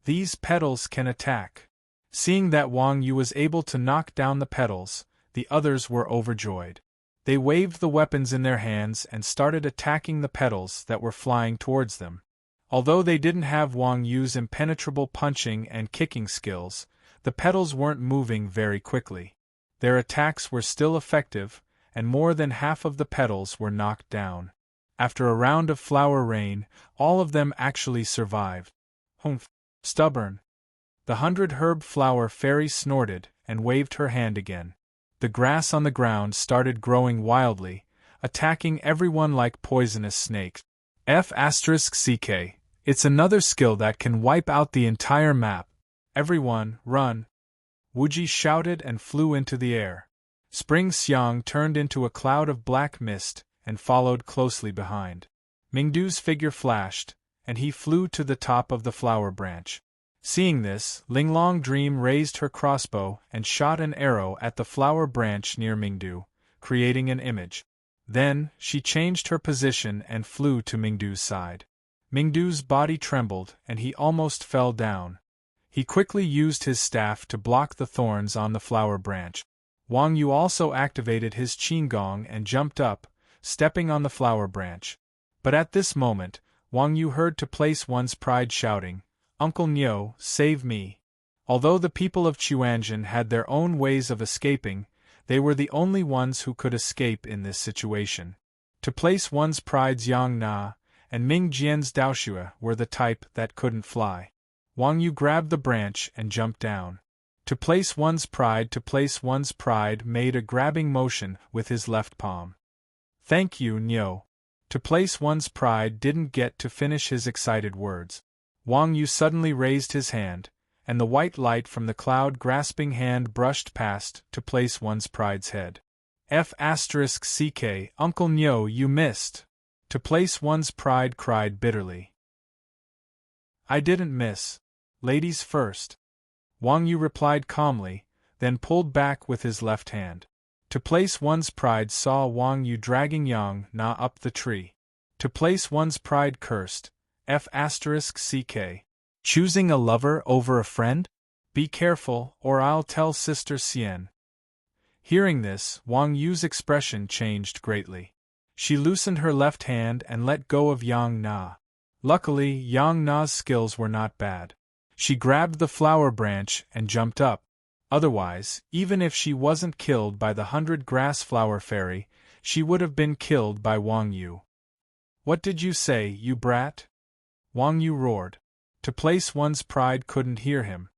These petals can attack. Seeing that Wang Yu was able to knock down the petals, the others were overjoyed. They waved the weapons in their hands and started attacking the petals that were flying towards them. Although they didn't have Wang Yu's impenetrable punching and kicking skills, the petals weren't moving very quickly. Their attacks were still effective, and more than half of the petals were knocked down. After a round of flower rain, all of them actually survived. Humph! Stubborn! The 100-herb flower fairy snorted and waved her hand again. The grass on the ground started growing wildly, attacking everyone like poisonous snakes. F***ck. It's another skill that can wipe out the entire map. Everyone, run! Wuji shouted and flew into the air. Spring Xiang turned into a cloud of black mist and followed closely behind. Mingdu's figure flashed, and he flew to the top of the flower branch. Seeing this, Linglong Dream raised her crossbow and shot an arrow at the flower branch near Mingdu, creating an image. Then, she changed her position and flew to Mingdu's side. Mingdu's body trembled and he almost fell down. He quickly used his staff to block the thorns on the flower branch. Wang Yu also activated his qigong and jumped up, stepping on the flower branch. But at this moment, Wang Yu heard to place one's pride shouting, "Uncle Niu, save me!" Although the people of Chuanjin had their own ways of escaping, they were the only ones who could escape in this situation. To place one's pride's Yang Na and Ming Jian's Daoshua were the type that couldn't fly. Wang Yu grabbed the branch and jumped down. To place one's pride made a grabbing motion with his left palm. "Thank you, Niu." To place one's pride didn't get to finish his excited words. Wang Yu suddenly raised his hand, and the white light from the cloud-grasping hand brushed past to place one's pride's head. F***ck, Uncle Niu, you missed! To place one's pride cried bitterly. "I didn't miss. Ladies first." Wang Yu replied calmly, then pulled back with his left hand. To place one's pride saw Wang Yu dragging Yang Na up the tree. To place one's pride cursed, F***ck. Choosing a lover over a friend? Be careful, or I'll tell Sister Xian. Hearing this, Wang Yu's expression changed greatly. She loosened her left hand and let go of Yang Na. Luckily, Yang Na's skills were not bad. She grabbed the flower branch and jumped up. Otherwise, even if she wasn't killed by the 100-grass flower fairy, she would have been killed by Wang Yu. "What did you say, you brat?" Wang Yu roared. To place one's pride couldn't hear him.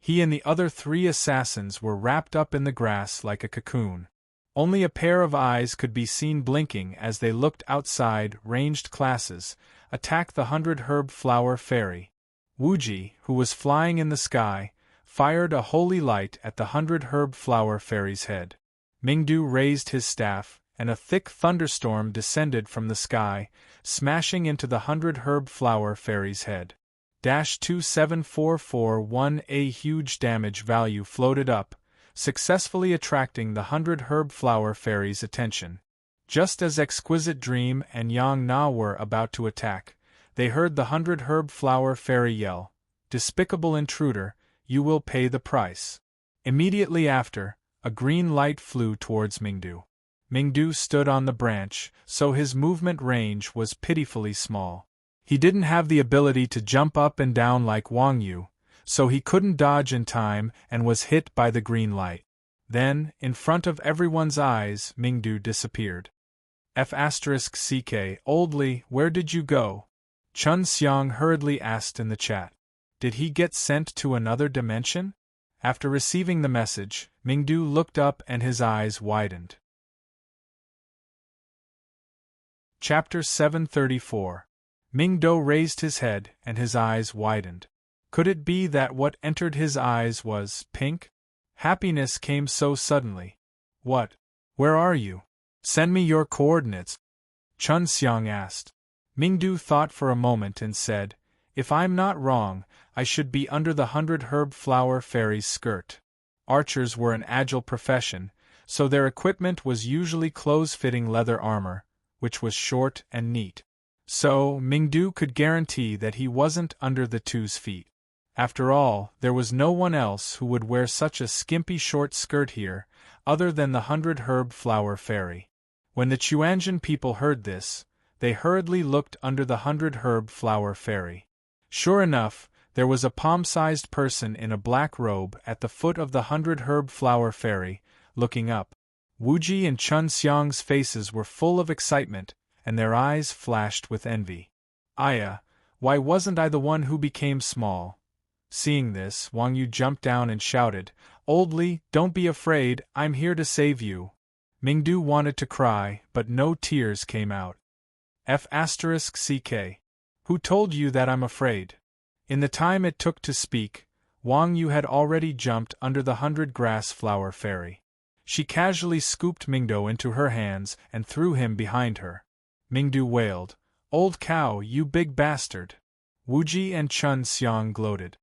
He and the other 3 assassins were wrapped up in the grass like a cocoon. Only a pair of eyes could be seen blinking as they looked outside ranged classes, attack the 100-herb flower fairy. Wuji, who was flying in the sky, fired a holy light at the 100-herb flower fairy's head. Mingdu raised his staff, and a thick thunderstorm descended from the sky, smashing into the 100-herb flower fairy's head. 27441 A huge damage value floated up, successfully attracting the 100-herb flower fairy's attention. Just as Exquisite Dream and Yang Na were about to attack, they heard the 100-herb flower fairy yell, "Despicable intruder, you will pay the price." Immediately after, a green light flew towards Mingdu. Mingdu stood on the branch, so his movement range was pitifully small. He didn't have the ability to jump up and down like Wang Yu, so he couldn't dodge in time and was hit by the green light. Then, in front of everyone's eyes, Mingdu disappeared. F***ck, Oldly, where did you go? Chun Xiang hurriedly asked in the chat. Did he get sent to another dimension? After receiving the message, Mingdu looked up and his eyes widened. Chapter 734. Mingdu raised his head and his eyes widened. Could it be that what entered his eyes was pink? Happiness came so suddenly. What? Where are you? Send me your coordinates. Chun Xiang asked. Mingdu thought for a moment and said, If I'm not wrong, I should be under the 100-herb flower fairy's skirt. Archers were an agile profession, so their equipment was usually close-fitting leather armor, which was short and neat. So, Mingdu could guarantee that he wasn't under the two's feet. After all, there was no one else who would wear such a skimpy short skirt here, other than the 100-herb flower fairy. When the Chuanjin people heard this, they hurriedly looked under the 100-herb flower fairy. Sure enough, There was a palm-sized person in a black robe at the foot of the 100-herb flower fairy, looking up. Wuji and Chun Xiang's faces were full of excitement, and their eyes flashed with envy. Aya, why wasn't I the one who became small? Seeing this, Wang Yu jumped down and shouted, Old Li, don't be afraid, I'm here to save you. Mingdu wanted to cry, but no tears came out. F***CK. Who told you that I'm afraid? In the time it took to speak, Wang Yu had already jumped under the 100-grass flower fairy. She casually scooped Mingdu into her hands and threw him behind her. Mingdu wailed, Old cow, you big bastard. Wuji and Chun Xiang gloated.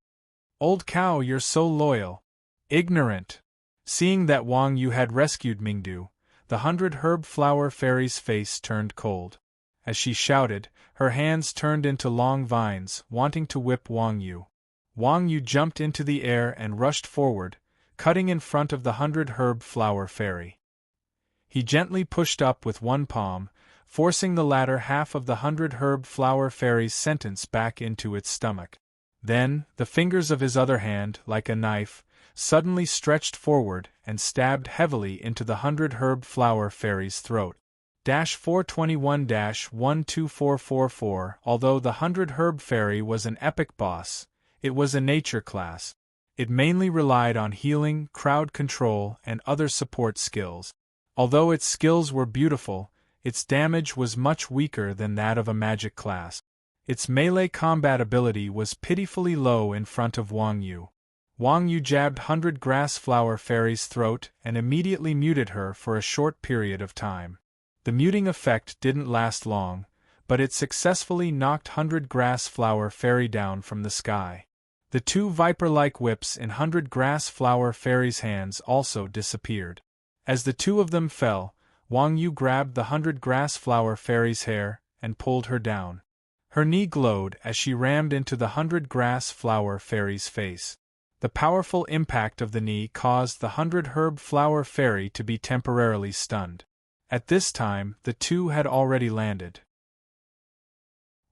Old cow, you're so loyal. Ignorant. Seeing that Wang Yu had rescued Mingdu, the 100-herb flower fairy's face turned cold. As she shouted, her hands turned into long vines, wanting to whip Wang Yu. Wang Yu jumped into the air and rushed forward, cutting in front of the 100-herb flower fairy. He gently pushed up with one palm, forcing the latter half of the 100-herb flower fairy's sentence back into its stomach. Then, the fingers of his other hand, like a knife, suddenly stretched forward and stabbed heavily into the 100-herb flower fairy's throat. 421-12444 Although the 100-herb fairy was an epic boss, it was a nature class. It mainly relied on healing, crowd control, and other support skills. Although its skills were beautiful, its damage was much weaker than that of a magic class. Its melee combat ability was pitifully low in front of Wang Yu. Wang Yu jabbed 100-grass flower fairy's throat and immediately muted her for a short period of time. The muting effect didn't last long, but it successfully knocked 100-grass flower fairy down from the sky. The two viper-like whips in 100-grass flower fairy's hands also disappeared. As the two of them fell, Wang Yu grabbed the 100-grass flower fairy's hair and pulled her down. Her knee glowed as she rammed into the 100-grass flower fairy's face. The powerful impact of the knee caused the 100-herb flower fairy to be temporarily stunned. At this time, the two had already landed.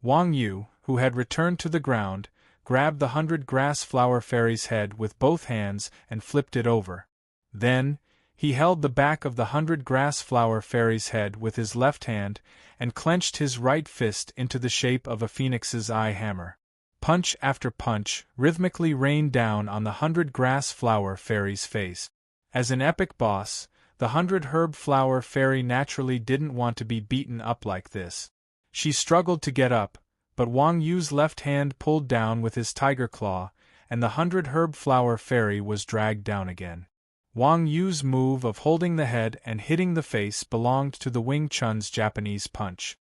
Wang Yu, who had returned to the ground, grabbed the 100-grass flower fairy's head with both hands and flipped it over. Then, he held the back of the 100-grass flower fairy's head with his left hand and clenched his right fist into the shape of a phoenix's eye hammer. Punch after punch rhythmically rained down on the 100-grass flower fairy's face. As an epic boss, the 100-herb flower fairy naturally didn't want to be beaten up like this. She struggled to get up, but Wang Yu's left hand pulled down with his tiger claw, and the 100-herb flower fairy was dragged down again. Wang Yu's move of holding the head and hitting the face belonged to the Wing Chun's Japanese punch.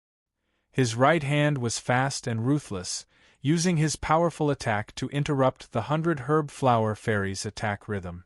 His right hand was fast and ruthless, using his powerful attack to interrupt the 100-herb flower fairy's attack rhythm.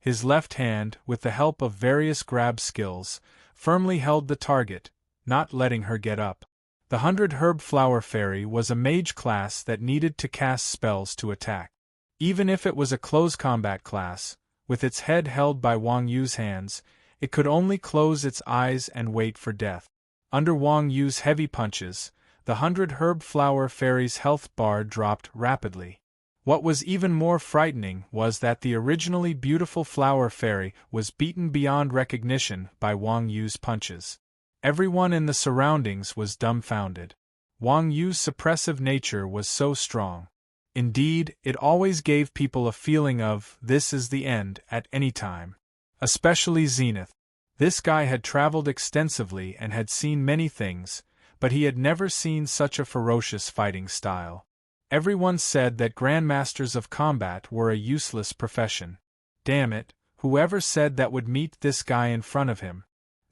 His left hand, with the help of various grab skills, firmly held the target, not letting her get up. The 100-herb flower fairy was a mage class that needed to cast spells to attack. Even if it was a close combat class, with its head held by Wang Yu's hands, it could only close its eyes and wait for death. Under Wang Yu's heavy punches, the 100-herb flower fairy's health bar dropped rapidly. What was even more frightening was that the originally beautiful flower fairy was beaten beyond recognition by Wang Yu's punches. Everyone in the surroundings was dumbfounded. Wang Yu's suppressive nature was so strong. Indeed, it always gave people a feeling of, this is the end, at any time. Especially Zenith. This guy had traveled extensively and had seen many things, but he had never seen such a ferocious fighting style. Everyone said that grandmasters of combat were a useless profession. Damn it, whoever said that would meet this guy in front of him?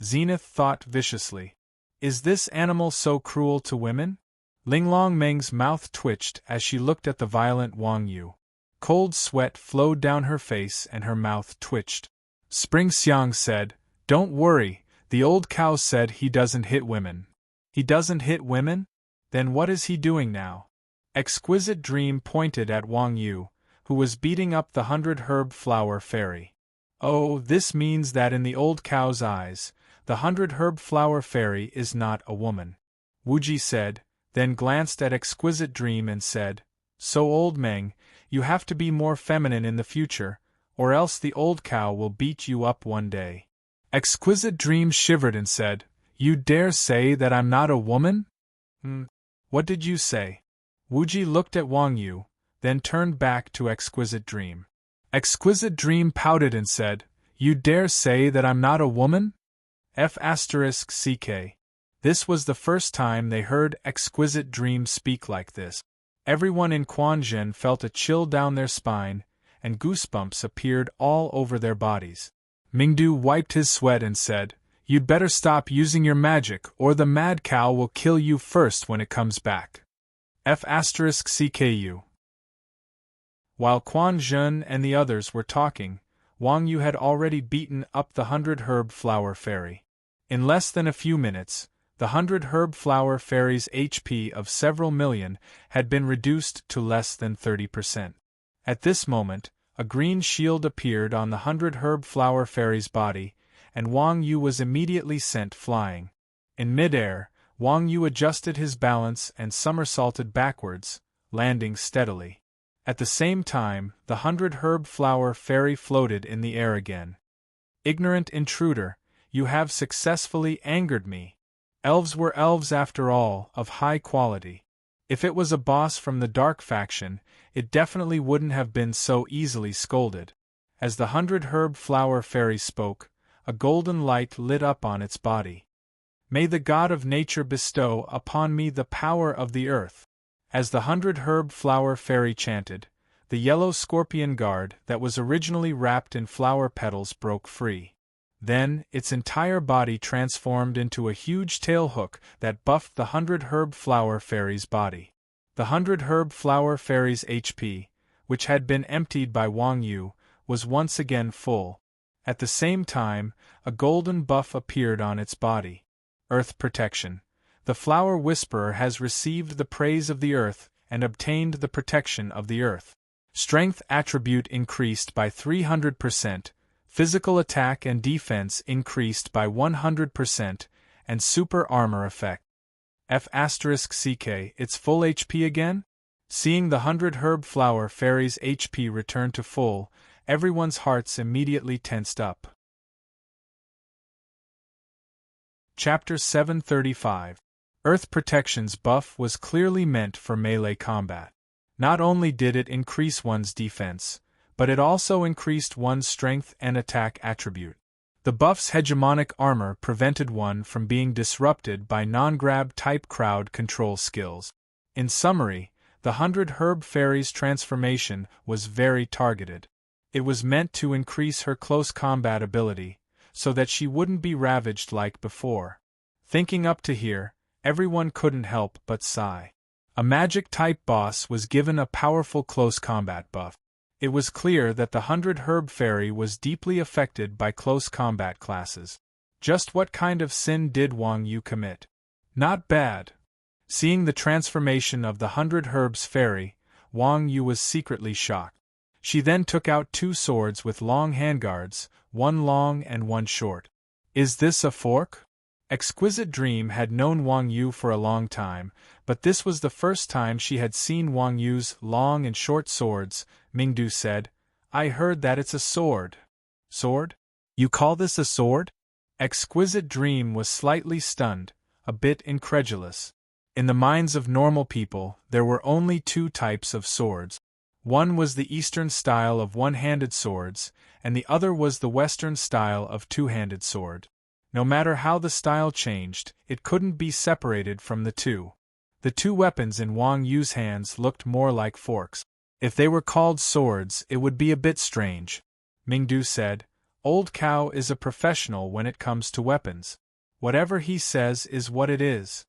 Zenith thought viciously. Is this animal so cruel to women? Linglong Meng's mouth twitched as she looked at the violent Wang Yu. Cold sweat flowed down her face and her mouth twitched. Spring Xiang said, Don't worry, the old cow said he doesn't hit women. He doesn't hit women? Then what is he doing now? Exquisite Dream pointed at Wang Yu, who was beating up the 100-herb flower fairy. Oh, this means that in the old cow's eyes, the 100-herb flower fairy is not a woman. Wuji said, then glanced at Exquisite Dream and said, So old Meng, you have to be more feminine in the future, or else the old cow will beat you up one day. Exquisite Dream shivered and said, You dare say that I'm not a woman? What did you say? Wuji looked at Wang Yu, then turned back to Exquisite Dream. Exquisite Dream pouted and said, You dare say that I'm not a woman? F***ck. This was the first time they heard Exquisite Dream speak like this. Everyone in Quanzhen felt a chill down their spine, and goosebumps appeared all over their bodies. Mingdu wiped his sweat and said, You'd better stop using your magic, or the mad cow will kill you first when it comes back. F***cku. While Quan Zhen and the others were talking, Wang Yu had already beaten up the 100-herb flower fairy. In less than a few minutes, the 100-herb flower fairy's HP of several million had been reduced to less than 30%. At this moment, a green shield appeared on the 100-herb flower fairy's body, and Wang Yu was immediately sent flying. In midair, Wang Yu adjusted his balance and somersaulted backwards, landing steadily. At the same time, the 100-herb flower fairy floated in the air again. Ignorant intruder, you have successfully angered me. Elves were elves after all, of high quality. If it was a boss from the dark faction, it definitely wouldn't have been so easily scolded. As the 100-herb flower fairy spoke, a golden light lit up on its body. May the god of nature bestow upon me the power of the earth. As the 100-herb flower fairy chanted, the yellow scorpion guard that was originally wrapped in flower petals broke free. Then, its entire body transformed into a huge tail hook that buffed the 100-herb flower fairy's body. The 100-herb flower fairy's HP, which had been emptied by Wang Yu, was once again full. At the same time, a golden buff appeared on its body. Earth protection. The Flower Whisperer has received the praise of the earth and obtained the protection of the earth. Strength attribute increased by 300%, physical attack and defense increased by 100%, and super armor effect. F***ck, its full HP again? Seeing the 100-herb flower fairy's HP return to full, everyone's hearts immediately tensed up. Chapter 735. Earth Protection's buff was clearly meant for melee combat. Not only did it increase one's defense, but it also increased one's strength and attack attribute. The buff's hegemonic armor prevented one from being disrupted by non-grab type crowd control skills. In summary, the 100-herb fairy's transformation was very targeted. It was meant to increase her close combat ability, so that she wouldn't be ravaged like before. Thinking up to here, everyone couldn't help but sigh. A magic-type boss was given a powerful close combat buff. It was clear that the 100-herb fairy was deeply affected by close combat classes. Just what kind of sin did Wang Yu commit? Not bad. Seeing the transformation of the 100-herb's fairy, Wang Yu was secretly shocked. She then took out two swords with long handguards, one long and one short. Is this a fork? Exquisite Dream had known Wang Yu for a long time, but this was the first time she had seen Wang Yu's long and short swords. Mingdu said, I heard that it's a sword. Sword? You call this a sword? Exquisite Dream was slightly stunned, a bit incredulous. In the minds of normal people, there were only two types of swords. One was the Eastern style of one-handed swords, and the other was the Western style of two-handed sword. No matter how the style changed, it couldn't be separated from the two. The two weapons in Wang Yu's hands looked more like forks. If they were called swords, it would be a bit strange. Mingdu said, Old Cow is a professional when it comes to weapons. Whatever he says is what it is.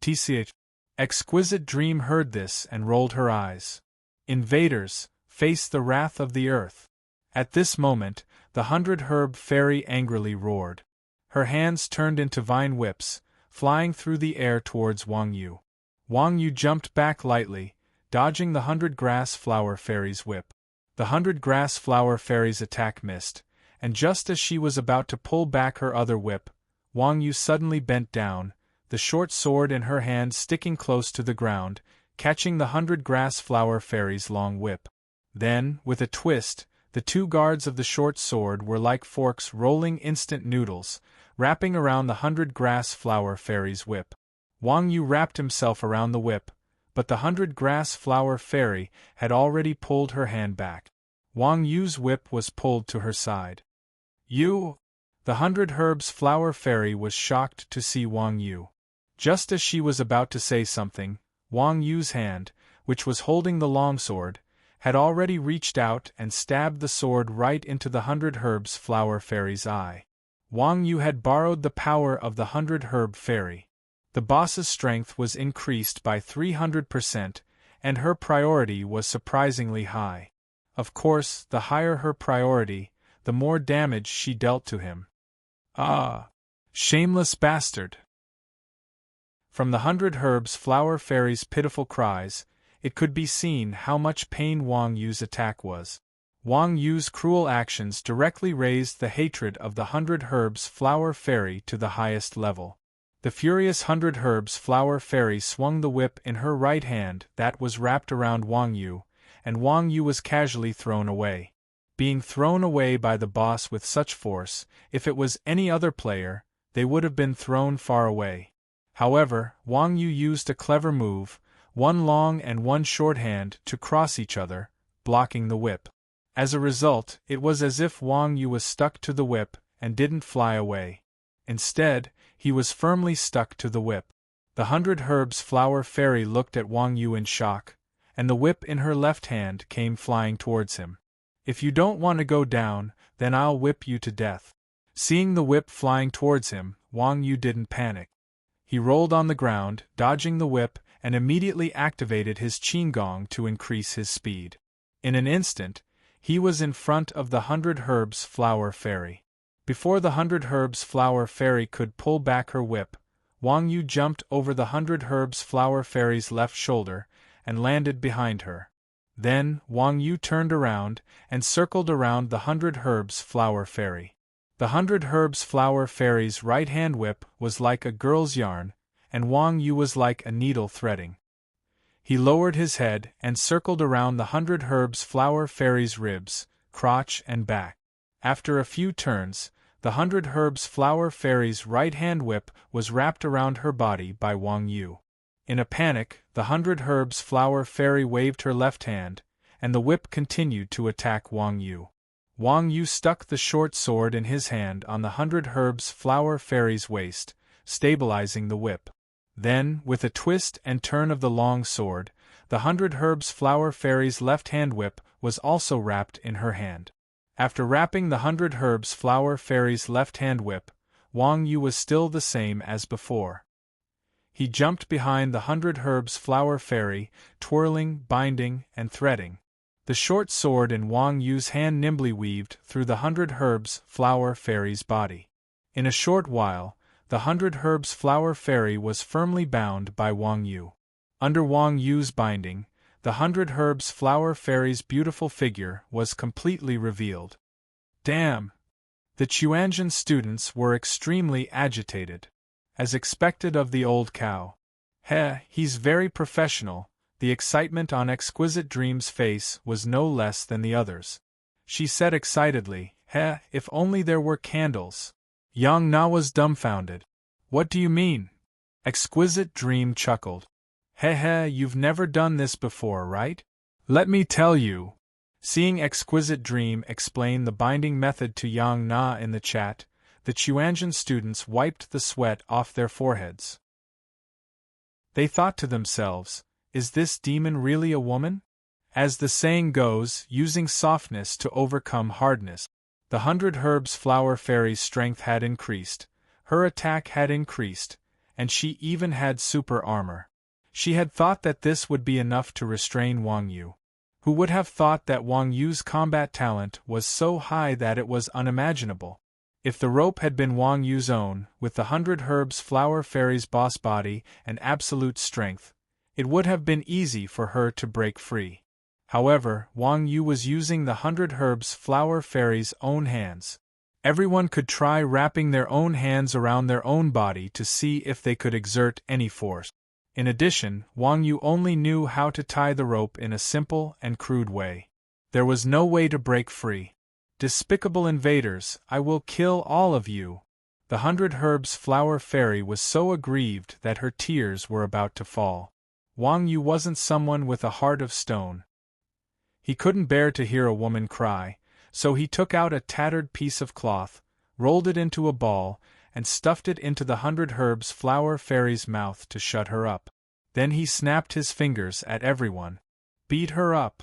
TCH. Exquisite Dream heard this and rolled her eyes. Invaders, face the wrath of the earth. At this moment, the 100-herb fairy angrily roared. Her hands turned into vine whips, flying through the air towards Wang Yu. Wang Yu jumped back lightly, dodging the 100-grass flower fairy's whip. The 100-grass flower fairy's attack missed, and just as she was about to pull back her other whip, Wang Yu suddenly bent down, the short sword in her hand sticking close to the ground, catching the 100 grass flower fairy's long whip. Then, with a twist, the two guards of the short sword were like forks rolling instant noodles, wrapping around the 100 grass flower fairy's whip. Wang Yu wrapped himself around the whip, but the 100 grass flower fairy had already pulled her hand back. Wang Yu's whip was pulled to her side. "You!" The 100 herbs flower fairy was shocked to see Wang Yu. Just as she was about to say something, Wang Yu's hand, which was holding the longsword, had already reached out and stabbed the sword right into the 100 herbs flower fairy's eye. Wang Yu had borrowed the power of the 100 herb fairy. The boss's strength was increased by 300%, and her priority was surprisingly high. Of course, the higher her priority, the more damage she dealt to him. Ah! Shameless bastard! From the 100 herbs flower fairy's pitiful cries, it could be seen how much pain Wang Yu's attack was. Wang Yu's cruel actions directly raised the hatred of the 100 herbs flower fairy to the highest level. The furious 100 herbs flower fairy swung the whip in her right hand that was wrapped around Wang Yu, and Wang Yu was casually thrown away. Being thrown away by the boss with such force, if it was any other player, they would have been thrown far away. However, Wang Yu used a clever move, one long and one short hand to cross each other, blocking the whip. As a result, it was as if Wang Yu was stuck to the whip and didn't fly away. Instead, he was firmly stuck to the whip. The 100 herbs flower fairy looked at Wang Yu in shock, and the whip in her left hand came flying towards him. "If you don't want to go down, then I'll whip you to death." Seeing the whip flying towards him, Wang Yu didn't panic. He rolled on the ground, dodging the whip, and immediately activated his qigong to increase his speed. In an instant, he was in front of the 100 herbs flower fairy. Before the 100 herbs flower fairy could pull back her whip, Wang Yu jumped over the 100 herbs flower fairy's left shoulder and landed behind her. Then, Wang Yu turned around and circled around the 100 herbs flower fairy. The 100 herbs flower fairy's right-hand whip was like a girl's yarn, and Wang Yu was like a needle threading. He lowered his head and circled around the 100 herbs flower fairy's ribs, crotch and back. After a few turns, the 100 herbs flower fairy's right-hand whip was wrapped around her body by Wang Yu. In a panic, the 100 herbs flower fairy waved her left hand, and the whip continued to attack Wang Yu. Wang Yu stuck the short sword in his hand on the 100 herbs flower fairy's waist, stabilizing the whip. Then, with a twist and turn of the long sword, the 100 herbs flower fairy's left-hand whip was also wrapped in her hand. After wrapping the 100 herbs flower fairy's left-hand whip, Wang Yu was still the same as before. He jumped behind the 100 herbs flower fairy, twirling, binding, and threading. The short sword in Wang Yu's hand nimbly weaved through the 100 herbs flower fairy's body. In a short while, the 100 herbs flower fairy was firmly bound by Wang Yu. Under Wang Yu's binding, the 100 herbs flower fairy's beautiful figure was completely revealed. Damn! The Chuanjian students were extremely agitated. As expected of the old cow. He's very professional. The excitement on Exquisite Dream's face was no less than the others. She said excitedly, if only there were candles. Yang Na was dumbfounded. What do you mean? Exquisite Dream chuckled. You've never done this before, right? Let me tell you. Seeing Exquisite Dream explain the binding method to Yang Na in the chat, the Chuanjian students wiped the sweat off their foreheads. They thought to themselves, is this demon really a woman? As the saying goes, using softness to overcome hardness. The 100 herbs flower fairy's strength had increased, her attack had increased, and she even had super armor. She had thought that this would be enough to restrain Wang Yu. Who would have thought that Wang Yu's combat talent was so high that it was unimaginable? If the rope had been Wang Yu's own, with the 100 herbs flower fairy's boss body and absolute strength, it would have been easy for her to break free. However, Wang Yu was using the 100 herbs flower fairy's own hands. Everyone could try wrapping their own hands around their own body to see if they could exert any force. In addition, Wang Yu only knew how to tie the rope in a simple and crude way. There was no way to break free. Despicable invaders, I will kill all of you! The 100 Herbs Flower Fairy was so aggrieved that her tears were about to fall. Wang Yu wasn't someone with a heart of stone. He couldn't bear to hear a woman cry, so he took out a tattered piece of cloth, rolled it into a ball, and stuffed it into the 100 Herbs Flower Fairy's mouth to shut her up. Then he snapped his fingers at everyone. Beat her up.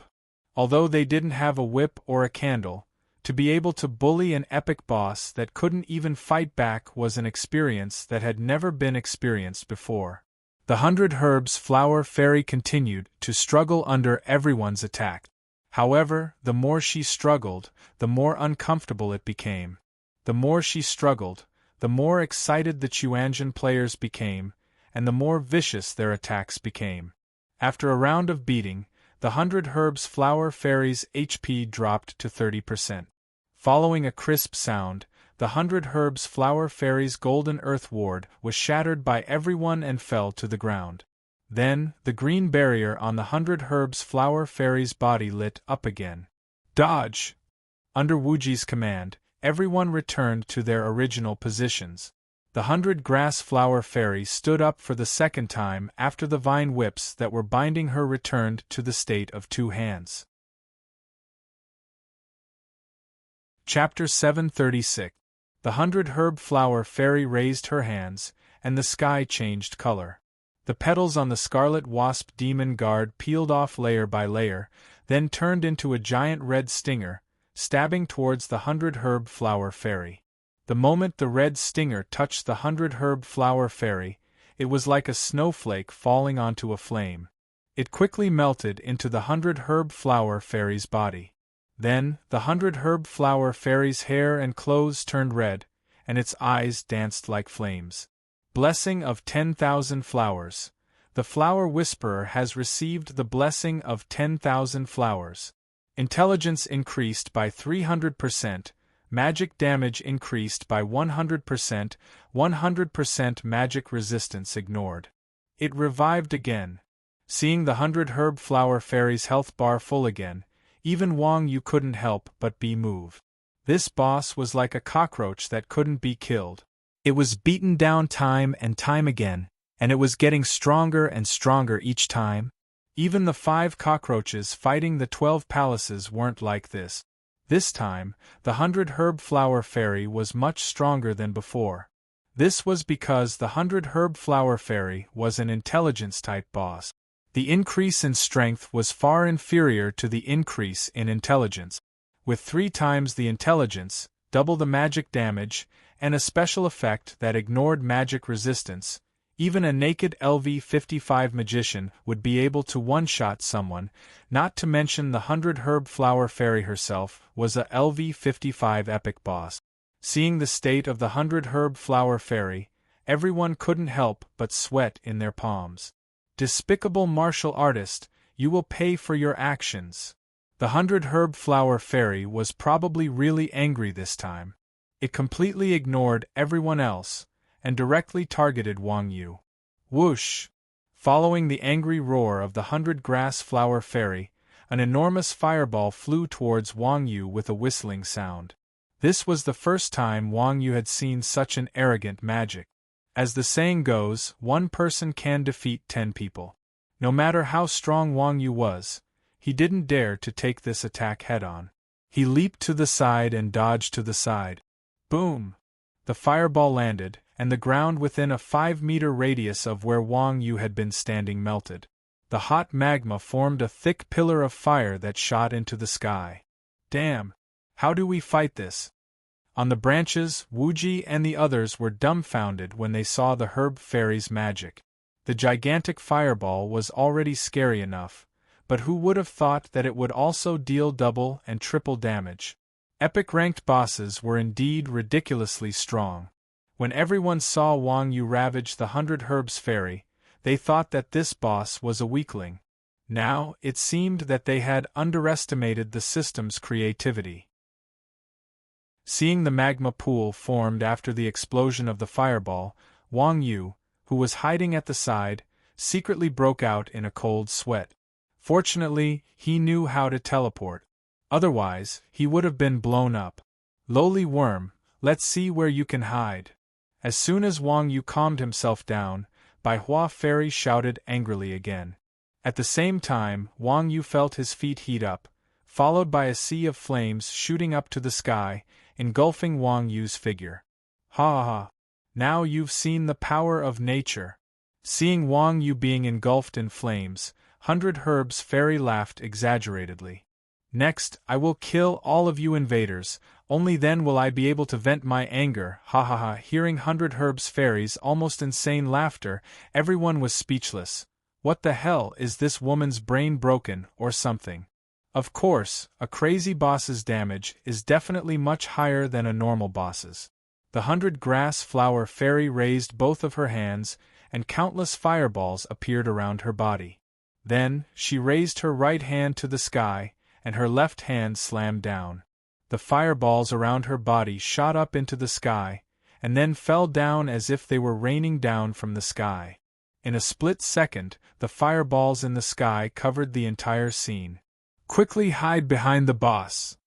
Although they didn't have a whip or a candle, to be able to bully an epic boss that couldn't even fight back was an experience that had never been experienced before. The 100 Herbs Flower Fairy continued to struggle under everyone's attack. However, the more she struggled, the more uncomfortable it became. The more she struggled, the more excited the Chuanjian players became, and the more vicious their attacks became. After a round of beating, the 100 Herbs Flower Fairy's HP dropped to 30%. Following a crisp sound, the 100 Herbs Flower Fairy's golden earth ward was shattered by everyone and fell to the ground. Then, the green barrier on the 100 Herbs Flower Fairy's body lit up again. Dodge! Under Wuji's command, everyone returned to their original positions. The 100 Grass Flower Fairy stood up for the second time after the vine whips that were binding her returned to the state of two hands. Chapter 736. The 100 Herb Flower Fairy raised her hands, and the sky changed color. The petals on the Scarlet Wasp Demon Guard peeled off layer by layer, then turned into a giant red stinger, stabbing towards the 100 Herb Flower Fairy. The moment the red stinger touched the 100 Herb Flower Fairy, it was like a snowflake falling onto a flame. It quickly melted into the 100 Herb Flower Fairy's body. Then, the 100 Herb Flower Fairy's hair and clothes turned red, and its eyes danced like flames. Blessing of 10,000 flowers. The Flower Whisperer has received the blessing of 10,000 flowers. Intelligence increased by 300%, magic damage increased by 100%, 100% magic resistance ignored. It revived again. Seeing the 100 Herb Flower Fairy's health bar full again, even Wang Yu couldn't help but be moved. This boss was like a cockroach that couldn't be killed. It was beaten down time and time again, and it was getting stronger and stronger each time. Even the 5 cockroaches fighting the 12 palaces weren't like this. This time, the 100 Herb Flower Fairy was much stronger than before. This was because the 100 Herb Flower Fairy was an intelligence-type boss. The increase in strength was far inferior to the increase in intelligence. With 3 times the intelligence, double the magic damage, and a special effect that ignored magic resistance, even a naked LV-55 magician would be able to one-shot someone, not to mention the 100 Herb Flower Fairy herself was a LV-55 epic boss. Seeing the state of the 100 Herb Flower Fairy, everyone couldn't help but sweat in their palms. Despicable martial artist, you will pay for your actions. The 100 Herb Flower Fairy was probably really angry this time. It completely ignored everyone else, and directly targeted Wang Yu. Whoosh! Following the angry roar of the 100 Grass Flower Fairy, an enormous fireball flew towards Wang Yu with a whistling sound. This was the first time Wang Yu had seen such an arrogant magic. As the saying goes, one person can defeat 10 people. No matter how strong Wang Yu was, he didn't dare to take this attack head-on. He leaped to the side and dodged to the side. Boom! The fireball landed, and the ground within a 5-meter radius of where Wang Yu had been standing melted. The hot magma formed a thick pillar of fire that shot into the sky. Damn! How do we fight this? On the branches, Wuji and the others were dumbfounded when they saw the Herb Fairy's magic. The gigantic fireball was already scary enough, but who would have thought that it would also deal double and triple damage? Epic-ranked bosses were indeed ridiculously strong. When everyone saw Wang Yu ravage the 100 Herbs Fairy, they thought that this boss was a weakling. Now, it seemed that they had underestimated the system's creativity. Seeing the magma pool formed after the explosion of the fireball, Wang Yu, who was hiding at the side, secretly broke out in a cold sweat. Fortunately, he knew how to teleport. Otherwise, he would have been blown up. Lowly worm, let's see where you can hide. As soon as Wang Yu calmed himself down, Bai Hua Fairy shouted angrily again. At the same time, Wang Yu felt his feet heat up, followed by a sea of flames shooting up to the sky, engulfing Wang Yu's figure. Ha ha ha! Now you've seen the power of nature. Seeing Wang Yu being engulfed in flames, 100 Herbs Fairy laughed exaggeratedly. Next, I will kill all of you invaders, only then will I be able to vent my anger, ha ha ha. Hearing 100 Herbs Fairy's almost insane laughter, everyone was speechless. What the hell, is this woman's brain broken, or something? Of course, a crazy boss's damage is definitely much higher than a normal boss's. The 100 Grass Flower Fairy raised both of her hands, and countless fireballs appeared around her body. Then, she raised her right hand to the sky, and her left hand slammed down. The fireballs around her body shot up into the sky, and then fell down as if they were raining down from the sky. In a split second, the fireballs in the sky covered the entire scene. Quickly hide behind the boss.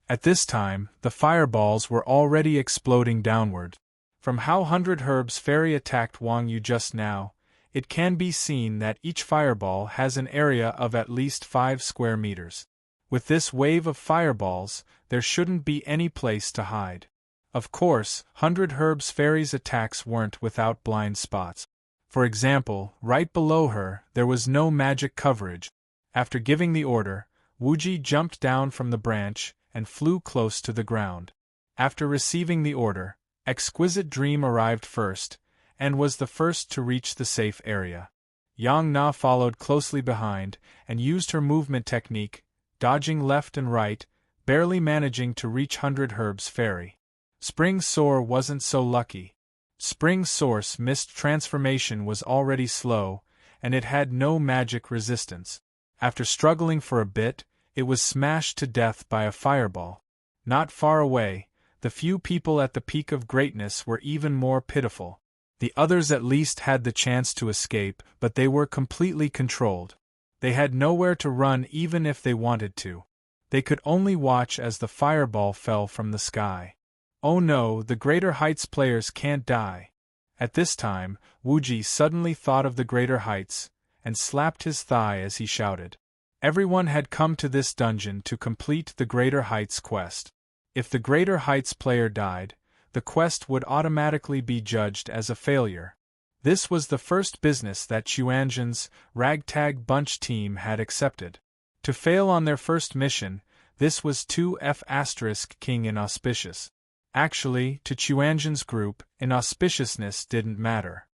At this time, the fireballs were already exploding downward. From how 100 Herbs Fairy attacked Wang Yu just now, it can be seen that each fireball has an area of at least 5 square meters. With this wave of fireballs, there shouldn't be any place to hide. Of course, 100 Herbs Fairy's attacks weren't without blind spots. For example, right below her, there was no magic coverage. After giving the order, Wuji jumped down from the branch and flew close to the ground. After receiving the order, Exquisite Dream arrived first, and was the first to reach the safe area. Yang Na followed closely behind, and used her movement technique, dodging left and right, barely managing to reach 100 Herbs Fairy. Spring Soar wasn't so lucky. Spring Source Mist transformation was already slow, and it had no magic resistance. After struggling for a bit, it was smashed to death by a fireball. Not far away, the few people at the peak of greatness were even more pitiful. The others at least had the chance to escape, but they were completely controlled. They had nowhere to run even if they wanted to. They could only watch as the fireball fell from the sky. Oh no, the Greater Heights players can't die. At this time, Wuji suddenly thought of the Greater Heights, and slapped his thigh as he shouted. Everyone had come to this dungeon to complete the Greater Heights quest. If the Greater Heights player died, the quest would automatically be judged as a failure. This was the first business that Chuanjin's Ragtag Bunch team had accepted. To fail on their first mission, this was 2F** King inauspicious. Actually, to Chuanjin's group, inauspiciousness didn't matter.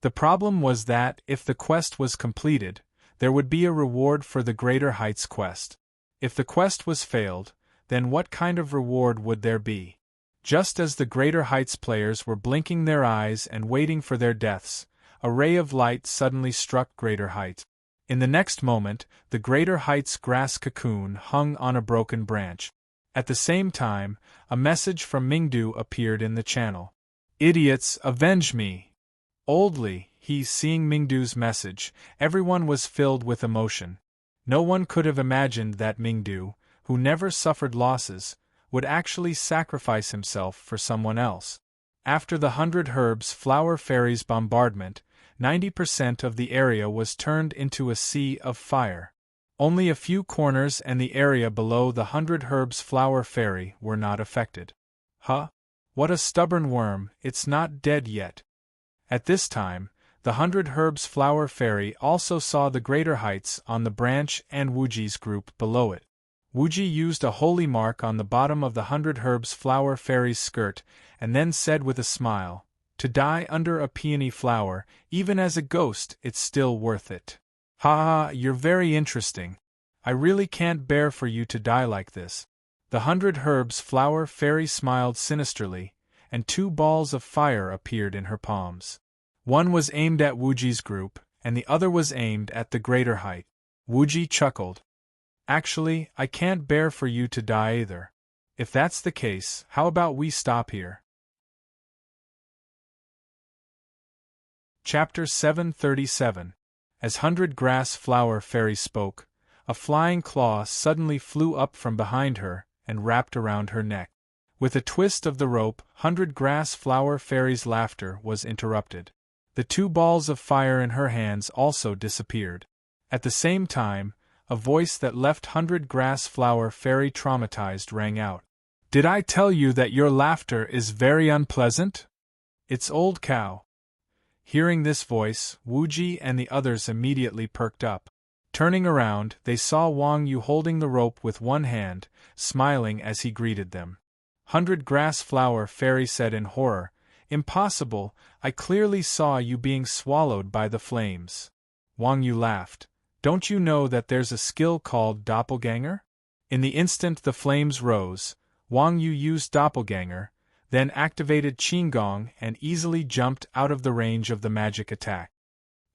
The problem was that, if the quest was completed, there would be a reward for the Greater Heights quest. If the quest was failed, then what kind of reward would there be? Just as the Greater Heights players were blinking their eyes and waiting for their deaths, a ray of light suddenly struck Greater Heights. In the next moment, the Greater Heights grass cocoon hung on a broken branch. At the same time, a message from Mingdu appeared in the channel. "Idiots, avenge me!" Oldly, seeing Mingdu's message, everyone was filled with emotion. No one could have imagined that Mingdu, who never suffered losses, would actually sacrifice himself for someone else. After the 100 Herbs Flower Fairy's bombardment, 90% of the area was turned into a sea of fire. Only a few corners and the area below the 100 Herbs Flower Fairy were not affected. Huh? What a stubborn worm, it's not dead yet. At this time, the 100 Herbs Flower Fairy also saw the Greater Heights on the branch and Wuji's group below it. Wuji used a holy mark on the bottom of the 100 Herbs Flower Fairy's skirt, and then said with a smile, "To die under a peony flower, even as a ghost, it's still worth it." Ha ha, you're very interesting. I really can't bear for you to die like this. The 100 Herbs Flower Fairy smiled sinisterly, and 2 balls of fire appeared in her palms. One was aimed at Wuji's group, and the other was aimed at the Greater Height. Wuji chuckled. Actually, I can't bear for you to die either. If that's the case, how about we stop here? Chapter 737. As 100 Grass Flower Fairy spoke, a flying claw suddenly flew up from behind her and wrapped around her neck. With a twist of the rope, 100 Grass Flower Fairy's laughter was interrupted. The 2 balls of fire in her hands also disappeared. At the same time, a voice that left 100 Grass Flower Fairy traumatized rang out. "Did I tell you that your laughter is very unpleasant? It's Old Cow." Hearing this voice, Wuji and the others immediately perked up. Turning around, they saw Wang Yu holding the rope with one hand, smiling as he greeted them. 100 Grass Flower Fairy said in horror, "Impossible, I clearly saw you being swallowed by the flames." Wang Yu laughed. "Don't you know that there's a skill called doppelganger?" In the instant the flames rose, Wang Yu used doppelganger, then activated Qinggong and easily jumped out of the range of the magic attack.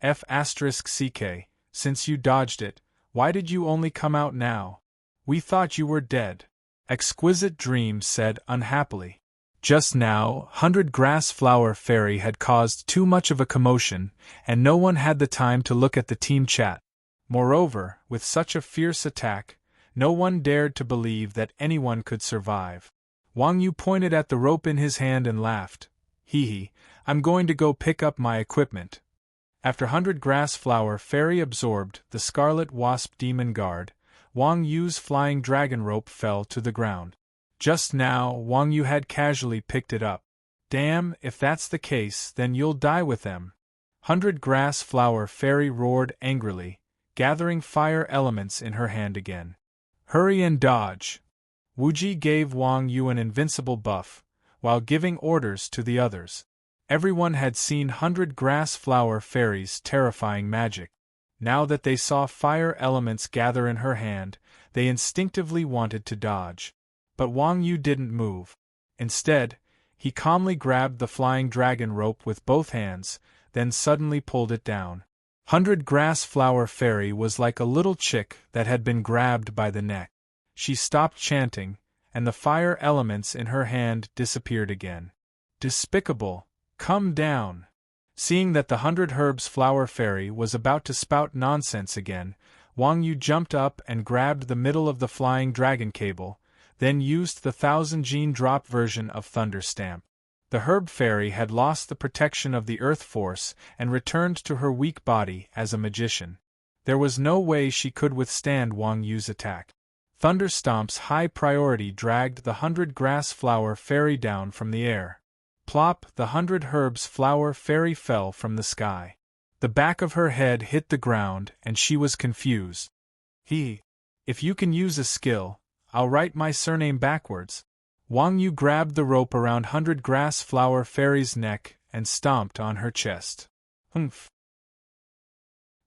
F***ck, since you dodged it, why did you only come out now? We thought you were dead. Exquisite Dream said unhappily. Just now, 100 Grass Flower Fairy had caused too much of a commotion, and no one had the time to look at the team chat. Moreover, with such a fierce attack, no one dared to believe that anyone could survive. Wang Yu pointed at the rope in his hand and laughed. Hee, I'm going to go pick up my equipment. After 100 Grass Flower Fairy absorbed the Scarlet Wasp Demon Guard, Wang Yu's flying dragon rope fell to the ground. Just now, Wang Yu had casually picked it up. Damn, if that's the case, then you'll die with them. 100 Grass Flower Fairy roared angrily, gathering fire elements in her hand again. Hurry and dodge. Wuji gave Wang Yu an invincible buff, while giving orders to the others. Everyone had seen 100 Grass Flower Fairy's terrifying magic. Now that they saw fire elements gather in her hand, they instinctively wanted to dodge. But Wang Yu didn't move. Instead, he calmly grabbed the flying dragon rope with both hands, then suddenly pulled it down. 100 Grass Flower Fairy was like a little chick that had been grabbed by the neck. She stopped chanting, and the fire elements in her hand disappeared again. Despicable! Come down! Seeing that the 100 Flower Fairy was about to spout nonsense again, Wang Yu jumped up and grabbed the middle of the flying dragon cable, then used the 1000 gene drop version of Thunder Stamp. The Herb Fairy had lost the protection of the Earth Force and returned to her weak body as a magician. There was no way she could withstand Wang Yu's attack. Thunderstomp's high priority dragged the 100 Grass Flower Fairy down from the air. Plop, the 100 Flower Fairy fell from the sky. The back of her head hit the ground and she was confused. If you can use a skill, I'll write my surname backwards. Wang Yu grabbed the rope around 100 Grass Flower Fairy's neck and stomped on her chest. Humph!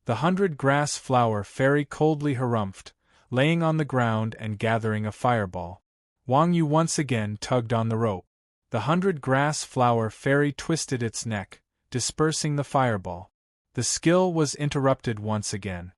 The 100 Grass Flower Fairy coldly harumphed, laying on the ground and gathering a fireball. Wang Yu once again tugged on the rope. The 100 Grass Flower Fairy twisted its neck, dispersing the fireball. The skill was interrupted once again.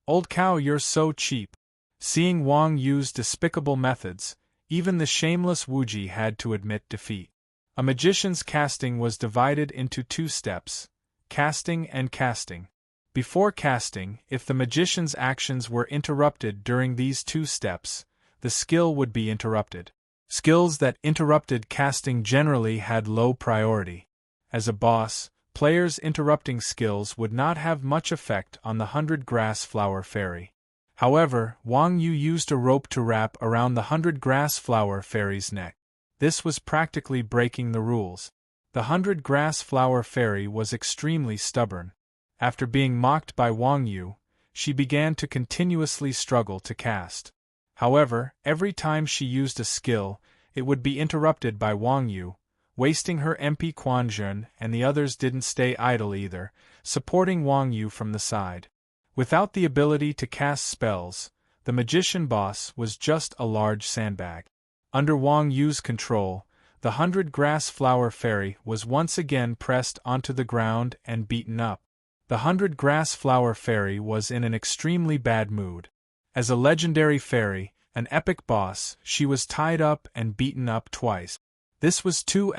Old Cow, you're so cheap. Seeing Wang Yu's despicable methods, even the shameless Wuji had to admit defeat. A magician's casting was divided into 2 steps, casting and casting. Before casting, if the magician's actions were interrupted during these 2 steps, the skill would be interrupted. Skills that interrupted casting generally had low priority. As a boss, players' interrupting skills would not have much effect on the 100 Flower Fairy. However, Wang Yu used a rope to wrap around the 100 Flower Fairy's neck. This was practically breaking the rules. The 100 Flower Fairy was extremely stubborn. After being mocked by Wang Yu, she began to continuously struggle to cast. However, every time she used a skill, it would be interrupted by Wang Yu, wasting her MP Quanzhen, and the others didn't stay idle either, supporting Wang Yu from the side. Without the ability to cast spells, the magician boss was just a large sandbag. Under Wang Yu's control, the 100 Flower Fairy was once again pressed onto the ground and beaten up. The 100 Flower Fairy was in an extremely bad mood. As a legendary fairy, an epic boss, she was tied up and beaten up twice. This was too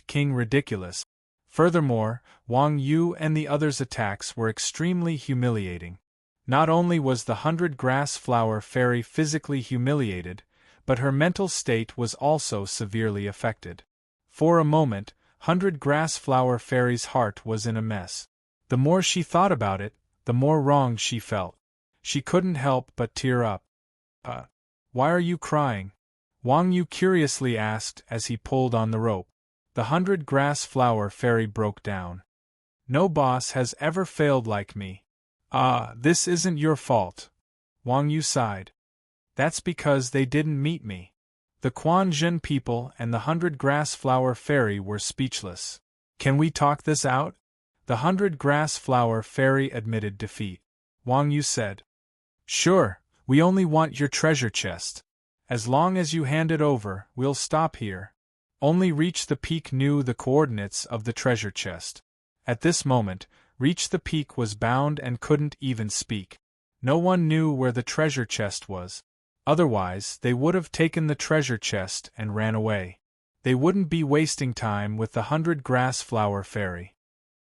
King ridiculous. Furthermore, Wang Yu and the others' attacks were extremely humiliating. Not only was the 100-grass flower fairy physically humiliated, but her mental state was also severely affected. For a moment, 100-grass flower fairy's heart was in a mess. The more she thought about it, the more wrong she felt. She couldn't help but tear up. Why are you crying?" Wang Yu curiously asked as he pulled on the rope. The 100-grass flower fairy broke down. "No boss has ever failed like me." This isn't your fault." Wang Yu sighed. "That's because they didn't meet me." The Quanzhen people and the 100-grass flower fairy were speechless. "Can we talk this out?" The 100-grass flower fairy admitted defeat. Wang Yu said, "Sure, we only want your treasure chest. As long as you hand it over, we'll stop here." Only Reach the Peak knew the coordinates of the treasure chest. At this moment, Reach the Peak was bound and couldn't even speak. No one knew where the treasure chest was. Otherwise, they would have taken the treasure chest and ran away. They wouldn't be wasting time with the 100-grass flower fairy.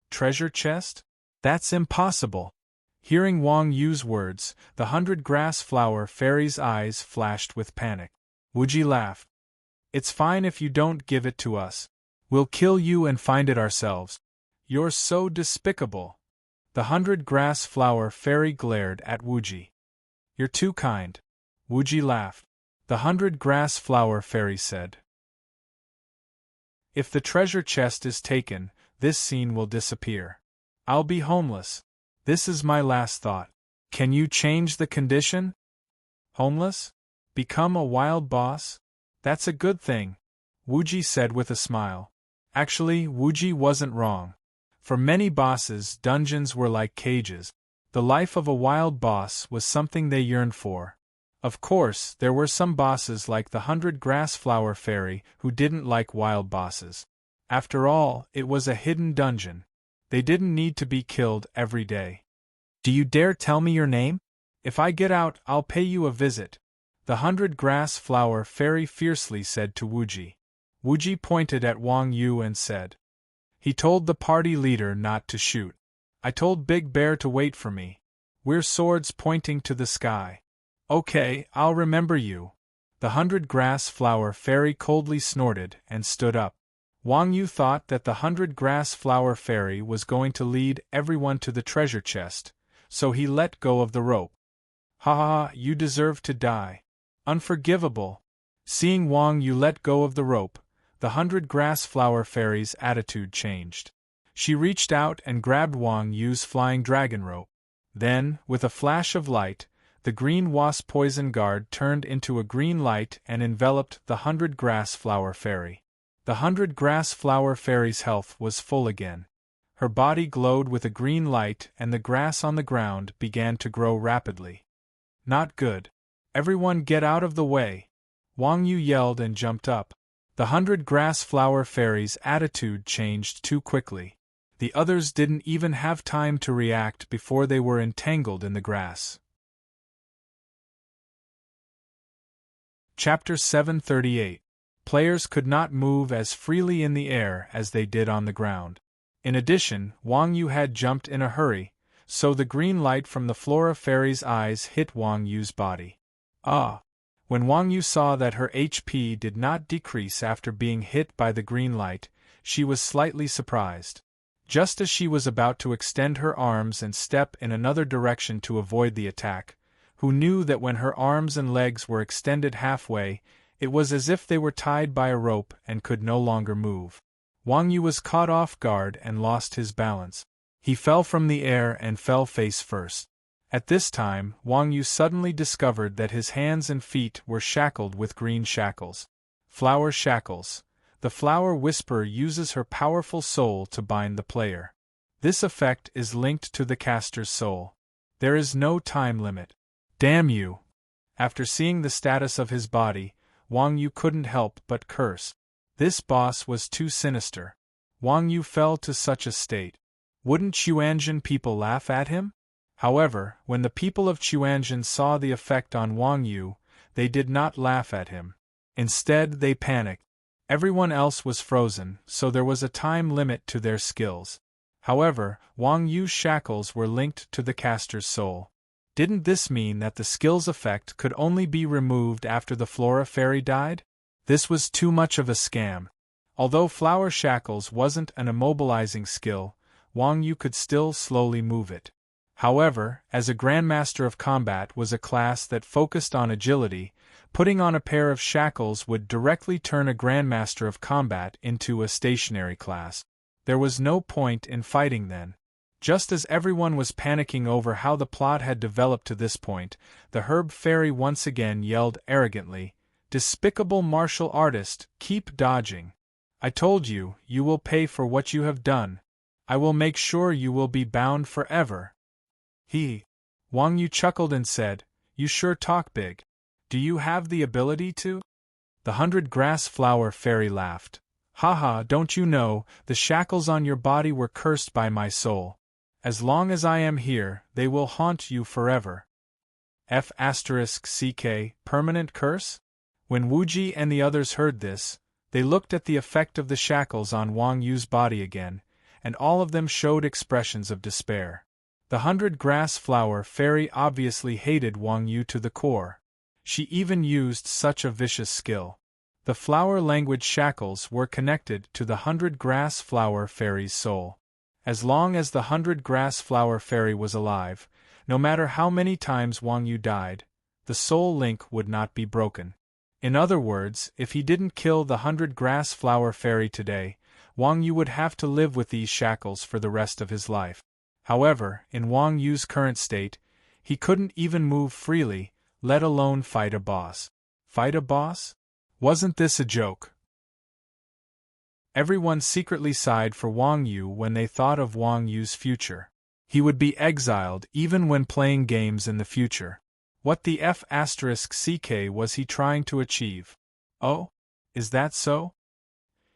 "Treasure chest? That's impossible." Hearing Wang Yu's words, the 100-grass flower fairy's eyes flashed with panic. Wuji laughed. "It's fine if you don't give it to us. We'll kill you and find it ourselves." "You're so despicable." The 100-grass flower fairy glared at Wuji. "You're too kind." Wuji laughed. The 100-grass flower fairy said, "If the treasure chest is taken, this scene will disappear. I'll be homeless. This is my last thought. Can you change the condition?" "Homeless? Become a wild boss? That's a good thing," Wuji said with a smile. Actually, Wuji wasn't wrong. For many bosses, dungeons were like cages. The life of a wild boss was something they yearned for. Of course, there were some bosses like the 100-grass flower fairy who didn't like wild bosses. After all, it was a hidden dungeon. They didn't need to be killed every day. "Do you dare tell me your name? If I get out, I'll pay you a visit," the 100-grass flower fairy fiercely said to Wuji. Wuji pointed at Wang Yu and said, "He told the party leader not to shoot. I told Big Bear to wait for me. We're swords pointing to the sky." "Okay, I'll remember you." The 100-grass flower fairy coldly snorted and stood up. Wang Yu thought that the 100-grass flower fairy was going to lead everyone to the treasure chest, so he let go of the rope. "Ha ha ha, you deserve to die. Unforgivable." Seeing Wang Yu let go of the rope, the 100-grass flower fairy's attitude changed. She reached out and grabbed Wang Yu's flying dragon rope. Then, with a flash of light, the green wasp poison guard turned into a green light and enveloped the 100-grass flower fairy. The 100-grass flower fairy's health was full again. Her body glowed with a green light and the grass on the ground began to grow rapidly. "Not good. Everyone get out of the way!" Wang Yu yelled and jumped up. The 100-grass flower fairy's attitude changed too quickly. The others didn't even have time to react before they were entangled in the grass. Chapter 738. Players could not move as freely in the air as they did on the ground. In addition, Wang Yu had jumped in a hurry, so the green light from the Flora Fairy's eyes hit Wang Yu's body. When Wang Yu saw that her HP did not decrease after being hit by the green light, she was slightly surprised. Just as she was about to extend her arms and step in another direction to avoid the attack, who knew that when her arms and legs were extended halfway, it was as if they were tied by a rope and could no longer move. Wang Yu was caught off guard and lost his balance. He fell from the air and fell face first. At this time, Wang Yu suddenly discovered that his hands and feet were shackled with green shackles. Flower shackles. The flower whisperer uses her powerful soul to bind the player. This effect is linked to the caster's soul. There is no time limit. Damn you! After seeing the status of his body, Wang Yu couldn't help but curse. This boss was too sinister. Wang Yu fell to such a state. Wouldn't Chuanzhen people laugh at him? However, when the people of Chuanzhen saw the effect on Wang Yu, they did not laugh at him. Instead, they panicked. Everyone else was frozen, so there was a time limit to their skills. However, Wang Yu's shackles were linked to the caster's soul. Didn't this mean that the skill's effect could only be removed after the Flora Fairy died? This was too much of a scam. Although Flower Shackles wasn't an immobilizing skill, Wang Yu could still slowly move it. However, as a Grandmaster of Combat was a class that focused on agility, putting on a pair of shackles would directly turn a Grandmaster of Combat into a stationary class. There was no point in fighting then. Just as everyone was panicking over how the plot had developed to this point, the Herb Fairy once again yelled arrogantly, "Despicable martial artist, keep dodging. I told you, you will pay for what you have done. I will make sure you will be bound forever." Wang Yu chuckled and said, "You sure talk big. Do you have the ability to?" The 100 Grass Flower Fairy laughed. "Haha, don't you know, the shackles on your body were cursed by my soul. As long as I am here, they will haunt you forever." F***ck, permanent curse? When Wuji and the others heard this, they looked at the effect of the shackles on Wang Yu's body again, and all of them showed expressions of despair. The 100 Grass Flower Fairy obviously hated Wang Yu to the core. She even used such a vicious skill. The flower language shackles were connected to the 100 Grass Flower Fairy's soul. As long as the 100 Grass Flower Fairy was alive, no matter how many times Wang Yu died, the soul link would not be broken. In other words, if he didn't kill the 100 Grass Flower Fairy today, Wang Yu would have to live with these shackles for the rest of his life. However, in Wang Yu's current state, he couldn't even move freely, let alone fight a boss. Fight a boss? Wasn't this a joke? Everyone secretly sighed for Wang Yu when they thought of Wang Yu's future. He would be exiled even when playing games in the future. What the F***ck was he trying to achieve? Oh? Is that so?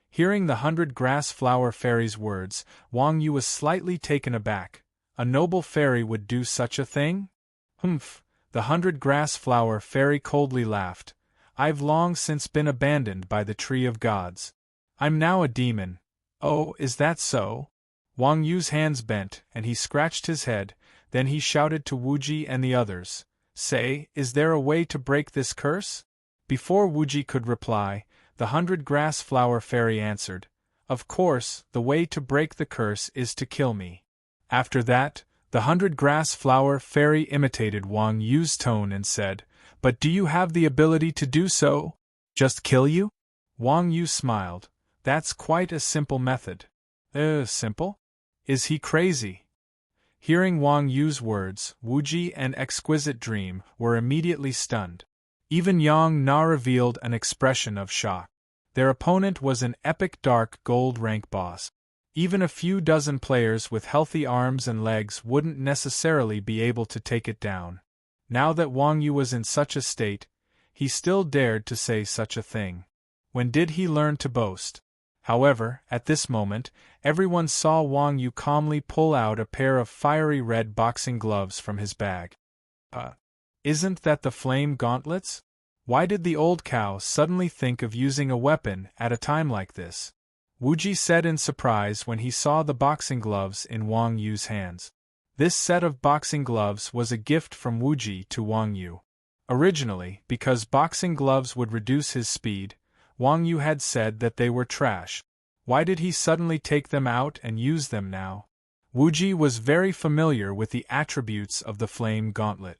Hearing the 100 Grass Flower Fairy's words, Wang Yu was slightly taken aback. A noble fairy would do such a thing? Humph, the 100 Grass Flower Fairy coldly laughed. I've long since been abandoned by the Tree of Gods. I'm now a demon. Oh, is that so? Wang Yu's hands bent, and he scratched his head, then he shouted to Wuji and the others, "Say, is there a way to break this curse?" Before Wuji could reply, the 100 Grass Flower Fairy answered, "Of course, the way to break the curse is to kill me." After that, the 100 Grass Flower Fairy imitated Wang Yu's tone and said, "But do you have the ability to do so? Just kill you?" Wang Yu smiled. "That's quite a simple method." Simple? Is he crazy? Hearing Wang Yu's words, Wuji and Exquisite Dream were immediately stunned. Even Yang Na revealed an expression of shock. Their opponent was an epic dark gold rank boss. Even a few dozen players with healthy arms and legs wouldn't necessarily be able to take it down. Now that Wang Yu was in such a state, he still dared to say such a thing. When did he learn to boast? However, at this moment, everyone saw Wang Yu calmly pull out a pair of fiery red boxing gloves from his bag. Isn't that the flame gauntlets? Why did the old cow suddenly think of using a weapon at a time like this? Wuji said in surprise when he saw the boxing gloves in Wang Yu's hands. This set of boxing gloves was a gift from Wuji to Wang Yu. Originally, because boxing gloves would reduce his speed, Wang Yu had said that they were trash. Why did he suddenly take them out and use them now? Wuji was very familiar with the attributes of the flame gauntlet.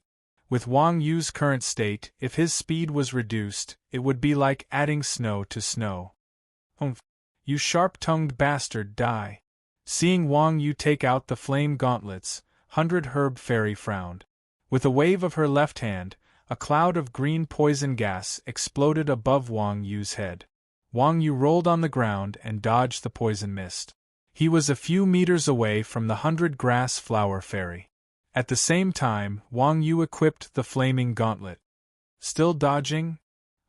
With Wang Yu's current state, if his speed was reduced, it would be like adding snow to snow. Humph! You sharp-tongued bastard, die! Seeing Wang Yu take out the flame gauntlets, 100 Herb Fairy frowned. With a wave of her left hand, a cloud of green poison gas exploded above Wang Yu's head. Wang Yu rolled on the ground and dodged the poison mist. He was a few meters away from the 100 Grass Flower Fairy. At the same time, Wang Yu equipped the flaming gauntlet. Still dodging?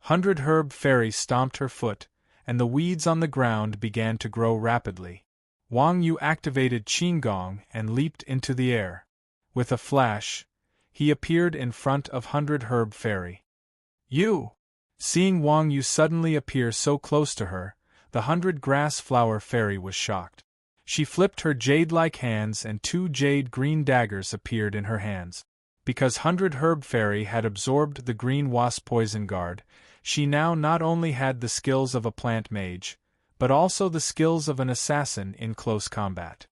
100 Herb Fairy stomped her foot, and the weeds on the ground began to grow rapidly. Wang Yu activated Qinggong and leaped into the air. With a flash, he appeared in front of 100 Herb Fairy. You! Seeing Wang Yu suddenly appear so close to her, the 100-grass flower fairy was shocked. She flipped her jade-like hands and 2 jade-green daggers appeared in her hands. Because 100 Herb Fairy had absorbed the green wasp poison guard, she now not only had the skills of a plant mage, but also the skills of an assassin in close combat.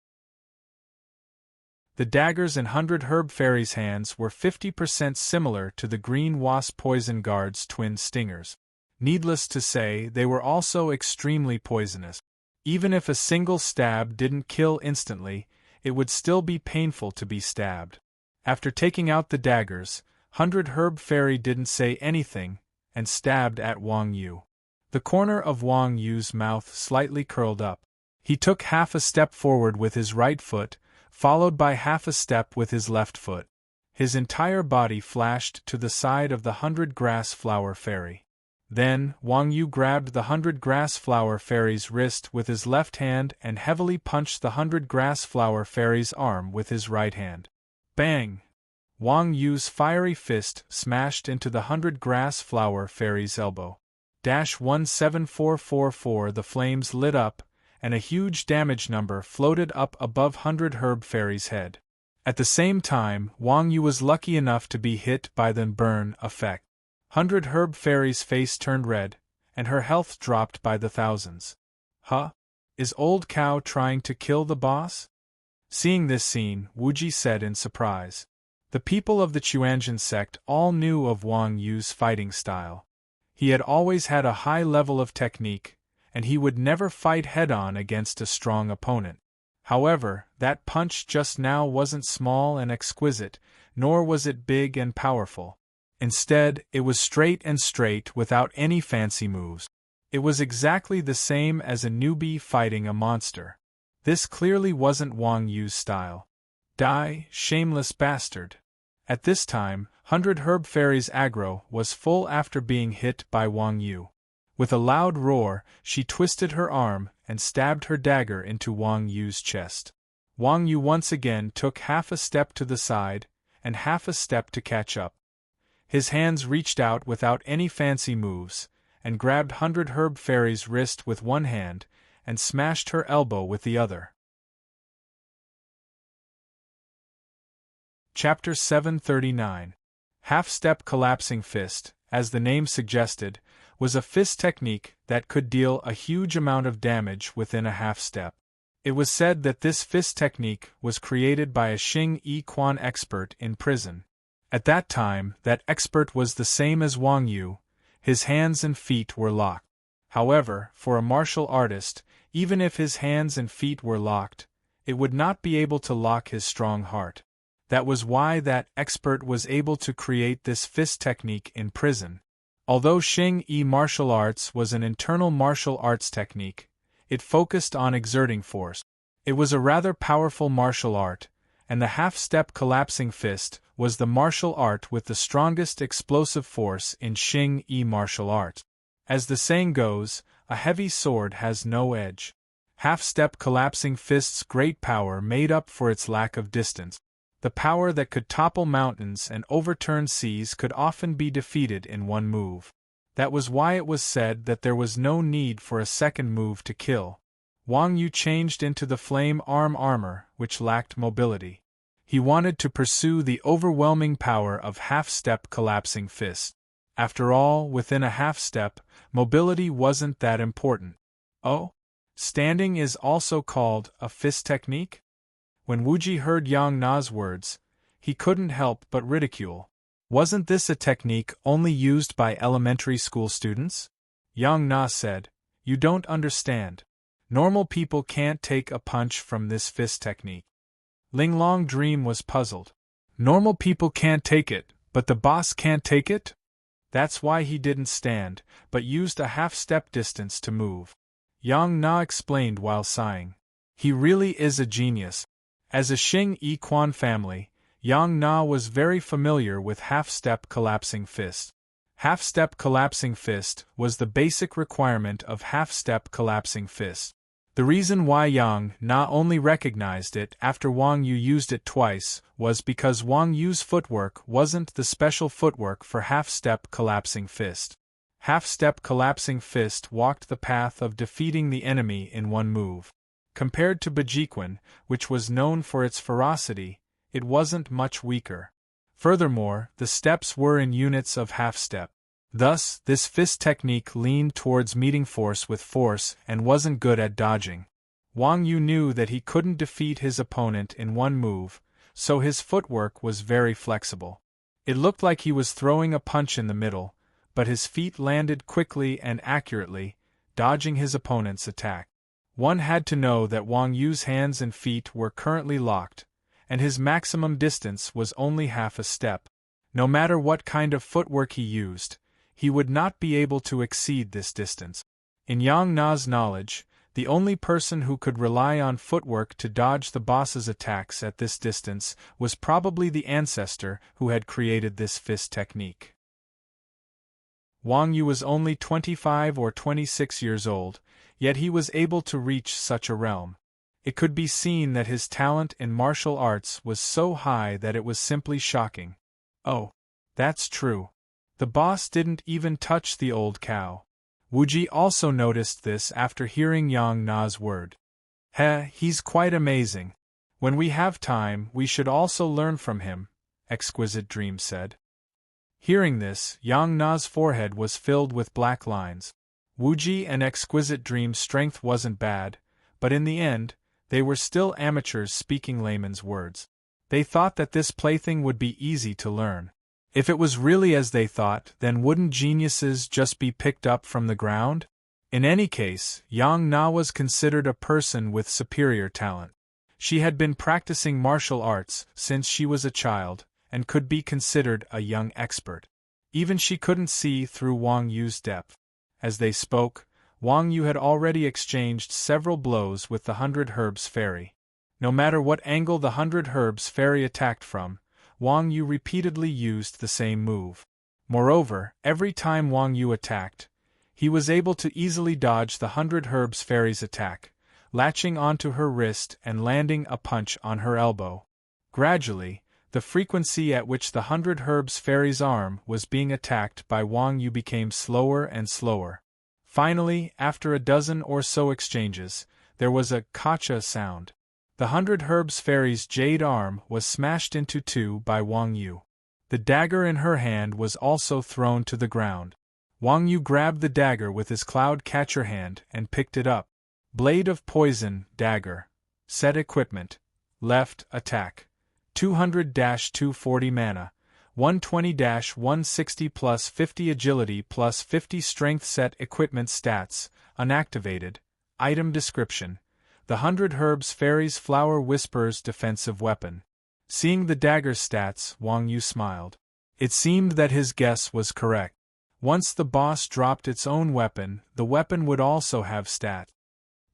The daggers in 100 Herb Fairy's hands were 50% similar to the green wasp poison guard's twin stingers. Needless to say, they were also extremely poisonous. Even if a single stab didn't kill instantly, it would still be painful to be stabbed. After taking out the daggers, 100 Herb Fairy didn't say anything, and stabbed at Wang Yu. The corner of Wang Yu's mouth slightly curled up. He took half a step forward with his right foot, followed by half a step with his left foot. His entire body flashed to the side of the 100-grass flower fairy. Then, Wang Yu grabbed the 100-grass flower fairy's wrist with his left hand and heavily punched the 100-grass flower fairy's arm with his right hand. Bang! Wang Yu's fiery fist smashed into the 100-grass flower fairy's elbow. 17444 The flames lit up, and a huge damage number floated up above 100 Herb Fairy's head. At the same time, Wang Yu was lucky enough to be hit by the burn effect. 100 Herb Fairy's face turned red, and her health dropped by the thousands. Huh? Is Old Cow trying to kill the boss? Seeing this scene, Wuji said in surprise. The people of the Chuanjin sect all knew of Wang Yu's fighting style. He had always had a high level of technique, and he would never fight head-on against a strong opponent. However, that punch just now wasn't small and exquisite, nor was it big and powerful. Instead, it was straight without any fancy moves. It was exactly the same as a newbie fighting a monster. This clearly wasn't Wang Yu's style. Die, shameless bastard. At this time, 100 Herb Fairy's aggro was full after being hit by Wang Yu. With a loud roar, she twisted her arm and stabbed her dagger into Wang Yu's chest. Wang Yu once again took half a step to the side, and half a step to catch up. His hands reached out without any fancy moves, and grabbed 100 Fairy's wrist with one hand, and smashed her elbow with the other. Chapter 739. Half-Step Collapsing Fist, as the name suggested, was a fist technique that could deal a huge amount of damage within a half-step. It was said that this fist technique was created by a Xing Yi Quan expert in prison. At that time, that expert was the same as Wang Yu. His hands and feet were locked. However, for a martial artist, even if his hands and feet were locked, it would not be able to lock his strong heart. That was why that expert was able to create this fist technique in prison. Although Xing Yi martial arts was an internal martial arts technique, it focused on exerting force. It was a rather powerful martial art, and the half-step collapsing fist was the martial art with the strongest explosive force in Xing Yi martial arts. As the saying goes, a heavy sword has no edge. Half-step collapsing fist's great power made up for its lack of distance. The power that could topple mountains and overturn seas could often be defeated in one move. That was why it was said that there was no need for a second move to kill. Wang Yu changed into the flame arm armor, which lacked mobility. He wanted to pursue the overwhelming power of half-step collapsing fist. After all, within a half-step, mobility wasn't that important. Oh? Standing is also called a fist technique? When Wuji heard Yang Na's words, he couldn't help but ridicule. Wasn't this a technique only used by elementary school students? Yang Na said, "You don't understand. Normal people can't take a punch from this fist technique." Ling Long Dream was puzzled. Normal people can't take it, but the boss can't take it? That's why he didn't stand, but used a half-step distance to move. Yang Na explained while sighing. He really is a genius. As a Xing Yi Quan family, Yang Na was very familiar with half-step collapsing fist. Half-step collapsing fist was the basic requirement of half-step collapsing fist. The reason why Yang Na only recognized it after Wang Yu used it twice was because Wang Yu's footwork wasn't the special footwork for half-step collapsing fist. Half-step collapsing fist walked the path of defeating the enemy in one move. Compared to Bajiquan, which was known for its ferocity, it wasn't much weaker. Furthermore, the steps were in units of half-step. Thus, this fist technique leaned towards meeting force with force and wasn't good at dodging. Wang Yu knew that he couldn't defeat his opponent in one move, so his footwork was very flexible. It looked like he was throwing a punch in the middle, but his feet landed quickly and accurately, dodging his opponent's attack. One had to know that Wang Yu's hands and feet were currently locked, and his maximum distance was only half a step. No matter what kind of footwork he used, he would not be able to exceed this distance. In Yang Na's knowledge, the only person who could rely on footwork to dodge the boss's attacks at this distance was probably the ancestor who had created this fist technique. Wang Yu was only 25 or 26 years old, yet he was able to reach such a realm. It could be seen that his talent in martial arts was so high that it was simply shocking. Oh, that's true. The boss didn't even touch the old cow. Wuji also noticed this after hearing Yang Na's word. He's quite amazing. When we have time, we should also learn from him, Exquisite Dream said. Hearing this, Yang Na's forehead was filled with black lines. Wuji and Exquisite Dream's strength wasn't bad, but in the end, they were still amateurs speaking layman's words. They thought that this plaything would be easy to learn. If it was really as they thought, then wouldn't geniuses just be picked up from the ground? In any case, Yang Na was considered a person with superior talent. She had been practicing martial arts since she was a child, and could be considered a young expert. Even she couldn't see through Wang Yu's depth. As they spoke, Wang Yu had already exchanged several blows with the 100 Herbs Fairy. No matter what angle the 100 Herbs Fairy attacked from, Wang Yu repeatedly used the same move. Moreover, every time Wang Yu attacked, he was able to easily dodge the 100 Herbs Fairy's attack, latching onto her wrist and landing a punch on her elbow. Gradually, the frequency at which the 100 Herbs Fairy's arm was being attacked by Wang Yu became slower and slower. Finally, after a dozen or so exchanges, there was a "kacha" sound. The 100 Herbs Fairy's jade arm was smashed into two by Wang Yu. The dagger in her hand was also thrown to the ground. Wang Yu grabbed the dagger with his cloud catcher hand and picked it up. Blade of Poison, dagger. Set equipment. Left, attack. 200-240 mana. 120-160 plus 50 agility plus 50 strength. Set equipment stats, unactivated. Item description. The 100 Herbs Fairy's Flower Whisper's defensive weapon. Seeing the dagger's stats, Wang Yu smiled. It seemed that his guess was correct. Once the boss dropped its own weapon, the weapon would also have stat.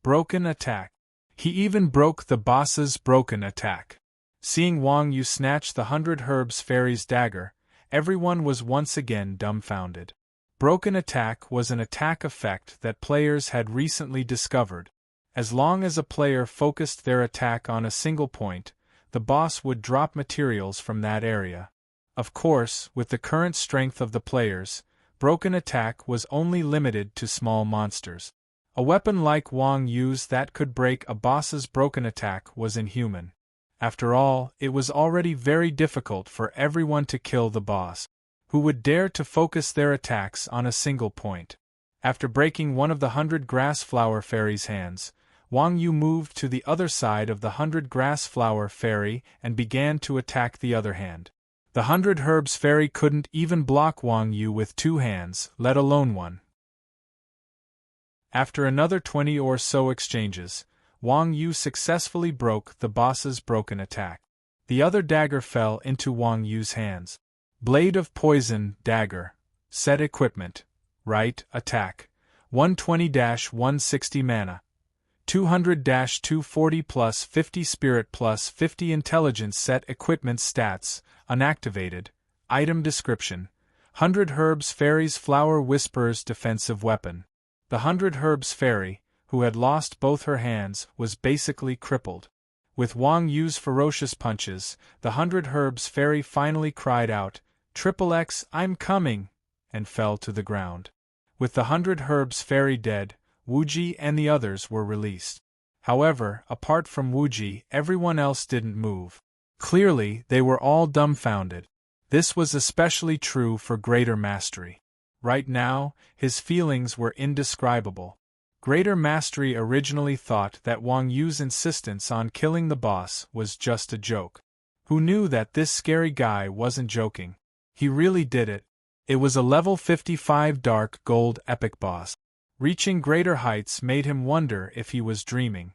Broken attack. He even broke the boss's broken attack. Seeing Wang Yu snatch the 100 Herbs Fairy's dagger, everyone was once again dumbfounded. Broken attack was an attack effect that players had recently discovered. As long as a player focused their attack on a single point, the boss would drop materials from that area. Of course, with the current strength of the players, broken attack was only limited to small monsters. A weapon like Wang Yu's that could break a boss's broken attack was inhuman. After all, it was already very difficult for everyone to kill the boss. Who would dare to focus their attacks on a single point? After breaking one of the 100 Grass Flower Fairy's hands, Wang Yu moved to the other side of the 100 Grass Flower Fairy and began to attack the other hand. The 100 Herbs Fairy couldn't even block Wang Yu with two hands, let alone one. After another 20 or so exchanges, Wang Yu successfully broke the boss's broken attack. The other dagger fell into Wang Yu's hands. Blade of Poison, dagger. Set equipment. Right, attack. 120-160 mana. 200-240 plus 50 spirit plus 50 intelligence. Set equipment stats, unactivated. Item description. 100 Herbs Fairy's Flower Whisper's defensive weapon. The 100 Herbs Fairy, who had lost both her hands, was basically crippled. With Wang Yu's ferocious punches, the 100 Herbs Fairy finally cried out, "XXX, I'm coming!" and fell to the ground. With the 100 Herbs Fairy dead, Wuji and the others were released. However, apart from Wuji, everyone else didn't move. Clearly, they were all dumbfounded. This was especially true for Greater Mastery. Right now, his feelings were indescribable. Greater Mastery originally thought that Wang Yu's insistence on killing the boss was just a joke. Who knew that this scary guy wasn't joking? He really did it. It was a level 55 dark gold epic boss. Reaching greater heights made him wonder if he was dreaming.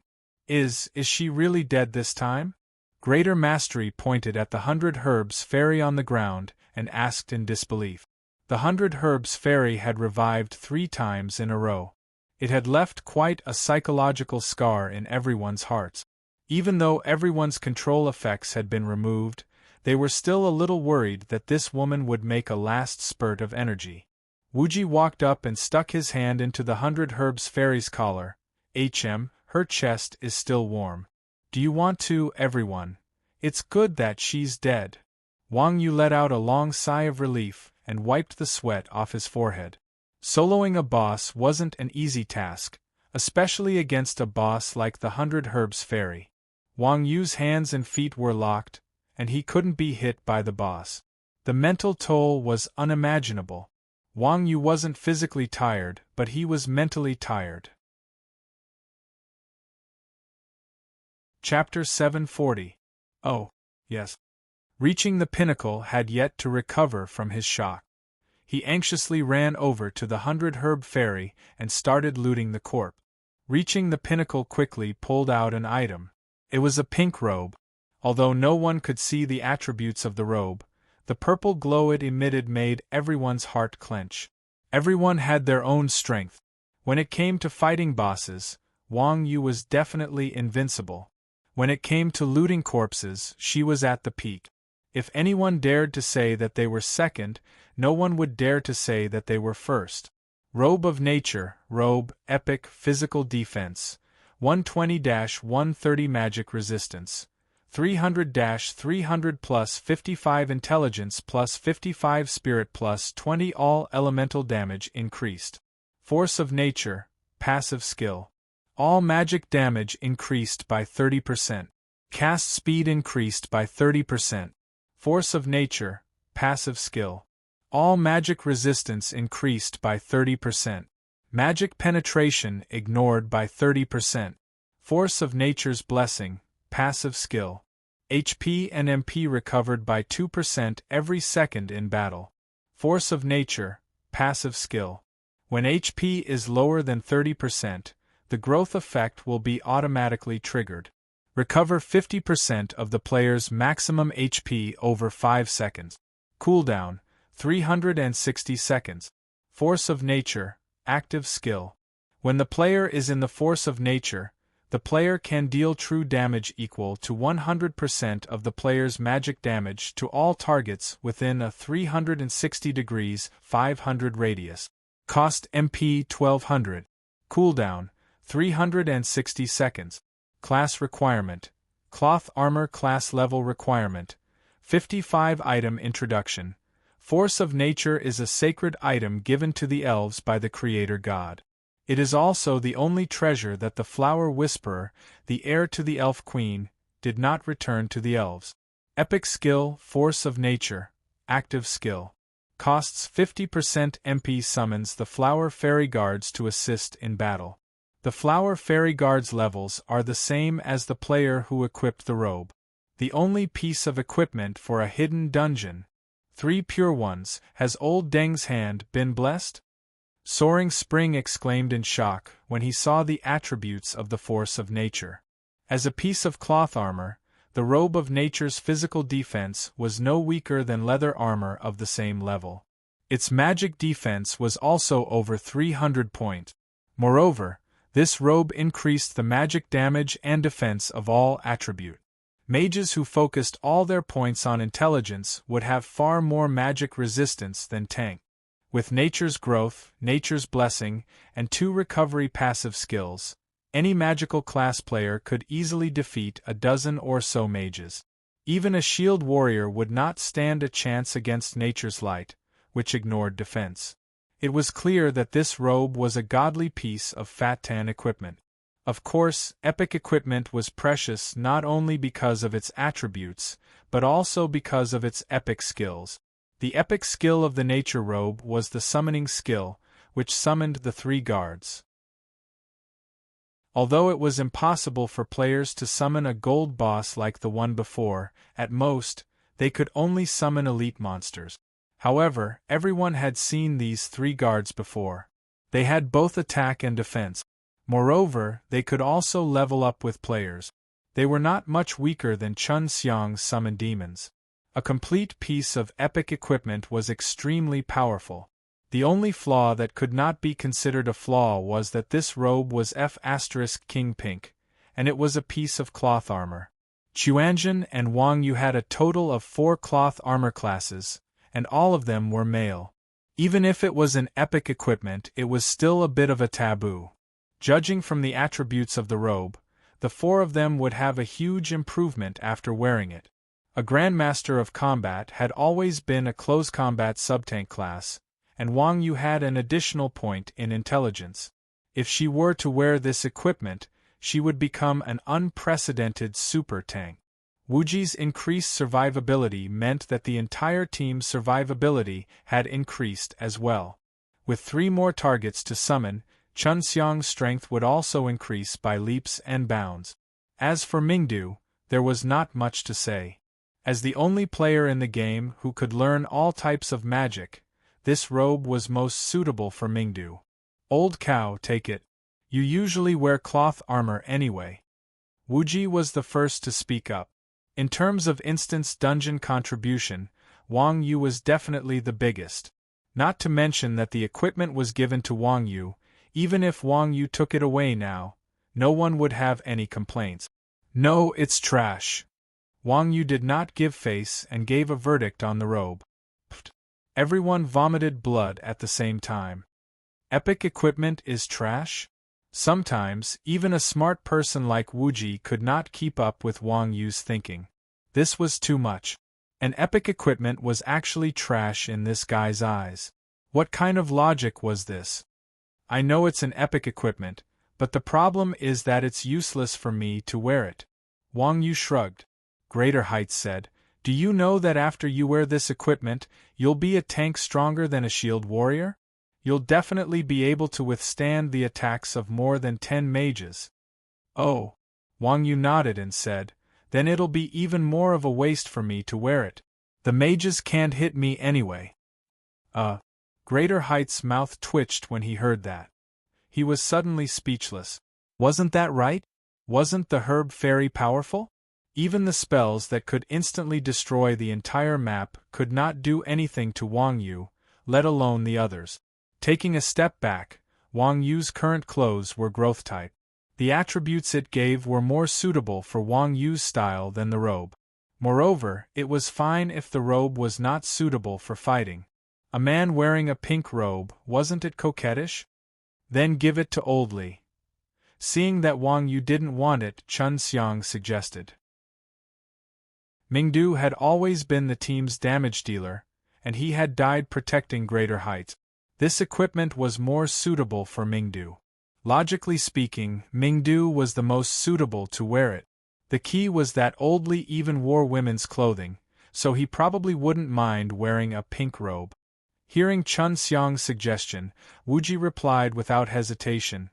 Is she really dead this time? Greater Mastery pointed at the 100 Herbs Fairy on the ground and asked in disbelief. The 100 Herbs Fairy had revived 3 times in a row. It had left quite a psychological scar in everyone's hearts. Even though everyone's control effects had been removed, they were still a little worried that this woman would make a last spurt of energy. Wuji walked up and stuck his hand into the 100 Herbs Fairy's collar. Her chest is still warm. Do you want to, everyone? It's good that she's dead. Wang Yu let out a long sigh of relief and wiped the sweat off his forehead. Soloing a boss wasn't an easy task, especially against a boss like the 100 Herbs Fairy. Wang Yu's hands and feet were locked, and he couldn't be hit by the boss. The mental toll was unimaginable. Wang Yu wasn't physically tired, but he was mentally tired. Chapter 740. Oh, yes. Reaching the pinnacle had yet to recover from his shock. He anxiously ran over to the 100 Herb Fairy and started looting the corpse. Reaching the pinnacle quickly pulled out an item. It was a pink robe. Although no one could see the attributes of the robe, the purple glow it emitted made everyone's heart clench. Everyone had their own strength. When it came to fighting bosses, Wang Yu was definitely invincible. When it came to looting corpses, she was at the peak. If anyone dared to say that they were second, no one would dare to say that they were first. Robe of Nature, Robe, Epic, Physical Defense, 120-130 Magic Resistance, 300-300 plus 55 Intelligence plus 55 Spirit plus 20 All Elemental Damage increased. Force of Nature, Passive Skill. All magic damage increased by 30%. Cast speed increased by 30%. Force of Nature, Passive Skill. All magic resistance increased by 30%. Magic penetration ignored by 30%. Force of Nature's Blessing, Passive Skill. HP and MP recovered by 2% every second in battle. Force of Nature, Passive Skill. When HP is lower than 30%, the growth effect will be automatically triggered. Recover 50% of the player's maximum HP over 5 seconds. Cooldown, 360 seconds. Force of Nature, Active Skill. When the player is in the Force of Nature, the player can deal true damage equal to 100% of the player's magic damage to all targets within a 360 degrees 500 radius. Cost MP 1200. Cooldown, 360 seconds. Class Requirement. Cloth Armor Class Level Requirement. 55 Item Introduction. Force of Nature is a sacred item given to the elves by the Creator God. It is also the only treasure that the Flower Whisperer, the heir to the Elf Queen, did not return to the elves. Epic Skill, Force of Nature, Active Skill. Costs 50% MP summons the Flower Fairy Guards to assist in battle. The Flower Fairy Guards levels are the same as the player who equipped the robe. The only piece of equipment for a hidden dungeon. 3 pure ones. Has old Deng's hand been blessed? Soaring Spring exclaimed in shock when he saw the attributes of the Force of Nature. As a piece of cloth armor, the Robe of Nature's physical defense was no weaker than leather armor of the same level. Its magic defense was also over 300 points. Moreover, this robe increased the magic damage and defense of all attribute. Mages who focused all their points on intelligence would have far more magic resistance than tank. With Nature's Growth, Nature's Blessing, and 2 recovery passive skills, any magical class player could easily defeat a dozen or so mages. Even a shield warrior would not stand a chance against Nature's Light, which ignored defense. It was clear that this robe was a godly piece of Fat-Tan equipment. Of course, epic equipment was precious not only because of its attributes, but also because of its epic skills. The epic skill of the nature robe was the summoning skill, which summoned the 3 guards. Although it was impossible for players to summon a gold boss like the one before, at most, they could only summon elite monsters. However, everyone had seen these 3 guards before. They had both attack and defense. Moreover, they could also level up with players. They were not much weaker than Chun Xiang's summoned demons. A complete piece of epic equipment was extremely powerful. The only flaw that could not be considered a flaw was that this robe was F*King Pink, and it was a piece of cloth armor. Chuanjin and Wang Yu had a total of 4 cloth armor classes, and all of them were male. Even if it was an epic equipment, it was still a bit of a taboo. Judging from the attributes of the robe, the 4 of them would have a huge improvement after wearing it. A Grandmaster of Combat had always been a close combat subtank class, and Wang Yu had an additional point in intelligence. If she were to wear this equipment, she would become an unprecedented super tank. Wuji's increased survivability meant that the entire team's survivability had increased as well. With 3 more targets to summon, Chun Xiang's strength would also increase by leaps and bounds. As for Mingdu, there was not much to say. As the only player in the game who could learn all types of magic, this robe was most suitable for Mingdu. Old cow, take it. You usually wear cloth armor anyway. Wuji was the first to speak up. In terms of instance dungeon contribution, Wang Yu was definitely the biggest. Not to mention that the equipment was given to Wang Yu. Even if Wang Yu took it away now, no one would have any complaints. No, it's trash. Wang Yu did not give face and gave a verdict on the robe. Pfft. Everyone vomited blood at the same time. Epic equipment is trash? Sometimes, even a smart person like Wuji could not keep up with Wang Yu's thinking. This was too much. An epic equipment was actually trash in this guy's eyes. What kind of logic was this? I know it's an epic equipment, but the problem is that it's useless for me to wear it. Wang Yu shrugged. Greater Heights said, Do you know that after you wear this equipment, you'll be a tank stronger than a shield warrior? You'll definitely be able to withstand the attacks of more than 10 mages. Oh. Wang Yu nodded and said, Then it'll be even more of a waste for me to wear it. The mages can't hit me anyway. Greater Height's mouth twitched when he heard that. He was suddenly speechless. Wasn't that right? Wasn't the herb fairy powerful? Even the spells that could instantly destroy the entire map could not do anything to Wang Yu, let alone the others. Taking a step back, Wang Yu's current clothes were growth type. The attributes it gave were more suitable for Wang Yu's style than the robe. Moreover, it was fine if the robe was not suitable for fighting. A man wearing a pink robe, wasn't it coquettish? Then give it to Old Li. Seeing that Wang Yu didn't want it, Chun Xiang suggested. Mingdu had always been the team's damage dealer, and he had died protecting Greater Heights. This equipment was more suitable for Mingdu. Logically speaking, Mingdu was the most suitable to wear it. The key was that Old Li even wore women's clothing, so he probably wouldn't mind wearing a pink robe. Hearing Chun Xiang's suggestion, Wuji replied without hesitation,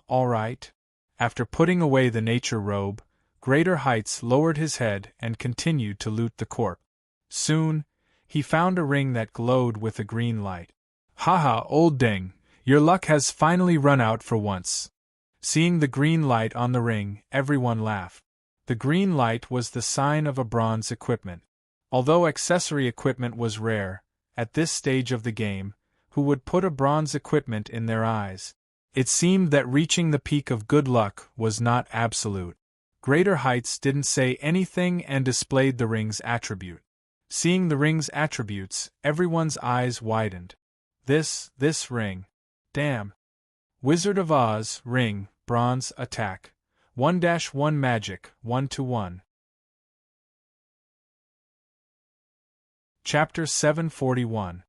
all right. After putting away the nature robe, Greater Heights lowered his head and continued to loot the corpse. Soon, he found a ring that glowed with a green light. Haha, old ding, your luck has finally run out for once. Seeing the green light on the ring, everyone laughed. The green light was the sign of a bronze equipment. Although accessory equipment was rare, at this stage of the game, who would put a bronze equipment in their eyes? It seemed that reaching the peak of good luck was not absolute. Greater Heights didn't say anything and displayed the ring's attribute. Seeing the ring's attributes, everyone's eyes widened. This ring. Damn. Wizard of Oz, ring, bronze, attack. 1-1 magic, 1-1. Chapter 741.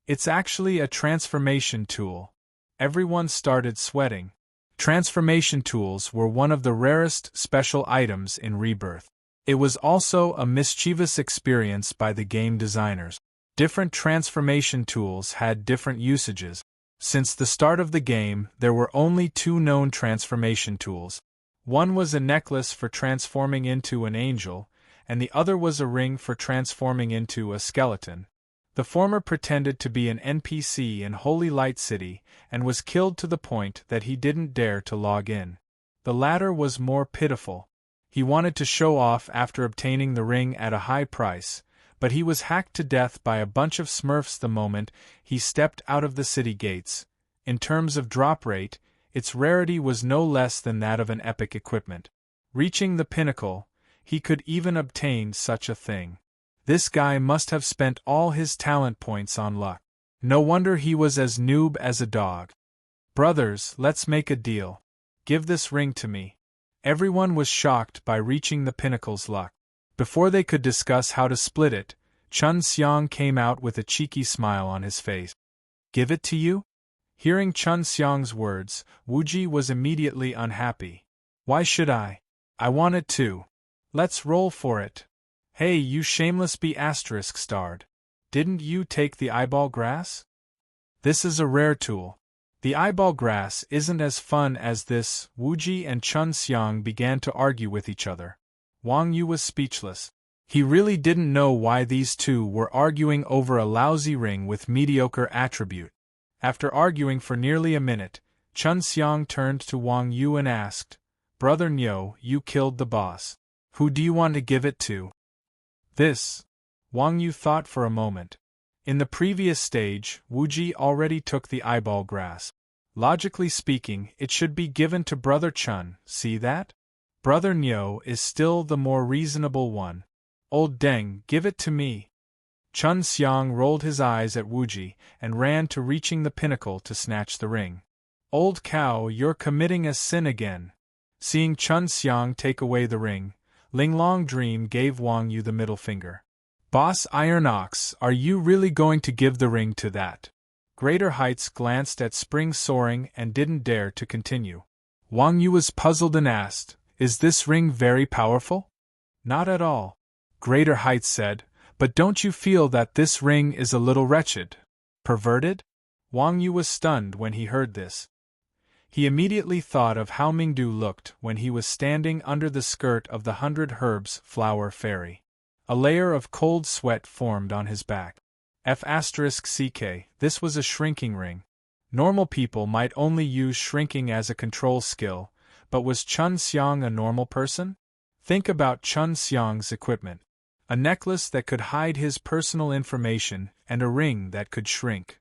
It's actually a transformation tool. Everyone started sweating. Transformation tools were one of the rarest special items in Rebirth. It was also a mischievous experience by the game designers. Different transformation tools had different usages. Since the start of the game, there were only two known transformation tools. One was a necklace for transforming into an angel, and the other was a ring for transforming into a skeleton. The former pretended to be an NPC in Holy Light City and was killed to the point that he didn't dare to log in. The latter was more pitiful. He wanted to show off after obtaining the ring at a high price, but he was hacked to death by a bunch of Smurfs the moment he stepped out of the city gates. In terms of drop rate, its rarity was no less than that of an epic equipment. Reaching the pinnacle, he could even obtain such a thing. This guy must have spent all his talent points on luck. No wonder he was as noob as a dog. Brothers, let's make a deal. Give this ring to me. Everyone was shocked by reaching the pinnacle's luck. Before they could discuss how to split it, Chun Xiang came out with a cheeky smile on his face. Give it to you? Hearing Chun Xiang's words, Wuji was immediately unhappy. Why should I? I want it too. Let's roll for it. Hey, you shameless ****. Didn't you take the eyeball grass? This is a rare tool. The eyeball grass isn't as fun as this. Wuji and Chun Xiang began to argue with each other. Wang Yu was speechless. He really didn't know why these two were arguing over a lousy ring with mediocre attribute. After arguing for nearly a minute, Chun Xiang turned to Wang Yu and asked, Brother Niu, you killed the boss. Who do you want to give it to? This. Wang Yu thought for a moment. In the previous stage, Wuji already took the eyeball grass. Logically speaking, it should be given to Brother Chun, see that? Brother Niu is still the more reasonable one. Old Deng, give it to me. Chun Xiang rolled his eyes at Wuji and ran to reaching the pinnacle to snatch the ring. Old cow, you're committing a sin again. Seeing Chun Xiang take away the ring, Linglong Dream gave Wang Yu the middle finger. Boss Iron Ox, are you really going to give the ring to that? Greater Heights glanced at Spring Soaring and didn't dare to continue. Wang Yu was puzzled and asked, Is this ring very powerful? Not at all. Greater Heights said, But don't you feel that this ring is a little wretched? Perverted? Wang Yu was stunned when he heard this. He immediately thought of how Mingdu looked when he was standing under the skirt of the 100 Herbs Flower Fairy. A layer of cold sweat formed on his back. ***CK, this was a shrinking ring. Normal people might only use shrinking as a control skill, but was Chun Xiang a normal person? Think about Chun Xiang's equipment. A necklace that could hide his personal information and a ring that could shrink.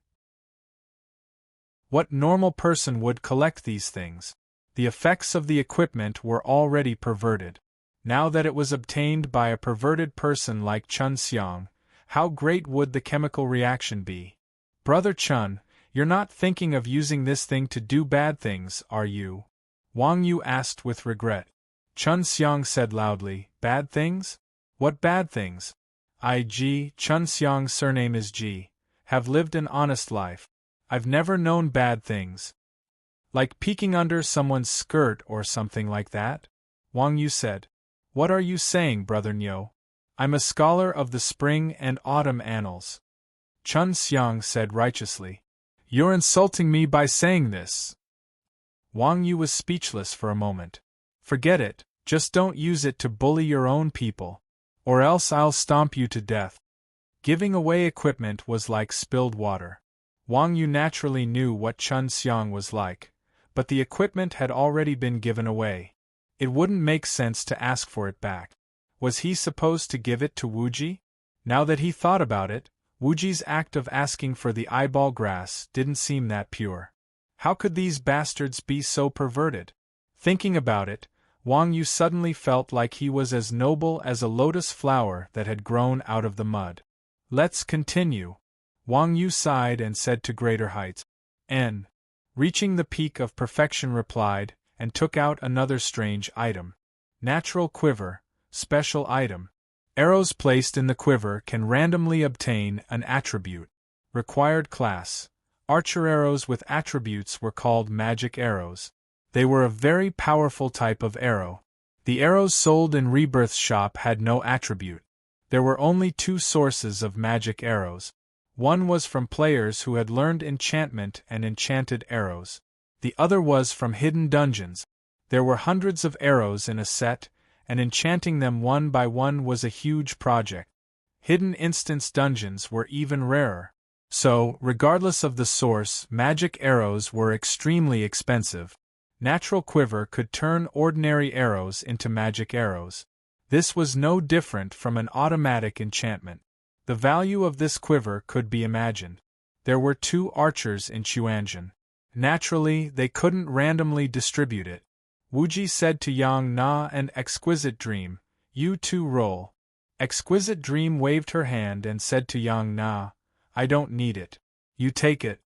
What normal person would collect these things? The effects of the equipment were already perverted. Now that it was obtained by a perverted person like Chun Xiang, how great would the chemical reaction be? Brother Chun, you're not thinking of using this thing to do bad things, are you? Wang Yu asked with regret. Chun Xiang said loudly, Bad things? What bad things? Chun Xiang's surname is Ji, have lived an honest life. I've never known bad things. Like peeking under someone's skirt or something like that? Wang Yu said. What are you saying, Brother Niu? I'm a scholar of the spring and autumn annals. Chun Xiang said righteously. You're insulting me by saying this. Wang Yu was speechless for a moment. Forget it, just don't use it to bully your own people. Or else I'll stomp you to death. Giving away equipment was like spilled water. Wang Yu naturally knew what Chun Xiang was like, but the equipment had already been given away. It wouldn't make sense to ask for it back. Was he supposed to give it to Wuji? Now that he thought about it, Wuji's act of asking for the eyeball grass didn't seem that pure. How could these bastards be so perverted? Thinking about it, Wang Yu suddenly felt like he was as noble as a lotus flower that had grown out of the mud. Let's continue. Wang Yu sighed and said to Greater Heights. N. Reaching the peak of perfection replied, and took out another strange item. Natural quiver, special item. Arrows placed in the quiver can randomly obtain an attribute. Required class. Archer arrows with attributes were called magic arrows. They were a very powerful type of arrow. The arrows sold in Rebirth's shop had no attribute. There were only two sources of magic arrows. One was from players who had learned enchantment and enchanted arrows. The other was from hidden dungeons. There were hundreds of arrows in a set, and enchanting them one by one was a huge project. Hidden instance dungeons were even rarer. So, regardless of the source, magic arrows were extremely expensive. Natural Quiver could turn ordinary arrows into magic arrows. This was no different from an automatic enchantment. The value of this quiver could be imagined. There were 2 archers in Chuanjian. Naturally, they couldn't randomly distribute it. Wuji said to Yang Na and Exquisite Dream, "You 2 roll." Exquisite Dream waved her hand and said to Yang Na, "I don't need it. You take it."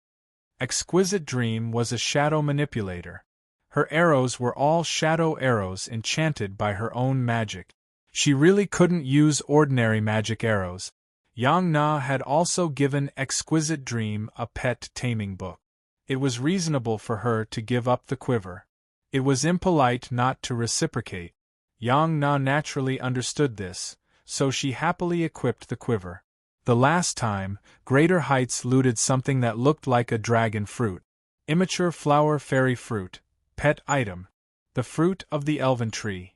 Exquisite Dream was a shadow manipulator. Her arrows were all shadow arrows enchanted by her own magic. She really couldn't use ordinary magic arrows. Yang Na had also given Exquisite Dream a pet taming book. It was reasonable for her to give up the quiver. It was impolite not to reciprocate. Yang Na naturally understood this, so she happily equipped the quiver. The last time, Greater Heights looted something that looked like a dragon fruit. Immature flower fairy fruit. Pet item. The fruit of the elven tree.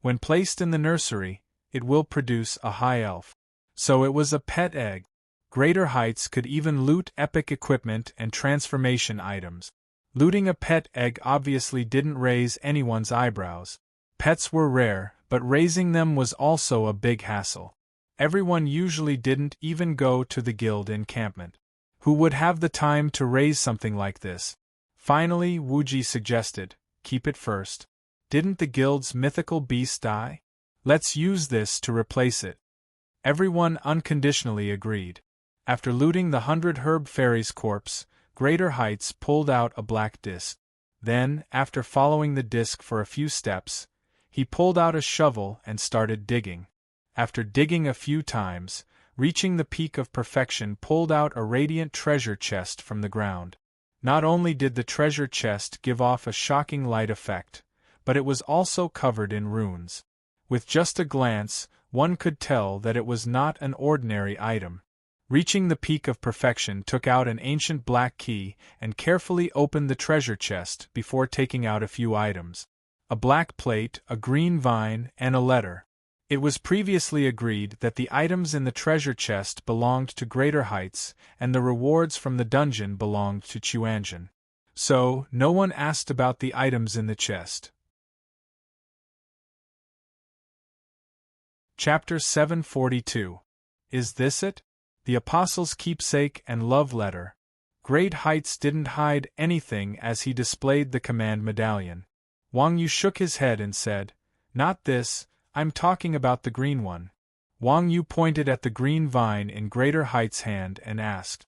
When placed in the nursery, it will produce a high elf. So it was a pet egg. Greater Heights could even loot epic equipment and transformation items. Looting a pet egg obviously didn't raise anyone's eyebrows. Pets were rare, but raising them was also a big hassle. Everyone usually didn't even go to the guild encampment. Who would have the time to raise something like this? Finally, Wuji suggested, "Keep it first. Didn't the guild's mythical beast die? Let's use this to replace it." Everyone unconditionally agreed. After looting the 100 herb fairy's corpse, Greater Heights pulled out a black disc. Then, after following the disc for a few steps, he pulled out a shovel and started digging. After digging a few times, reaching the peak of perfection, pulled out a radiant treasure chest from the ground. Not only did the treasure chest give off a shocking light effect, but it was also covered in runes. With just a glance, one could tell that it was not an ordinary item. Reaching the peak of perfection, took out an ancient black key and carefully opened the treasure chest before taking out a few items. A black plate, a green vine, and a letter. It was previously agreed that the items in the treasure chest belonged to Greater Heights, and the rewards from the dungeon belonged to Chuanjian. So, no one asked about the items in the chest. Chapter 742. Is this it? The Apostle's Keepsake and Love Letter. Great Heights didn't hide anything as he displayed the command medallion. Wang Yu shook his head and said, "Not this, I'm talking about the green one." Wang Yu pointed at the green vine in Greater Heights' hand and asked,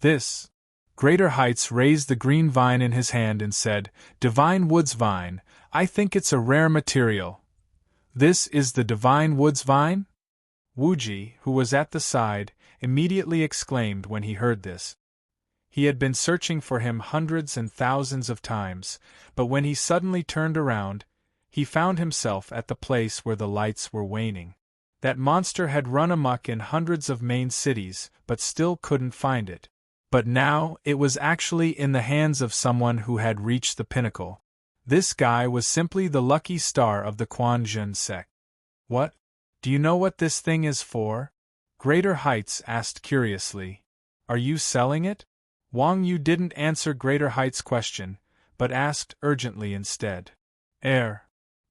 "This?" Greater Heights raised the green vine in his hand and said, "Divine Woods Vine, I think it's a rare material." "This is the Divine Woods Vine?" Wuji, who was at the side, immediately exclaimed when he heard this. He had been searching for him hundreds and thousands of times, but when he suddenly turned around, he found himself at the place where the lights were waning. That monster had run amok in hundreds of main cities, but still couldn't find it. But now, it was actually in the hands of someone who had reached the pinnacle. This guy was simply the lucky star of the Quan Jun sect. "What? Do you know what this thing is for?" Greater Heights asked curiously. "Are you selling it?" Wang Yu didn't answer Greater Heights' question, but asked urgently instead.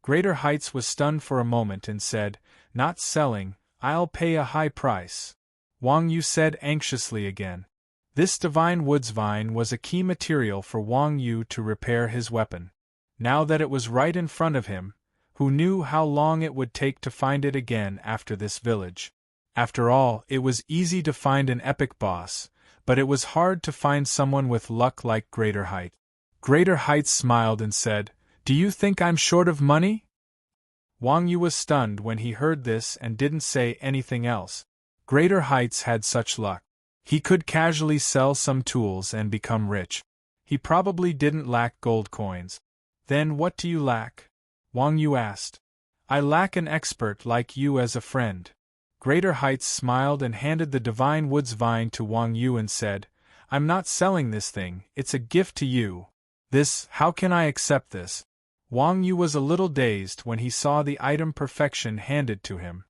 Greater Heights was stunned for a moment and said, "Not selling, I'll pay a high price." Wang Yu said anxiously again. This Divine Woods Vine was a key material for Wang Yu to repair his weapon. Now that it was right in front of him, who knew how long it would take to find it again after this village? After all, it was easy to find an epic boss, but it was hard to find someone with luck like Greater Height. Greater Heights smiled and said, "Do you think I'm short of money?" Wang Yu was stunned when he heard this and didn't say anything else. Greater Heights had such luck. He could casually sell some tools and become rich. He probably didn't lack gold coins. Then what do you lack? Wang Yu asked. I lack an expert like you as a friend. Greater Heights smiled and handed the Divine Woods vine to Wang Yu and said, I'm not selling this thing, it's a gift to you. How can I accept this? Wang Yu was a little dazed when he saw the item perfection handed to him.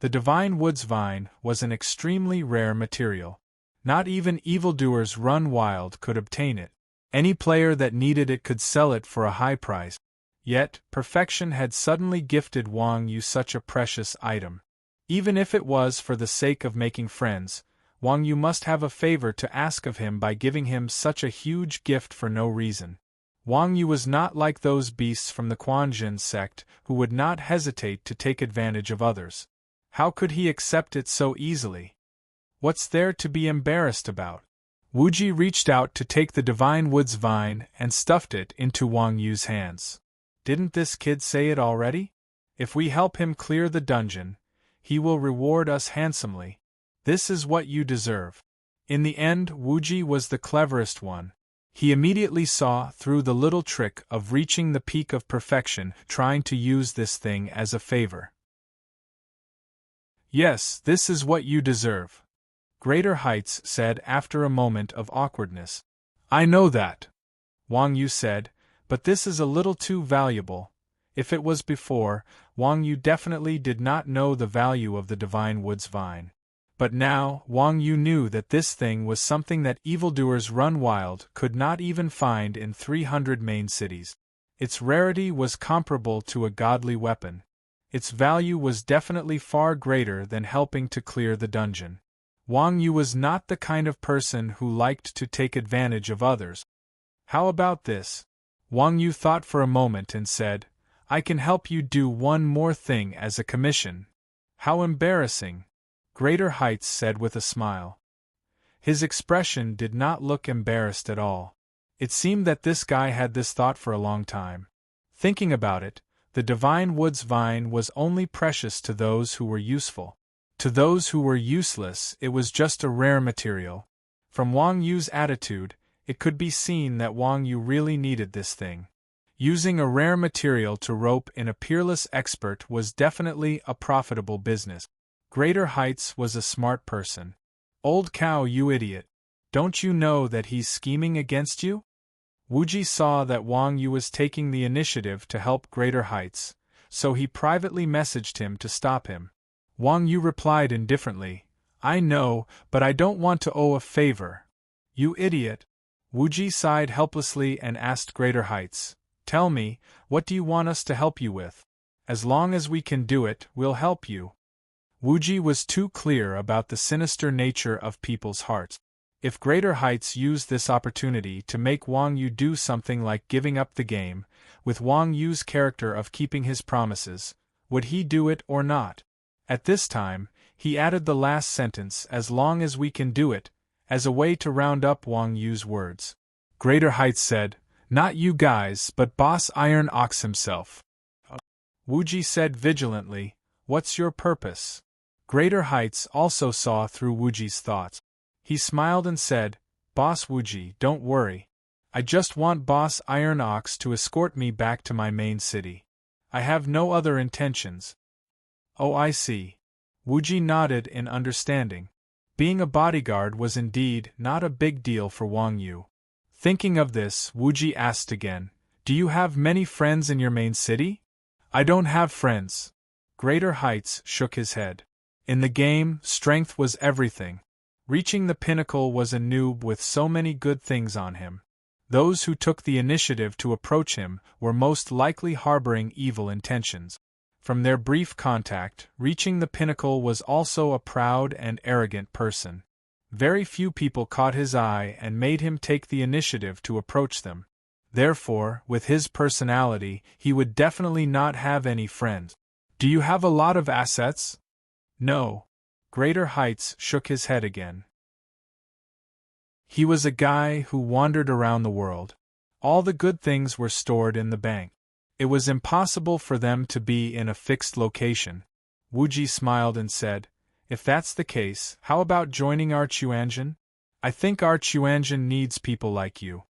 The Divine Woods vine was an extremely rare material. Not even evildoers run wild could obtain it. Any player that needed it could sell it for a high price. Yet, perfection had suddenly gifted Wang Yu such a precious item. Even if it was for the sake of making friends, Wang Yu must have a favor to ask of him by giving him such a huge gift for no reason. Wang Yu was not like those beasts from the Quanjin sect who would not hesitate to take advantage of others. How could he accept it so easily? What's there to be embarrassed about? Wuji reached out to take the Divine Woods vine and stuffed it into Wang Yu's hands. Didn't this kid say it already? If we help him clear the dungeon, he will reward us handsomely. This is what you deserve. In the end, Wuji was the cleverest one. He immediately saw through the little trick of reaching the peak of perfection, trying to use this thing as a favor. Yes, this is what you deserve. Greater Heights said after a moment of awkwardness. I know that, Wang Yu said, but this is a little too valuable. If it was before, Wang Yu definitely did not know the value of the Divine Woods vine. But now, Wang Yu knew that this thing was something that evildoers run wild could not even find in 300 main cities. Its rarity was comparable to a godly weapon. Its value was definitely far greater than helping to clear the dungeon. Wang Yu was not the kind of person who liked to take advantage of others. How about this? Wang Yu thought for a moment and said, I can help you do one more thing as a commission. How embarrassing, Greater Heights said with a smile. His expression did not look embarrassed at all. It seemed that this guy had this thought for a long time. Thinking about it, the Divine Woods vine was only precious to those who were useful. To those who were useless, it was just a rare material. From Wang Yu's attitude, it could be seen that Wang Yu really needed this thing. Using a rare material to rope in a peerless expert was definitely a profitable business. Greater Heights was a smart person. Old cow, you idiot. Don't you know that he's scheming against you? Wuji saw that Wang Yu was taking the initiative to help Greater Heights, so he privately messaged him to stop him. Wang Yu replied indifferently, I know, but I don't want to owe a favor. You idiot. Wuji sighed helplessly and asked Greater Heights, Tell me, what do you want us to help you with? As long as we can do it, we'll help you. Wuji was too clear about the sinister nature of people's hearts. If Greater Heights used this opportunity to make Wang Yu do something like giving up the game, with Wang Yu's character of keeping his promises, would he do it or not? At this time, he added the last sentence, as long as we can do it, as a way to round up Wang Yu's words. Greater Heights said, Not you guys, but Boss Iron Ox himself. Wuji said vigilantly, What's your purpose? Greater Heights also saw through Wuji's thoughts. He smiled and said, Boss Wuji, don't worry. I just want Boss Iron Ox to escort me back to my main city. I have no other intentions. Oh, I see. Wuji nodded in understanding. Being a bodyguard was indeed not a big deal for Wang Yu. Thinking of this, Wuji asked again, Do you have many friends in your main city? I don't have friends. Greater Heights shook his head. In the game, strength was everything. Reaching the pinnacle was a noob with so many good things on him. Those who took the initiative to approach him were most likely harboring evil intentions. From their brief contact, reaching the pinnacle was also a proud and arrogant person. Very few people caught his eye and made him take the initiative to approach them. Therefore, with his personality, he would definitely not have any friends. Do you have a lot of assets? No. Greater Heights shook his head again. He was a guy who wandered around the world. All the good things were stored in the bank. It was impossible for them to be in a fixed location. Wuji smiled and said, If that's the case, how about joining our Chuanjin? I think our Chuanjin needs people like you.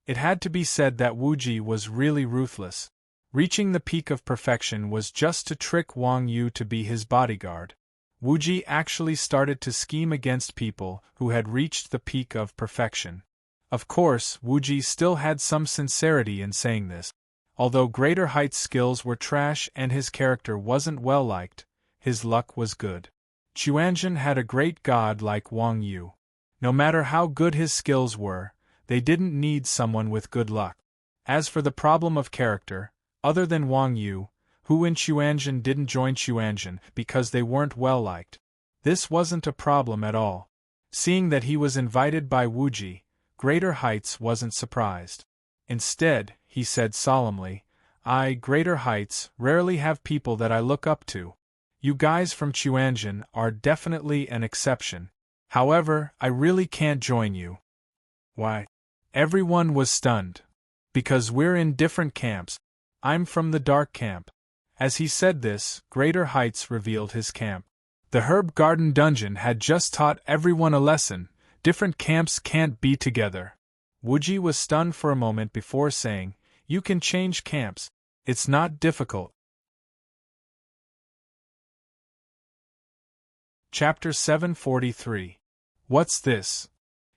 It had to be said that Wuji was really ruthless. Reaching the peak of perfection was just to trick Wang Yu to be his bodyguard. Wuji actually started to scheme against people who had reached the peak of perfection. Of course, Wuji still had some sincerity in saying this. Although Greater Height's skills were trash and his character wasn't well liked, his luck was good. Chuanjin had a great god like Wang Yu. No matter how good his skills were, they didn't need someone with good luck. As for the problem of character, other than Wang Yu, who in Chuanjin didn't join Chuanjin because they weren't well liked, this wasn't a problem at all. Seeing that he was invited by Wuji, Greater Heights wasn't surprised. Instead, he said solemnly, I, Greater Heights, rarely have people that I look up to. You guys from Chuanjin are definitely an exception. However, I really can't join you. Why? Everyone was stunned. Because we're in different camps. I'm from the Dark Camp. As he said this, Greater Heights revealed his camp. The Herb Garden Dungeon had just taught everyone a lesson. Different camps can't be together. Wuji was stunned for a moment before saying, You can change camps. It's not difficult. Chapter 743. What's this?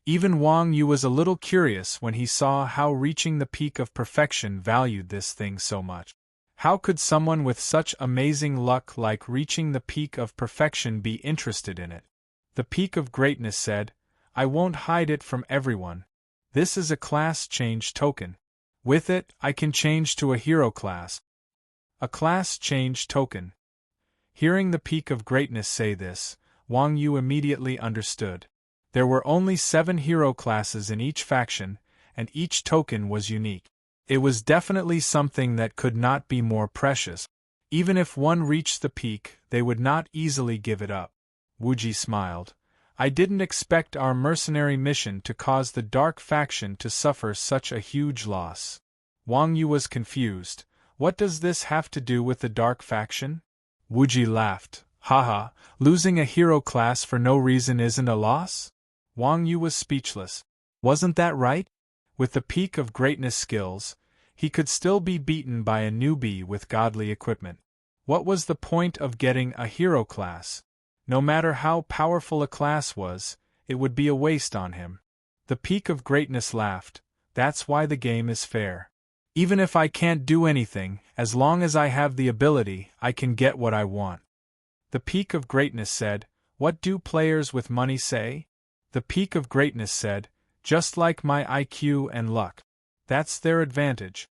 Even Wang Yu was a little curious when he saw how reaching the peak of perfection valued this thing so much. How could someone with such amazing luck like reaching the peak of perfection be interested in it? The Peak of Greatness said, I won't hide it from everyone. This is a class change token. With it, I can change to a hero class. A class change token. Hearing the Peak of Greatness say this, Wang Yu immediately understood. There were only 7 hero classes in each faction, and each token was unique. It was definitely something that could not be more precious. Even if one reached the peak, they would not easily give it up. Wuji smiled. I didn't expect our mercenary mission to cause the Dark faction to suffer such a huge loss. Wang Yu was confused. What does this have to do with the Dark faction? Wuji laughed. Haha, losing a hero class for no reason isn't a loss? Wang Yu was speechless. Wasn't that right? With the Peak of Greatness skills, he could still be beaten by a newbie with godly equipment. What was the point of getting a hero class? No matter how powerful a class was, it would be a waste on him. The Peak of Greatness laughed. That's why the game is fair. Even if I can't do anything, as long as I have the ability, I can get what I want. The Peak of Greatness said, What do players with money say? The Peak of Greatness said, Just like my IQ and luck. That's their advantage.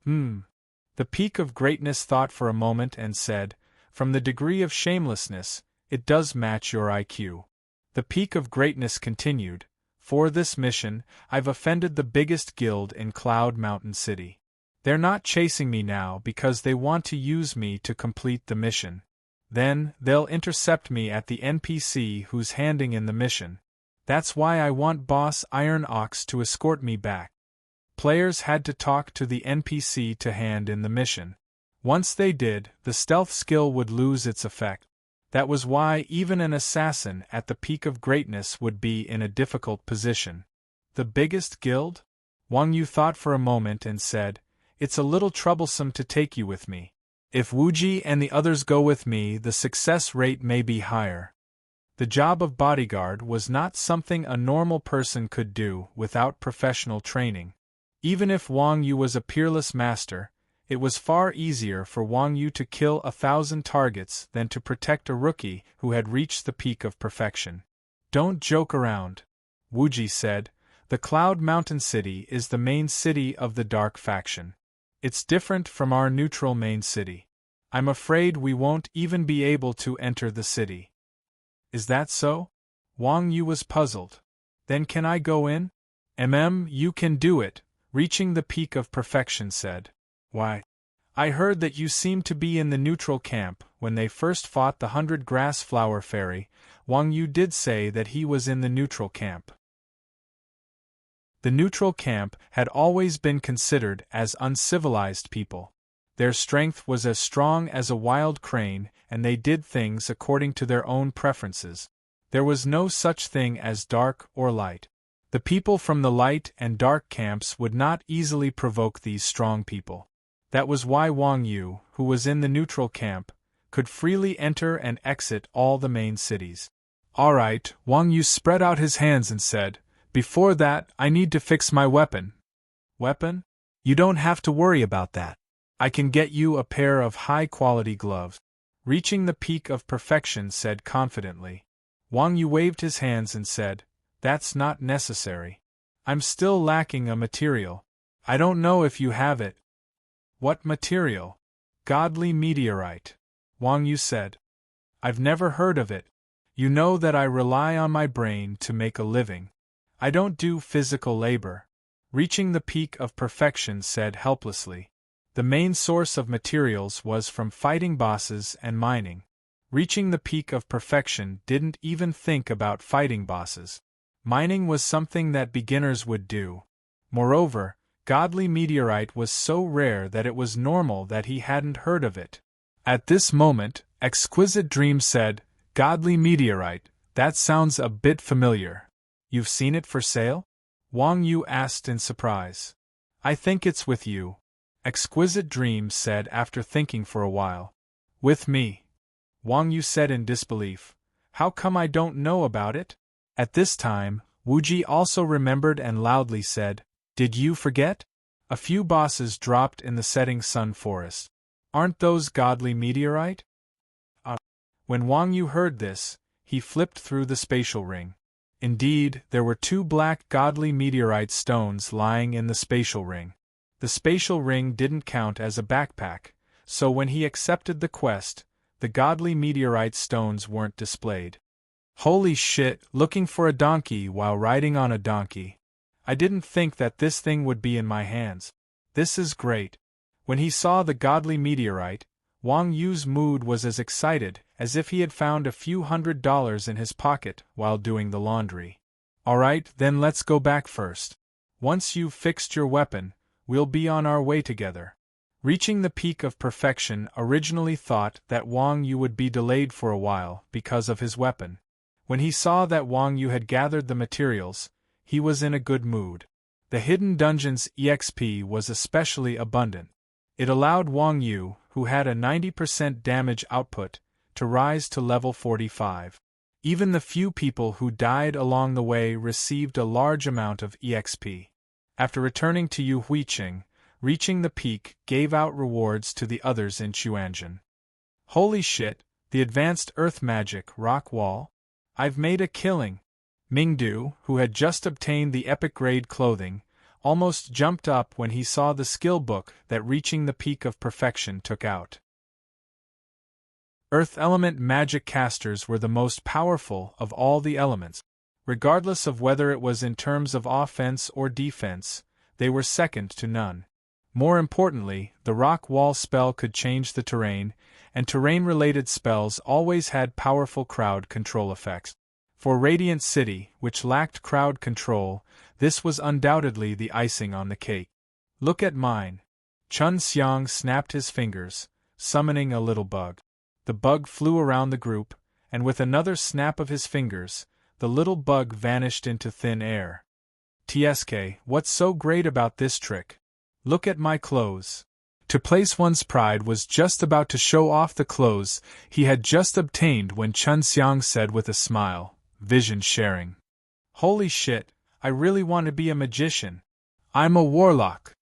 The Peak of Greatness thought for a moment and said, From the degree of shamelessness, it does match your IQ. The Peak of Greatness continued, For this mission, I've offended the biggest guild in Cloud Mountain City. They're not chasing me now because they want to use me to complete the mission. Then, they'll intercept me at the NPC who's handing in the mission. That's why I want Boss Iron Ox to escort me back. Players had to talk to the NPC to hand in the mission. Once they did, the stealth skill would lose its effect. That was why even an assassin at the Peak of Greatness would be in a difficult position. The biggest guild? Wang Yu thought for a moment and said, It's a little troublesome to take you with me. If Wuji and the others go with me, the success rate may be higher. The job of bodyguard was not something a normal person could do without professional training. Even if Wang Yu was a peerless master, it was far easier for Wang Yu to kill 1,000 targets than to protect a rookie who had reached the peak of perfection. Don't joke around. Wuji said, The Cloud Mountain City is the main city of the Dark faction. It's different from our neutral main city. I'm afraid we won't even be able to enter the city. Is that so? Wang Yu was puzzled. Then can I go in? You can do it, reaching the peak of perfection said. Why? I heard that you seemed to be in the neutral camp when they first fought the 100 Grass Flower Fairy. Wang Yu did say that he was in the neutral camp. The neutral camp had always been considered as uncivilized people. Their strength was as strong as a wild crane, and they did things according to their own preferences. There was no such thing as dark or light. The people from the light and dark camps would not easily provoke these strong people. That was why Wang Yu, who was in the neutral camp, could freely enter and exit all the main cities. All right, Wang Yu spread out his hands and said, "Before that, I need to fix my weapon." "Weapon? You don't have to worry about that. I can get you a pair of high-quality gloves." Reaching the peak of perfection said confidently. Wang Yu waved his hands and said, "That's not necessary. I'm still lacking a material. I don't know if you have it." "What material?" "Godly meteorite," Wang Yu said. "I've never heard of it. You know that I rely on my brain to make a living. I don't do physical labor." Reaching the peak of perfection said helplessly. The main source of materials was from fighting bosses and mining. Reaching the peak of perfection didn't even think about fighting bosses. Mining was something that beginners would do. Moreover, godly meteorite was so rare that it was normal that he hadn't heard of it. At this moment, Exquisite Dream said, "Godly meteorite, that sounds a bit familiar. You've seen it for sale?" Wang Yu asked in surprise. "I think it's with you," Exquisite Dream said after thinking for a while. "With me?" Wang Yu said in disbelief. "How come I don't know about it?" At this time, Wuji also remembered and loudly said, "Did you forget? A few bosses dropped in the setting sun forest. Aren't those godly meteorite?" When Wang Yu heard this, he flipped through the spatial ring. Indeed, there were 2 black godly meteorite stones lying in the spatial ring. The spatial ring didn't count as a backpack, so when he accepted the quest, the godly meteorite stones weren't displayed. Holy shit, looking for a donkey while riding on a donkey. I didn't think that this thing would be in my hands. This is great. When he saw the godly meteorite, Wang Yu's mood was as excited as if he had found a few $100s in his pocket while doing the laundry. "Alright, then let's go back first. Once you've fixed your weapon, we'll be on our way together." Reaching the peak of perfection originally thought that Wang Yu would be delayed for a while because of his weapon. When he saw that Wang Yu had gathered the materials, he was in a good mood. The Hidden Dungeon's EXP was especially abundant. It allowed Wang Yu, who had a 90% damage output, to rise to level 45. Even the few people who died along the way received a large amount of EXP. After returning to Yu Huiqing, reaching the peak gave out rewards to the others in Chuanjin. "Holy shit, the advanced earth magic rock wall? I've made a killing!" Mingdu, who had just obtained the epic grade clothing, almost jumped up when he saw the skill book that Reaching the Peak of Perfection took out. Earth element magic casters were the most powerful of all the elements. Regardless of whether it was in terms of offense or defense, they were second to none. More importantly, the rock wall spell could change the terrain, and terrain-related spells always had powerful crowd control effects. For Radiant City, which lacked crowd control, this was undoubtedly the icing on the cake. "Look at mine." Chun Xiang snapped his fingers, summoning a little bug. The bug flew around the group, and with another snap of his fingers, the little bug vanished into thin air. "TSK, what's so great about this trick? Look at my clothes." To place one's pride was just about to show off the clothes he had just obtained when Chun Xiang said with a smile, "Vision sharing. Holy shit, I really want to be a magician. I'm a warlock.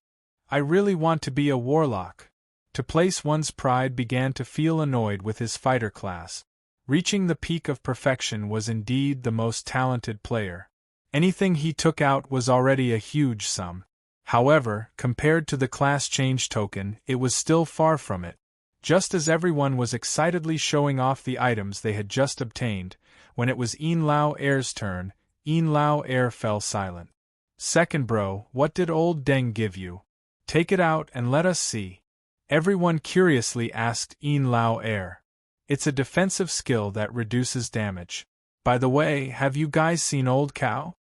I really want to be a warlock." To place one's pride began to feel annoyed with his fighter class. Reaching the peak of perfection was indeed the most talented player. Anything he took out was already a huge sum. However, compared to the class change token, it was still far from it. Just as everyone was excitedly showing off the items they had just obtained, when it was Yin Lao Air's turn, Yin Lao Air fell silent. "Second bro, what did old Deng give you? Take it out and let us see." Everyone curiously asked Yin Lao Air. "It's a defensive skill that reduces damage. By the way, have you guys seen Old Cow?"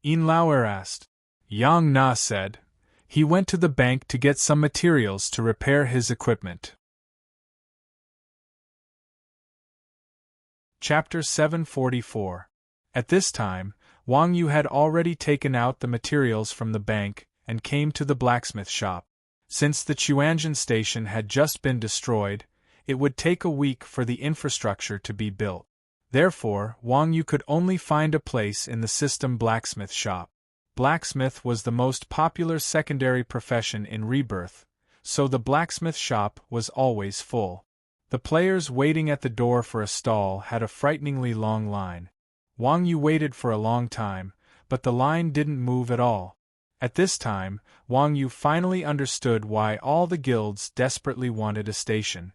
Yin Lao Air asked. Yang Na said, "He went to the bank to get some materials to repair his equipment." Chapter 744. At this time, Wang Yu had already taken out the materials from the bank and came to the blacksmith shop. Since the Chuanjian station had just been destroyed, it would take a week for the infrastructure to be built. Therefore, Wang Yu could only find a place in the system blacksmith shop. Blacksmith was the most popular secondary profession in Rebirth, so the blacksmith shop was always full. The players waiting at the door for a stall had a frighteningly long line. Wang Yu waited for a long time, but the line didn't move at all. At this time, Wang Yu finally understood why all the guilds desperately wanted a station.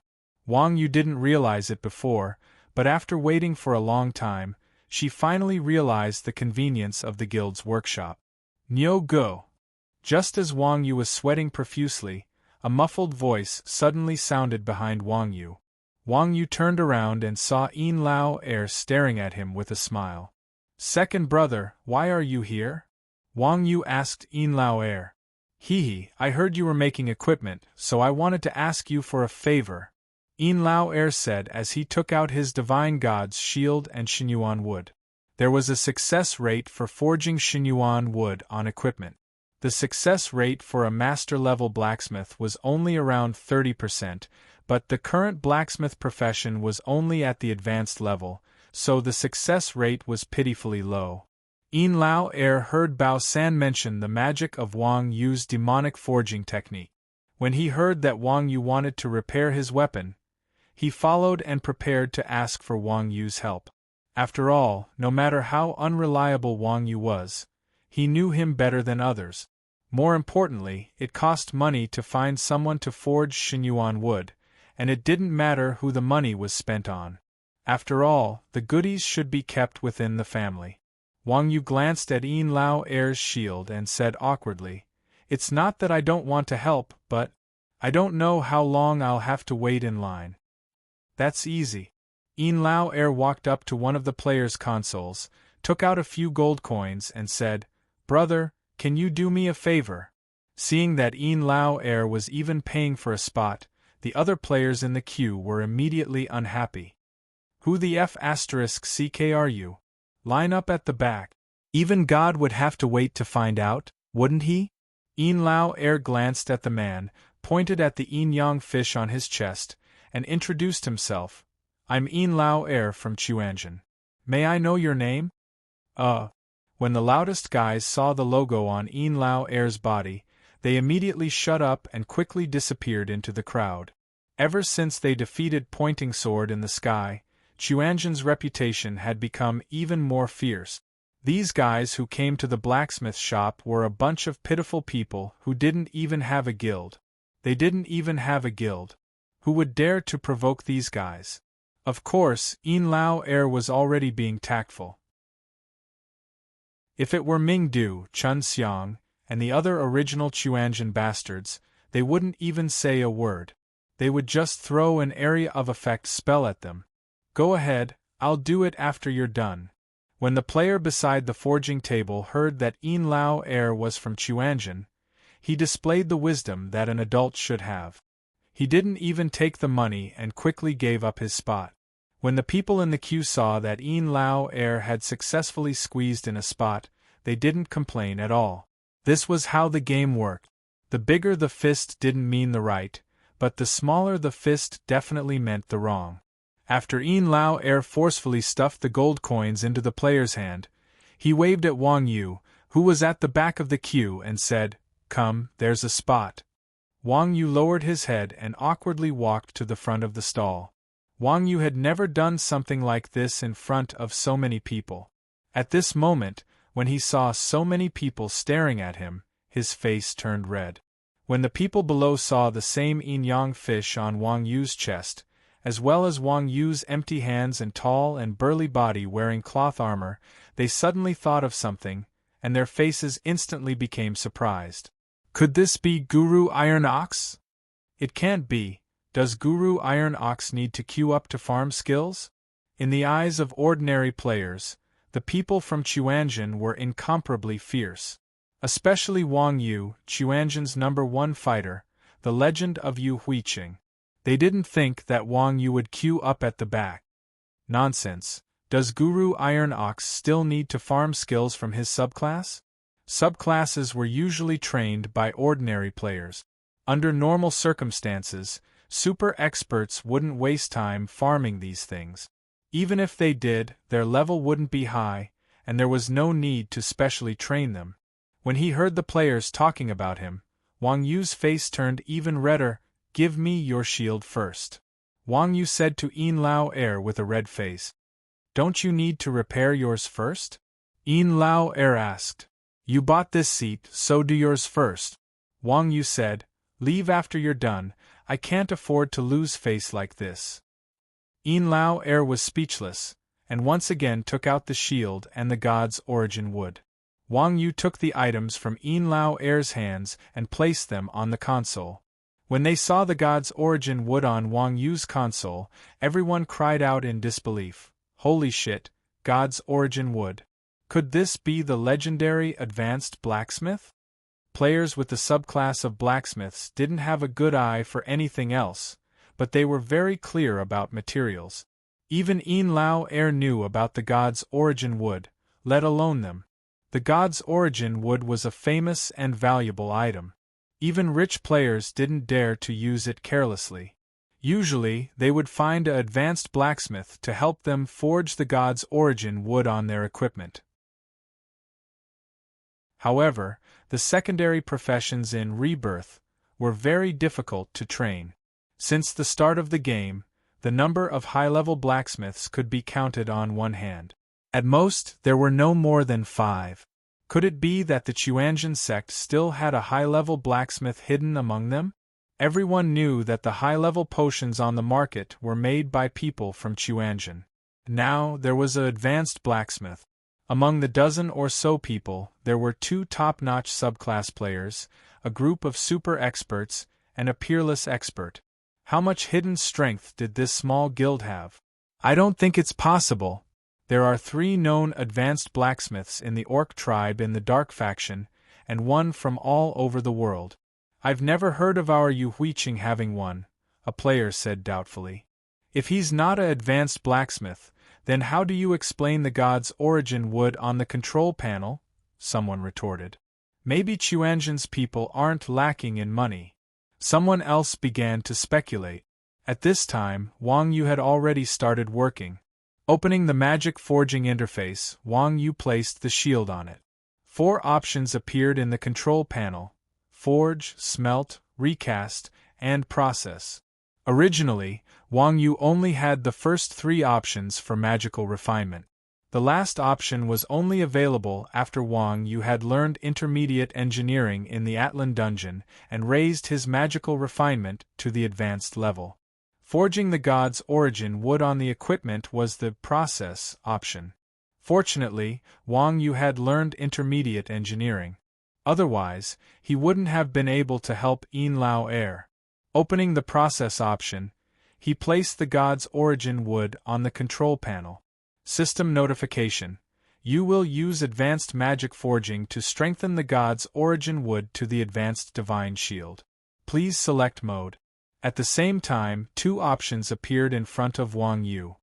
Wang Yu didn't realize it before, but after waiting for a long time, she finally realized the convenience of the guild's workshop. Nyo go! Just as Wang Yu was sweating profusely, a muffled voice suddenly sounded behind Wang Yu. Wang Yu turned around and saw Yin Lao Er staring at him with a smile. "Second brother, why are you here?" Wang Yu asked Yin Lao Er. "Hee, I heard you were making equipment, so I wanted to ask you for a favor," Yin Lao Er said as he took out his Divine God's shield and Xinyuan wood. There was a success rate for forging Xinyuan wood on equipment. The success rate for a master-level blacksmith was only around 30%, but the current blacksmith profession was only at the advanced level, so the success rate was pitifully low. Yin Lao Er heard Bao San mention the magic of Wang Yu's demonic forging technique. When he heard that Wang Yu wanted to repair his weapon, he followed and prepared to ask for Wang Yu's help. After all, no matter how unreliable Wang Yu was, he knew him better than others. More importantly, it cost money to find someone to forge Xinyuan wood, and it didn't matter who the money was spent on. After all, the goodies should be kept within the family. Wang Yu glanced at Yin Lao Er's shield and said awkwardly, "It's not that I don't want to help, but I don't know how long I'll have to wait in line." "That's easy." Yin Lao Er walked up to one of the players' consoles, took out a few gold coins and said, "Brother, can you do me a favor?" Seeing that Yin Lao Er was even paying for a spot, the other players in the queue were immediately unhappy. "Who the F***ck are you? Line up at the back." Even God would have to wait to find out, wouldn't he? Yin Lao Er glanced at the man, pointed at the yin-yang fish on his chest, and introduced himself. "I'm Yin Lao Er from Chuanjian. May I know your name?" When the loudest guys saw the logo on Yin Lao Er's body, they immediately shut up and quickly disappeared into the crowd. Ever since they defeated Pointing Sword in the Sky, Chuanjian's reputation had become even more fierce. These guys who came to the blacksmith shop were a bunch of pitiful people who didn't even have a guild. They didn't even have a guild. Who would dare to provoke these guys? Of course, Yin Lao Er was already being tactful. If it were Ming Du, Chun Xiang, and the other original Chuanjian bastards, they wouldn't even say a word. They would just throw an area of effect spell at them. "Go ahead, I'll do it after you're done." When the player beside the forging table heard that Yin Lao Er was from Chuanjian, he displayed the wisdom that an adult should have. He didn't even take the money and quickly gave up his spot. When the people in the queue saw that Yin Lao Er had successfully squeezed in a spot, they didn't complain at all. This was how the game worked. The bigger the fist didn't mean the right, but the smaller the fist definitely meant the wrong. After Yin Lao Er forcefully stuffed the gold coins into the player's hand, he waved at Wang Yu, who was at the back of the queue, and said, "Come, there's a spot." Wang Yu lowered his head and awkwardly walked to the front of the stall. Wang Yu had never done something like this in front of so many people. At this moment, when he saw so many people staring at him, his face turned red. When the people below saw the same yin-yang fish on Wang Yu's chest, as well as Wang Yu's empty hands and tall and burly body wearing cloth armor, they suddenly thought of something, and their faces instantly became surprised. Could this be Guru Iron Ox? It can't be. Does Guru Iron Ox need to queue up to farm skills? In the eyes of ordinary players, the people from Chuanjian were incomparably fierce. Especially Wang Yu, Chuanjian's #1 fighter, the legend of Yu Huiqing. They didn't think that Wang Yu would queue up at the back. Nonsense. Does Guru Iron Ox still need to farm skills from his subclass? Subclasses were usually trained by ordinary players. Under normal circumstances, super experts wouldn't waste time farming these things. Even if they did, their level wouldn't be high, and there was no need to specially train them. When he heard the players talking about him, Wang Yu's face turned even redder. "Give me your shield first," Wang Yu said to Yin Lao Air with a red face. "Don't you need to repair yours first?" Yin Lao Air asked. "You bought this seat, so do yours first," Wang Yu said. "Leave after you're done, I can't afford to lose face like this." Yin Lao Air was speechless, and once again took out the shield and the god's origin wood. Wang Yu took the items from Yin Lao Air's hands and placed them on the console. When they saw the god's origin wood on Wang Yu's console, everyone cried out in disbelief. "Holy shit, god's origin wood. Could this be the legendary advanced blacksmith?" Players with the subclass of blacksmiths didn't have a good eye for anything else, but they were very clear about materials. Even Yin Lao Air knew about the god's origin wood, let alone them. The god's origin wood was a famous and valuable item. Even rich players didn't dare to use it carelessly. Usually, they would find an advanced blacksmith to help them forge the god's origin wood on their equipment. However, the secondary professions in Rebirth were very difficult to train. Since the start of the game, the number of high-level blacksmiths could be counted on one hand. At most, there were no more than 5. Could it be that the Chuanjian sect still had a high-level blacksmith hidden among them? Everyone knew that the high-level potions on the market were made by people from Chuanjian. Now there was an advanced blacksmith. Among the dozen or so people, there were 2 top-notch subclass players, a group of super experts, and a peerless expert. How much hidden strength did this small guild have? I don't think it's possible. There are 3 known advanced blacksmiths in the Orc tribe in the Dark faction, and one from all over the world. I've never heard of our Yu Huiqing having one, a player said doubtfully. If he's not an advanced blacksmith, then how do you explain the god's origin wood on the control panel? Someone retorted. Maybe Chuanjian's people aren't lacking in money. Someone else began to speculate. At this time, Wang Yu had already started working. Opening the magic forging interface, Wang Yu placed the shield on it. 4 options appeared in the control panel: forge, smelt, recast, and process. Originally, Wang Yu only had the first 3 options for magical refinement. The last option was only available after Wang Yu had learned intermediate engineering in the Atlan dungeon and raised his magical refinement to the advanced level. Forging the god's origin wood on the equipment was the process option. Fortunately, Wang Yu had learned intermediate engineering. Otherwise, he wouldn't have been able to help Yin Lao Air. Opening the process option, he placed the god's origin wood on the control panel. System notification: you will use advanced magic forging to strengthen the god's origin wood to the advanced divine shield. Please select mode. At the same time, 2 options appeared in front of Wang Yu.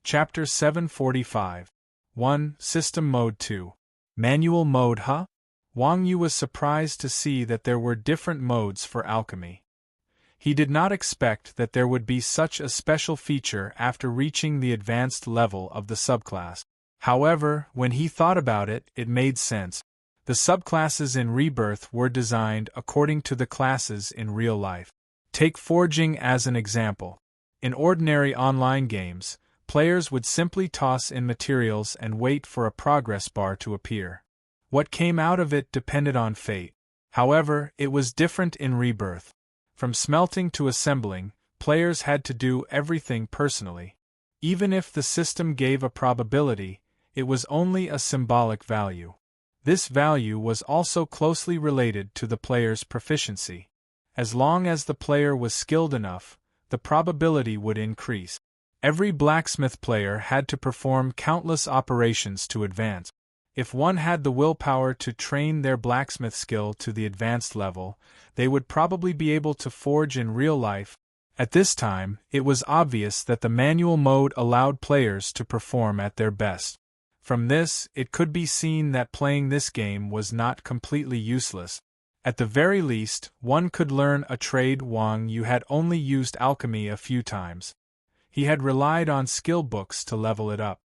Chapter 745. 1. System Mode 2. Manual Mode. Wang Yu was surprised to see that there were different modes for alchemy. He did not expect that there would be such a special feature after reaching the advanced level of the subclass. However, when he thought about it, it made sense. The subclasses in Rebirth were designed according to the classes in real life. Take forging as an example. In ordinary online games, players would simply toss in materials and wait for a progress bar to appear. What came out of it depended on fate. However, it was different in Rebirth. From smelting to assembling, players had to do everything personally. Even if the system gave a probability, it was only a symbolic value. This value was also closely related to the player's proficiency. As long as the player was skilled enough, the probability would increase. Every blacksmith player had to perform countless operations to advance. If one had the willpower to train their blacksmith skill to the advanced level, they would probably be able to forge in real life. At this time, it was obvious that the manual mode allowed players to perform at their best. From this, it could be seen that playing this game was not completely useless. At the very least, one could learn a trade. Wang Yu had only used alchemy a few times. He had relied on skill books to level it up.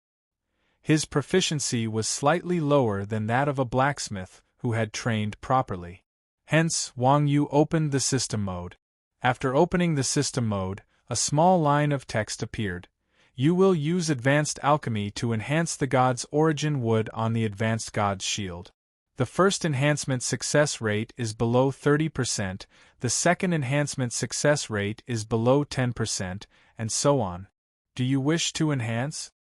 His proficiency was slightly lower than that of a blacksmith who had trained properly. Hence, Wang Yu opened the system mode. After opening the system mode, a small line of text appeared. You will use advanced alchemy to enhance the god's origin wood on the advanced god's shield. The first enhancement success rate is below 30%, the second enhancement success rate is below 10%, and so on. Do you wish to enhance?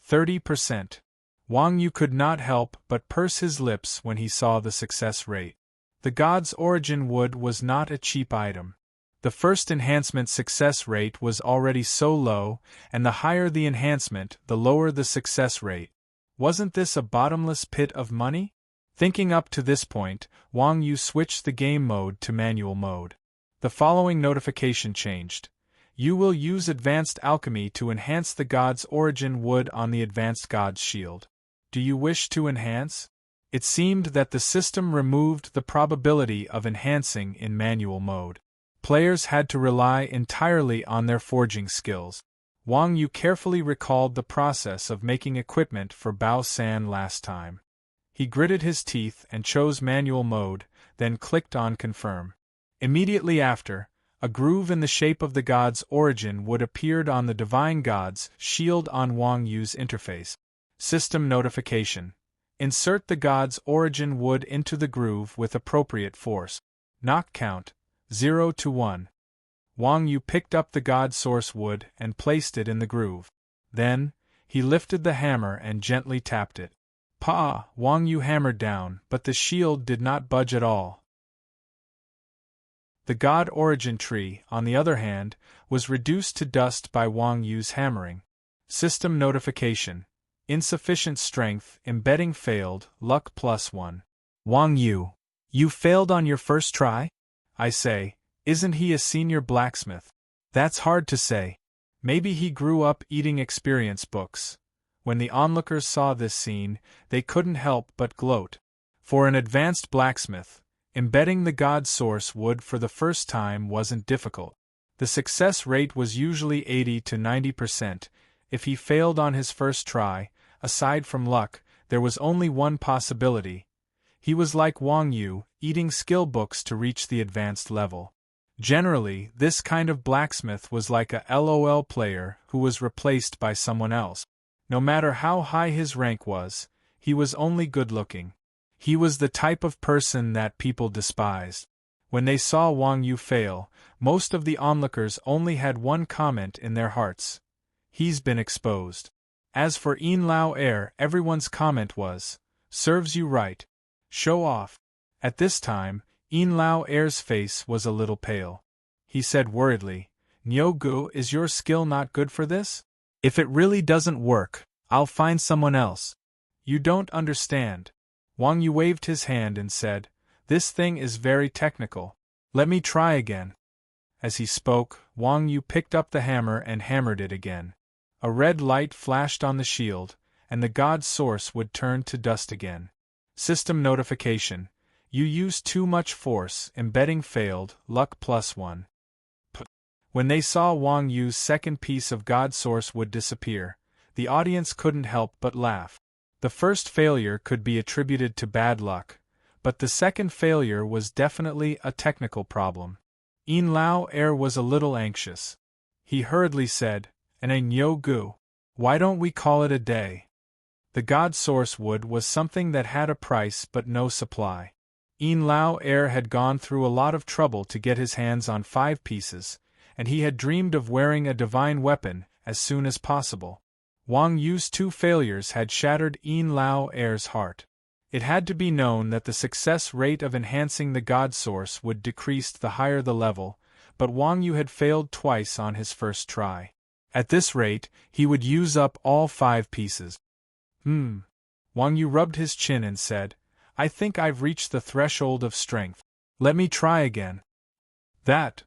30%. Wang Yu could not help but purse his lips when he saw the success rate. The god's origin wood was not a cheap item. The first enhancement success rate was already so low, and the higher the enhancement, the lower the success rate. Wasn't this a bottomless pit of money? Thinking up to this point, Wang Yu switched the game mode to manual mode. The following notification changed. You will use advanced alchemy to enhance the god's origin wood on the advanced god's shield. Do you wish to enhance? It seemed that the system removed the probability of enhancing in manual mode. Players had to rely entirely on their forging skills. Wang Yu carefully recalled the process of making equipment for Bao San last time. He gritted his teeth and chose manual mode, then clicked on confirm. Immediately after, a groove in the shape of the god's origin wood appeared on the divine god's shield on Wang Yu's interface. System notification. Insert the god's origin wood into the groove with appropriate force. Knock count 0 to 1. Wang Yu picked up the god source wood and placed it in the groove. Then, he lifted the hammer and gently tapped it. Pa! Wang Yu hammered down, but the shield did not budge at all. The god origin tree, on the other hand, was reduced to dust by Wang Yu's hammering. System notification. Insufficient strength, embedding failed, luck +1. Wang Yu. You failed on your first try? I say, isn't he a senior blacksmith? That's hard to say. Maybe he grew up eating experience books. When the onlookers saw this scene, they couldn't help but gloat. For an advanced blacksmith, embedding the god source wood for the first time wasn't difficult. The success rate was usually 80 to 90%. If he failed on his first try, aside from luck, there was only one possibility. He was like Wang Yu, eating skill books to reach the advanced level. Generally, this kind of blacksmith was like a LOL player who was replaced by someone else. No matter how high his rank was, he was only good-looking. He was the type of person that people despised. When they saw Wang Yu fail, most of the onlookers only had one comment in their hearts. He's been exposed. As for Yin Lao Air, everyone's comment was, serves you right. Show off. At this time, Yin Lao Air's face was a little pale. He said worriedly, Niu Gu, is your skill not good for this? If it really doesn't work, I'll find someone else. You don't understand. Wang Yu waved his hand and said, this thing is very technical. Let me try again. As he spoke, Wang Yu picked up the hammer and hammered it again. A red light flashed on the shield, and the god source would turn to dust again. System notification. You used too much force, embedding failed, luck +1. When they saw Wang Yu's second piece of god source would disappear, the audience couldn't help but laugh. The first failure could be attributed to bad luck, but the second failure was definitely a technical problem. Yin Lao Air was a little anxious. He hurriedly said, and a Niu Gu. Why don't we call it a day? The god source wood was something that had a price but no supply. Yin Lao Air had gone through a lot of trouble to get his hands on 5 pieces, and he had dreamed of wearing a divine weapon as soon as possible. Wang Yu's 2 failures had shattered Yin Lao Air's heart. It had to be known that the success rate of enhancing the god source would decrease the higher the level, but Wang Yu had failed twice on his first try. At this rate, he would use up all 5 pieces. Wang Yu rubbed his chin and said, I think I've reached the threshold of strength. Let me try again. That.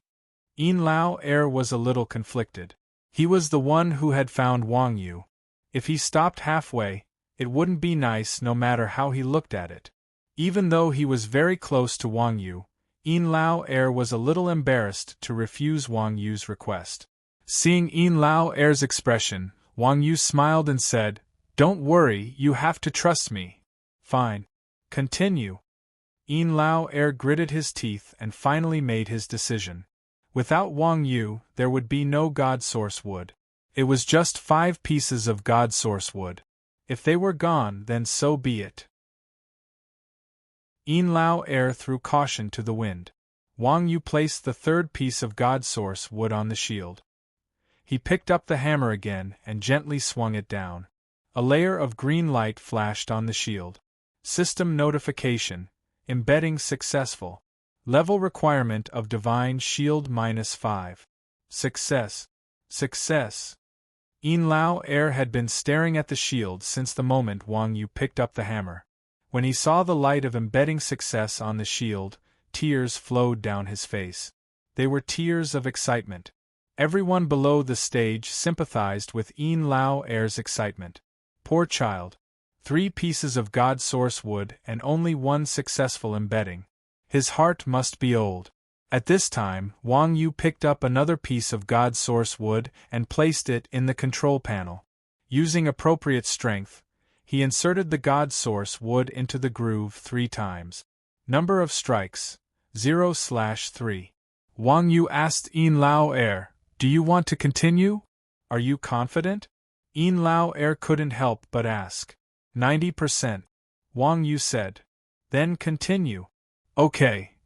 Yin Lao Er was a little conflicted. He was the one who had found Wang Yu. If he stopped halfway, it wouldn't be nice no matter how he looked at it. Even though he was very close to Wang Yu, Yin Lao Er was a little embarrassed to refuse Wang Yu's request. Seeing Yin Lao Er's expression, Wang Yu smiled and said, Don't worry, you have to trust me. Fine. Continue. Yin Lao Er gritted his teeth and finally made his decision. Without Wang Yu, there would be no God Source wood. It was just 5 pieces of God Source wood. If they were gone, then so be it. Yin Lao Er threw caution to the wind. Wang Yu placed the 3rd piece of God Source wood on the shield. He picked up the hammer again and gently swung it down. A layer of green light flashed on the shield. System notification. Embedding successful. Level requirement of Divine Shield -5. Success. Success. Yin Lao Er had been staring at the shield since the moment Wang Yu picked up the hammer. When he saw the light of embedding success on the shield, tears flowed down his face. They were tears of excitement. Everyone below the stage sympathized with Yin Lao Er's excitement. Poor child. 3 pieces of God Source wood and only 1 successful embedding. His heart must be old. At this time, Wang Yu picked up another piece of God Source wood and placed it in the control panel. Using appropriate strength, he inserted the God Source wood into the groove 3 times. Number of strikes, 0/3. Wang Yu asked Yin Lao Er, Do you want to continue? Are you confident? Yin Lao Er couldn't help but ask. 90%. Wang Yu said. Then continue. Okay.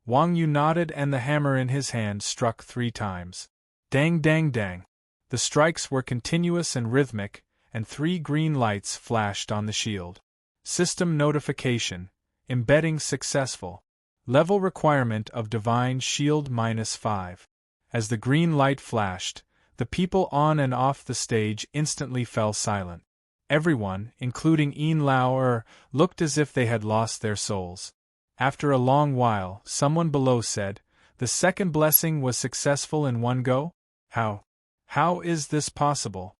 Wang Yu nodded and the hammer in his hand struck 3 times. Dang dang dang. The strikes were continuous and rhythmic, and 3 green lights flashed on the shield. System notification. Embedding successful. Level requirement of Divine Shield -5. As the green light flashed, the people on and off the stage instantly fell silent. Everyone, including Yin Lao Er, looked as if they had lost their souls. After a long while, someone below said, The 2nd blessing was successful in one go? How? How is this possible?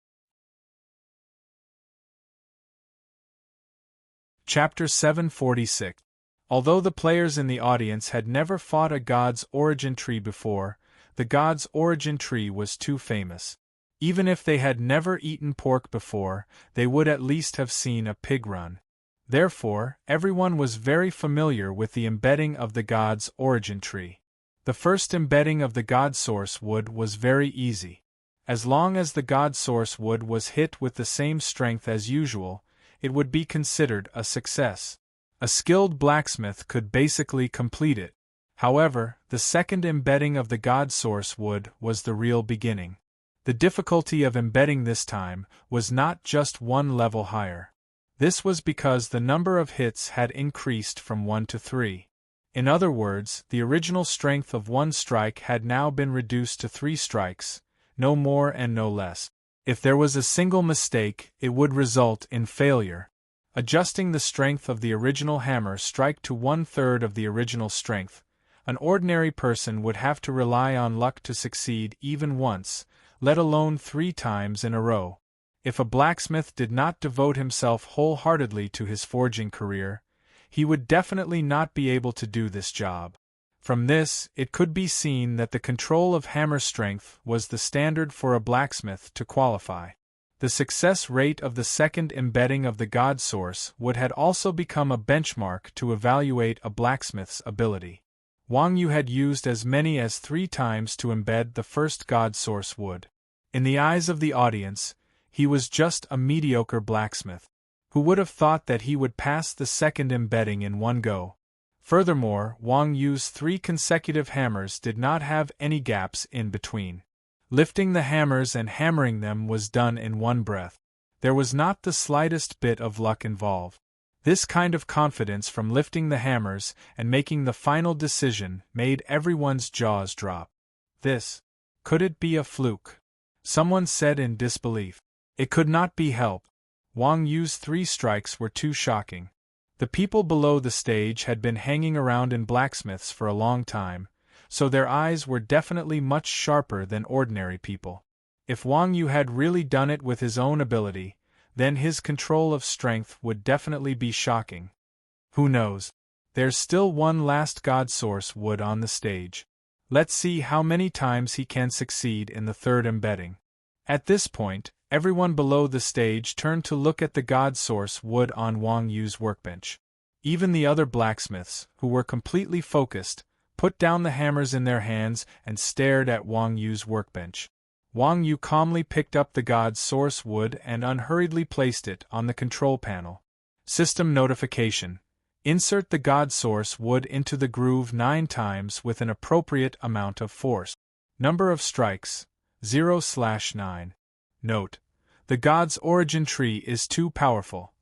Chapter 746. Although the players in the audience had never fought a god's origin tree before, the god's origin tree was too famous. Even if they had never eaten pork before, they would at least have seen a pig run. Therefore, everyone was very familiar with the embedding of the god's origin tree. The first embedding of the God Source wood was very easy. As long as the God Source wood was hit with the same strength as usual, it would be considered a success. A skilled blacksmith could basically complete it. However, the second embedding of the God Source wood was the real beginning. The difficulty of embedding this time was not just 1 level higher. This was because the number of hits had increased from 1 to 3. In other words, the original strength of 1 strike had now been reduced to 3 strikes, no more and no less. If there was a single mistake, it would result in failure. Adjusting the strength of the original hammer strike to 1/3 of the original strength, an ordinary person would have to rely on luck to succeed even once, let alone 3 times in a row. If a blacksmith did not devote himself wholeheartedly to his forging career, he would definitely not be able to do this job. From this, it could be seen that the control of hammer strength was the standard for a blacksmith to qualify. The success rate of the second embedding of the God Source wood had also become a benchmark to evaluate a blacksmith's ability. Wang Yu had used as many as 3 times to embed the first God Source wood. In the eyes of the audience, he was just a mediocre blacksmith. Who would have thought that he would pass the second embedding in one go? Furthermore, Wang Yu's 3 consecutive hammers did not have any gaps in between. Lifting the hammers and hammering them was done in one breath. There was not the slightest bit of luck involved. This kind of confidence from lifting the hammers and making the final decision made everyone's jaws drop. Could it be a fluke? Someone said in disbelief. It could not be helped. Wang Yu's 3 strikes were too shocking. The people below the stage had been hanging around in blacksmiths for a long time, so their eyes were definitely much sharper than ordinary people. If Wang Yu had really done it with his own ability, then his control of strength would definitely be shocking. Who knows? There's still one last God Source wood on the stage. Let's see how many times he can succeed in the 3rd embedding. At this point, everyone below the stage turned to look at the God Source wood on Wang Yu's workbench. Even the other blacksmiths, who were completely focused, put down the hammers in their hands and stared at Wang Yu's workbench. Wang Yu calmly picked up the God Source wood and unhurriedly placed it on the control panel. System notification. Insert the God Source wood into the groove 9 times with an appropriate amount of force. Number of strikes, 0/9. Note: the God's origin tree is too powerful.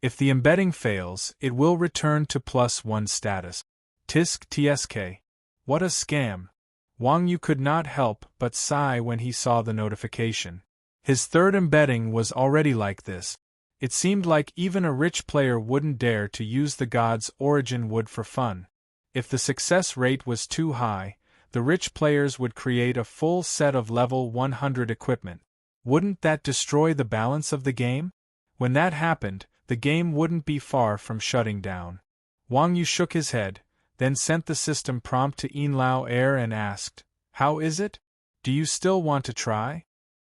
If the embedding fails, it will return to +1 status. Tisk tsk. What a scam! Wang Yu could not help but sigh when he saw the notification. His 3rd embedding was already like this. It seemed like even a rich player wouldn't dare to use the God's origin wood for fun. If the success rate was too high, the rich players would create a full set of level 100 equipment. Wouldn't that destroy the balance of the game? When that happened, the game wouldn't be far from shutting down. Wang Yu shook his head, then sent the system prompt to Yinlao Air and asked, "How is it? Do you still want to try?"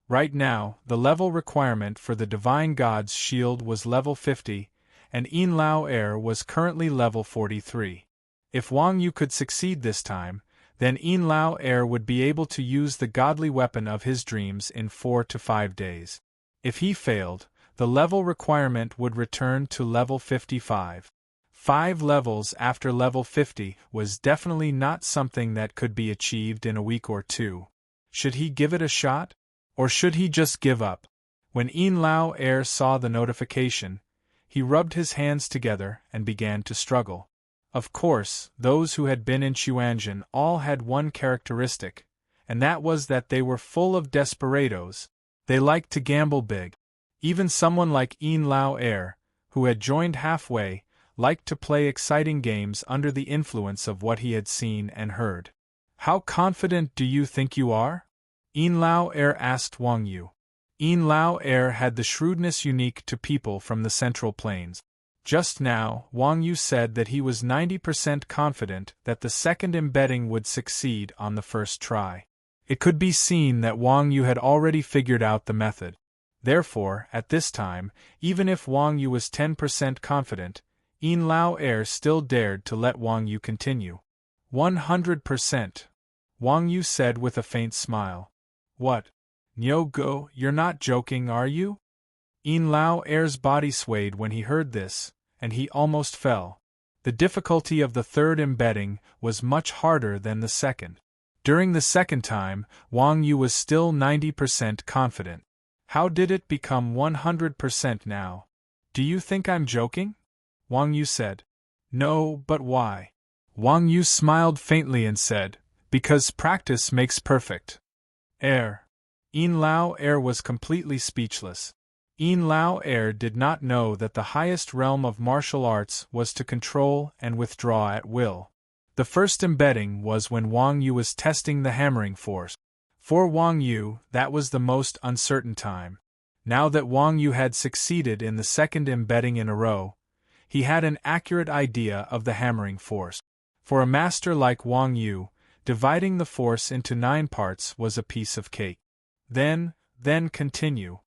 Right now, the level requirement for the Divine God's shield was level 50, and Yinlao Air was currently level 43. If Wang Yu could succeed this time, then Yinlao Air would be able to use the godly weapon of his dreams in 4 to 5 days. If he failed, the level requirement would return to level 55. 5 levels after level 50 was definitely not something that could be achieved in a week or 2. Should he give it a shot? Or should he just give up? When Yinlao Air saw the notification, he rubbed his hands together and began to struggle. Of course, those who had been in Xuanzhen all had one characteristic, and that was that they were full of desperados. They liked to gamble big. Even someone like Yinlao Air, who had joined halfway, liked to play exciting games under the influence of what he had seen and heard. "How confident do you think you are?" Yinlao Air asked Wang Yu. Yinlao Air had the shrewdness unique to people from the Central Plains. Just now, Wang Yu said that he was 90% confident that the 2nd embedding would succeed on the 1st try. It could be seen that Wang Yu had already figured out the method. Therefore, at this time, even if Wang Yu was 10% confident, Yinlao Air still dared to let Wang Yu continue. 100%. Wang Yu said with a faint smile. "What? Nyo Go, you're not joking, are you?" Yinlao Air's body swayed when he heard this, and he almost fell. The difficulty of the 3rd embedding was much harder than the 2nd. During the 2nd time, Wang Yu was still 90% confident. How did it become 100% now? "Do you think I'm joking?" Wang Yu said. "No, but why?" Wang Yu smiled faintly and said, "Because practice makes perfect." Air. Yinlao Air was completely speechless. Yinlao Air did not know that the highest realm of martial arts was to control and withdraw at will. The 1st embedding was when Wang Yu was testing the hammering force. For Wang Yu, that was the most uncertain time. Now that Wang Yu had succeeded in the 2nd embedding in a row, he had an accurate idea of the hammering force. For a master like Wang Yu, dividing the force into 9 parts was a piece of cake. Then continue.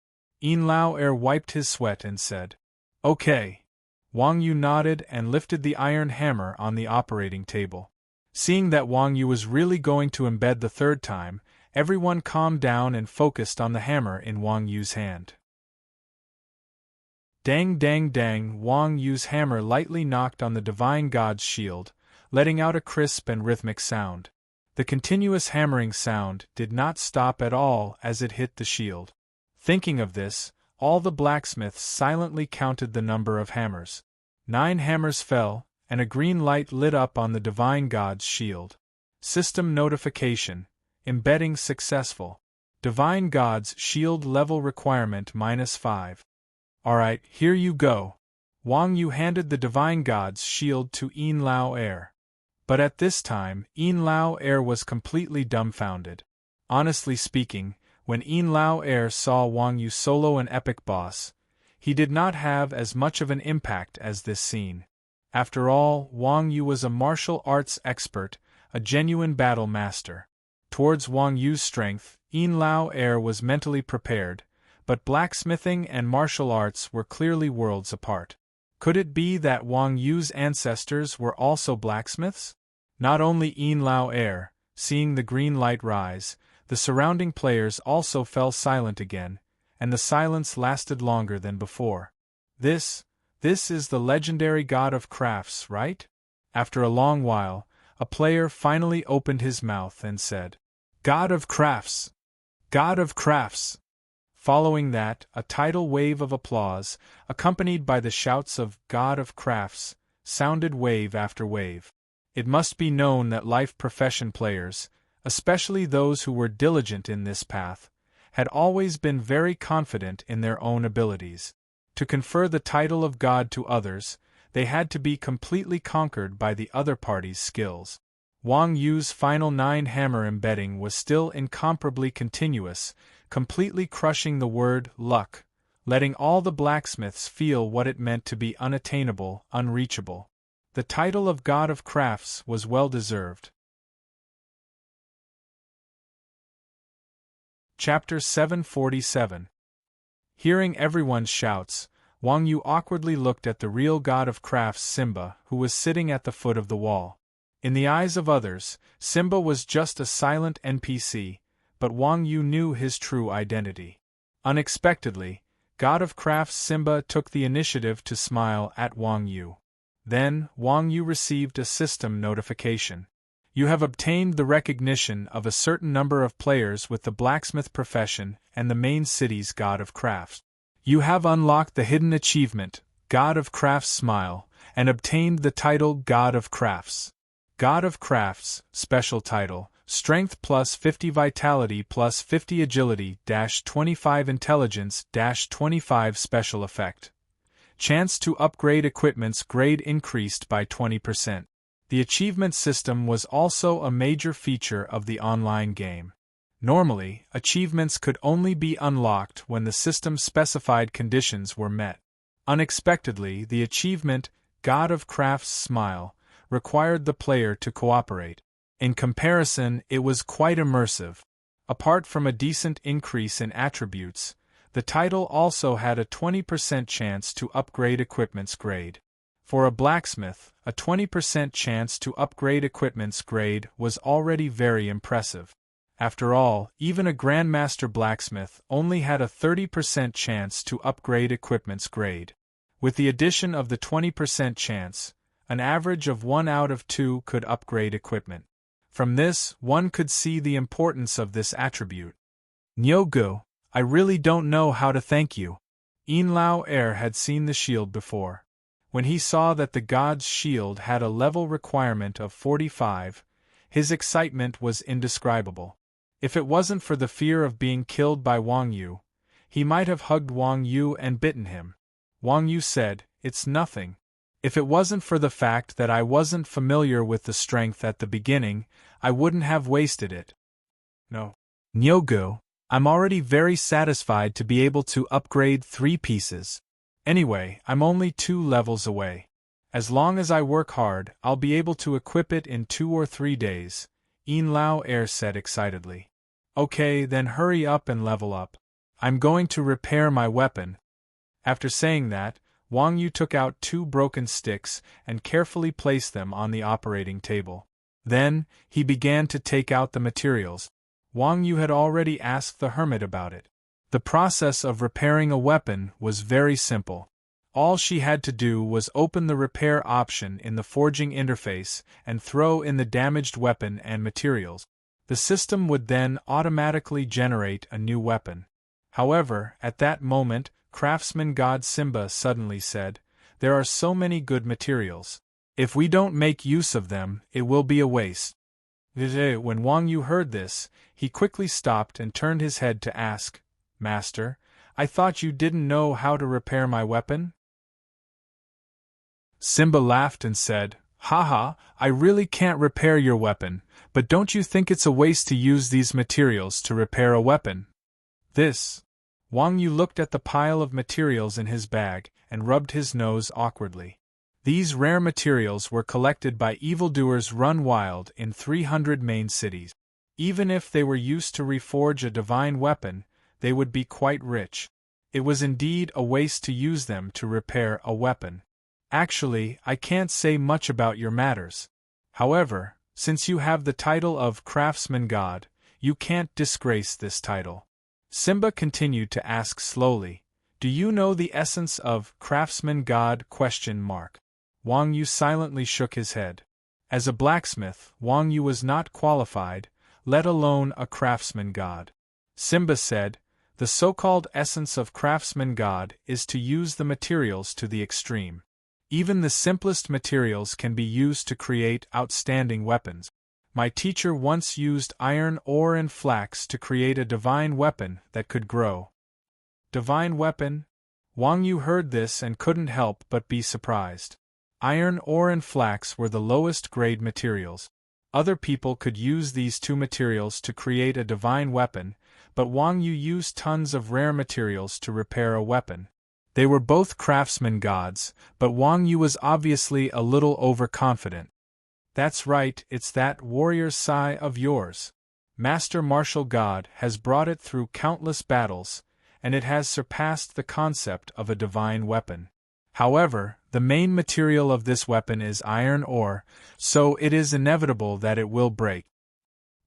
Yinlao Air wiped his sweat and said, "Okay." Wang Yu nodded and lifted the iron hammer on the operating table. Seeing that Wang Yu was really going to embed the 3rd time, everyone calmed down and focused on the hammer in Wang Yu's hand. Dang dang dang, Wang Yu's hammer lightly knocked on the Divine God's shield, letting out a crisp and rhythmic sound. The continuous hammering sound did not stop at all as it hit the shield. Thinking of this, all the blacksmiths silently counted the number of hammers. 9 hammers fell, and a green light lit up on the Divine God's shield. System notification. Embedding successful. Divine God's shield level requirement -5. Alright, here you go. Wang Yu handed the Divine God's shield to Yin Lao Air. But at this time, Yin Lao Air was completely dumbfounded. Honestly speaking, when Yin Lao Air saw Wang Yu solo an epic boss, he did not have as much of an impact as this scene. After all, Wang Yu was a martial arts expert, a genuine battle master. Towards Wang Yu's strength, Yin Lao Air was mentally prepared, but blacksmithing and martial arts were clearly worlds apart. Could it be that Wang Yu's ancestors were also blacksmiths? Not only Yin Lao Air, seeing the green light rise, the surrounding players also fell silent again, and the silence lasted longer than before. This is the legendary god of crafts, right? After a long while, a player finally opened his mouth and said, "God of crafts! God of crafts!" Following that, a tidal wave of applause, accompanied by the shouts of "God of crafts," sounded wave after wave. It must be known that life profession players, especially those who were diligent in this path, had always been very confident in their own abilities. To confer the title of God to others, they had to be completely conquered by the other party's skills. Wang Yu's final 9 hammer embedding was still incomparably continuous, completely crushing the word luck, letting all the blacksmiths feel what it meant to be unattainable, unreachable. The title of God of Crafts was well deserved. Chapter 747. Hearing everyone's shouts, Wang Yu awkwardly looked at the real God of Crafts, Simba, who was sitting at the foot of the wall. In the eyes of others, Simba was just a silent NPC, but Wang Yu knew his true identity. Unexpectedly, God of Crafts Simba took the initiative to smile at Wang Yu. Then, Wang Yu received a system notification. You have obtained the recognition of a certain number of players with the blacksmith profession and the main city's God of Crafts. You have unlocked the hidden achievement, God of Crafts Smile, and obtained the title God of Crafts. God of Crafts, special title, Strength plus 50 Vitality plus 50 Agility -25 Intelligence -25 Special Effect. Chance to upgrade equipment's grade increased by 20%. The achievement system was also a major feature of the online game. Normally, achievements could only be unlocked when the system-specified conditions were met. Unexpectedly, the achievement, God of Crafts Smile, required the player to cooperate. In comparison, it was quite immersive. Apart from a decent increase in attributes, the title also had a 20% chance to upgrade equipment's grade. For a blacksmith, a 20% chance to upgrade equipment's grade was already very impressive. After all, even a Grandmaster blacksmith only had a 30% chance to upgrade equipment's grade. With the addition of the 20% chance, an average of 1 out of 2 could upgrade equipment. From this, one could see the importance of this attribute. Nyogu, I really don't know how to thank you. Yin Lao Air had seen the shield before. When he saw that the god's shield had a level requirement of 45, his excitement was indescribable. If it wasn't for the fear of being killed by Wang Yu, he might have hugged Wang Yu and bitten him. Wang Yu said, "It's nothing. If it wasn't for the fact that I wasn't familiar with the strength at the beginning, I wouldn't have wasted it. No. Nyogu, I'm already very satisfied to be able to upgrade 3 pieces. Anyway, I'm only 2 levels away. As long as I work hard, I'll be able to equip it in 2 or 3 days, Yin Lao Air said excitedly. Okay, then hurry up and level up. I'm going to repair my weapon. After saying that, Wang Yu took out 2 broken sticks and carefully placed them on the operating table. Then, he began to take out the materials. Wang Yu had already asked the hermit about it. The process of repairing a weapon was very simple. All she had to do was open the repair option in the forging interface and throw in the damaged weapon and materials. The system would then automatically generate a new weapon. However, at that moment, Craftsman God Simba suddenly said, "There are so many good materials. If we don't make use of them, it will be a waste." When Wang Yu heard this, he quickly stopped and turned his head to ask, "Master, I thought you didn't know how to repair my weapon?" Simba laughed and said, "Haha, I really can't repair your weapon, but don't you think it's a waste to use these materials to repair a weapon?" Wang Yu looked at the pile of materials in his bag and rubbed his nose awkwardly. These rare materials were collected by evildoers run wild in 300 main cities. Even if they were used to reforge a divine weapon, they would be quite rich. It was indeed a waste to use them to repair a weapon. Actually, I can't say much about your matters. However, since you have the title of Craftsman God, you can't disgrace this title. Simba continued to ask slowly, "Do you know the essence of Craftsman God?" Wang Yu silently shook his head. As a blacksmith, Wang Yu was not qualified, let alone a craftsman god. Simba said, "The so-called essence of craftsman god is to use the materials to the extreme. Even the simplest materials can be used to create outstanding weapons. My teacher once used iron ore and flax to create a divine weapon that could grow." Divine weapon? Wang Yu heard this and couldn't help but be surprised. Iron ore and flax were the lowest grade materials. Other people could use these two materials to create a divine weapon, but Wang Yu used tons of rare materials to repair a weapon. They were both craftsman gods, but Wang Yu was obviously a little overconfident. "That's right, it's that warrior's sigh of yours. Master Martial God has brought it through countless battles, and it has surpassed the concept of a divine weapon. However, the main material of this weapon is iron ore, so it is inevitable that it will break."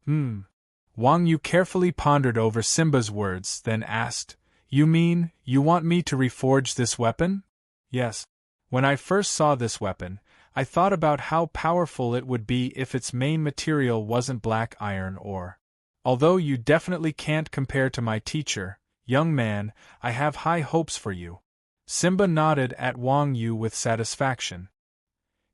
Wang Yu carefully pondered over Simba's words, then asked, "You mean, you want me to reforge this weapon?" "Yes. When I first saw this weapon, I thought about how powerful it would be if its main material wasn't black iron ore. Although you definitely can't compare to my teacher, young man, I have high hopes for you." Simba nodded at Wang Yu with satisfaction.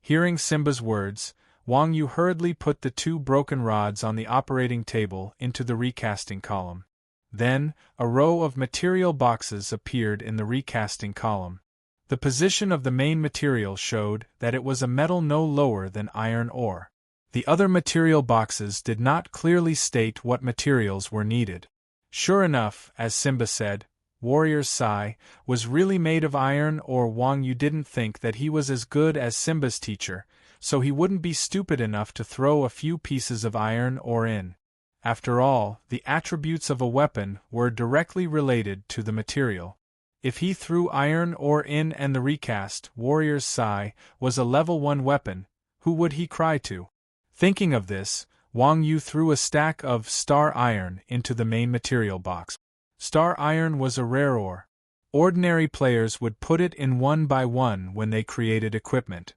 Hearing Simba's words, Wang Yu hurriedly put the two broken rods on the operating table into the recasting column. Then, a row of material boxes appeared in the recasting column. The position of the main material showed that it was a metal no lower than iron ore. The other material boxes did not clearly state what materials were needed. Sure enough, as Simba said, Warrior's Sigh was really made of iron ore. Wang Yu didn't think that he was as good as Simba's teacher, so he wouldn't be stupid enough to throw a few pieces of iron ore in. After all, the attributes of a weapon were directly related to the material. If he threw iron ore in and the recast Warrior's Sigh was a level 1 weapon, who would he cry to? Thinking of this, Wang Yu threw a stack of star iron into the main material box. Star iron was a rare ore. Ordinary players would put it in one by one when they created equipment.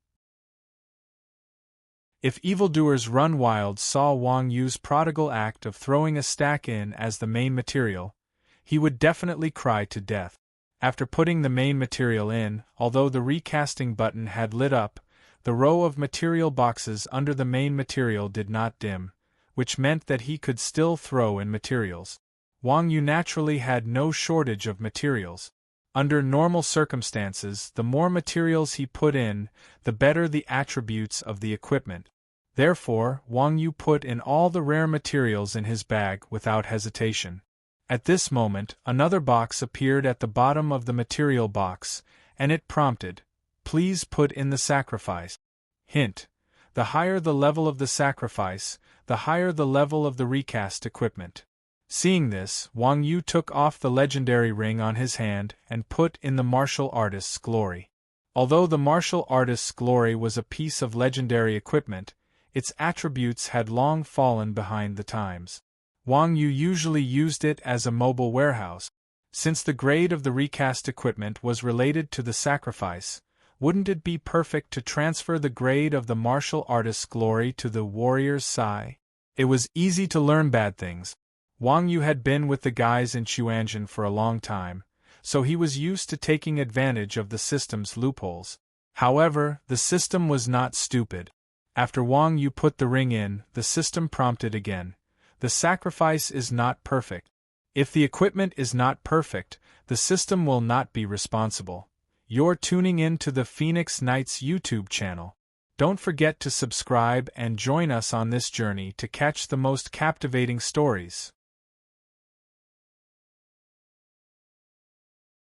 If evildoers run wild saw Wang Yu's prodigal act of throwing a stack in as the main material, he would definitely cry to death. After putting the main material in, although the recasting button had lit up, the row of material boxes under the main material did not dim, which meant that he could still throw in materials. Wang Yu naturally had no shortage of materials. Under normal circumstances, the more materials he put in, the better the attributes of the equipment. Therefore, Wang Yu put in all the rare materials in his bag without hesitation. At this moment, another box appeared at the bottom of the material box, and it prompted, "Please put in the sacrifice." Hint: the higher the level of the sacrifice, the higher the level of the recast equipment. Seeing this, Wang Yu took off the legendary ring on his hand and put in the martial artist's glory. Although the martial artist's glory was a piece of legendary equipment, its attributes had long fallen behind the times. Wang Yu usually used it as a mobile warehouse. Since the grade of the recast equipment was related to the sacrifice, wouldn't it be perfect to transfer the grade of the martial artist's glory to the warrior's sigh? It was easy to learn bad things. Wang Yu had been with the guys in Chuanjian for a long time, so he was used to taking advantage of the system's loopholes. However, the system was not stupid. After Wang Yu put the ring in, the system prompted again. The sacrifice is not perfect. If the equipment is not perfect, the system will not be responsible. You're tuning in to the Phoenix Knights YouTube channel. Don't forget to subscribe and join us on this journey to catch the most captivating stories.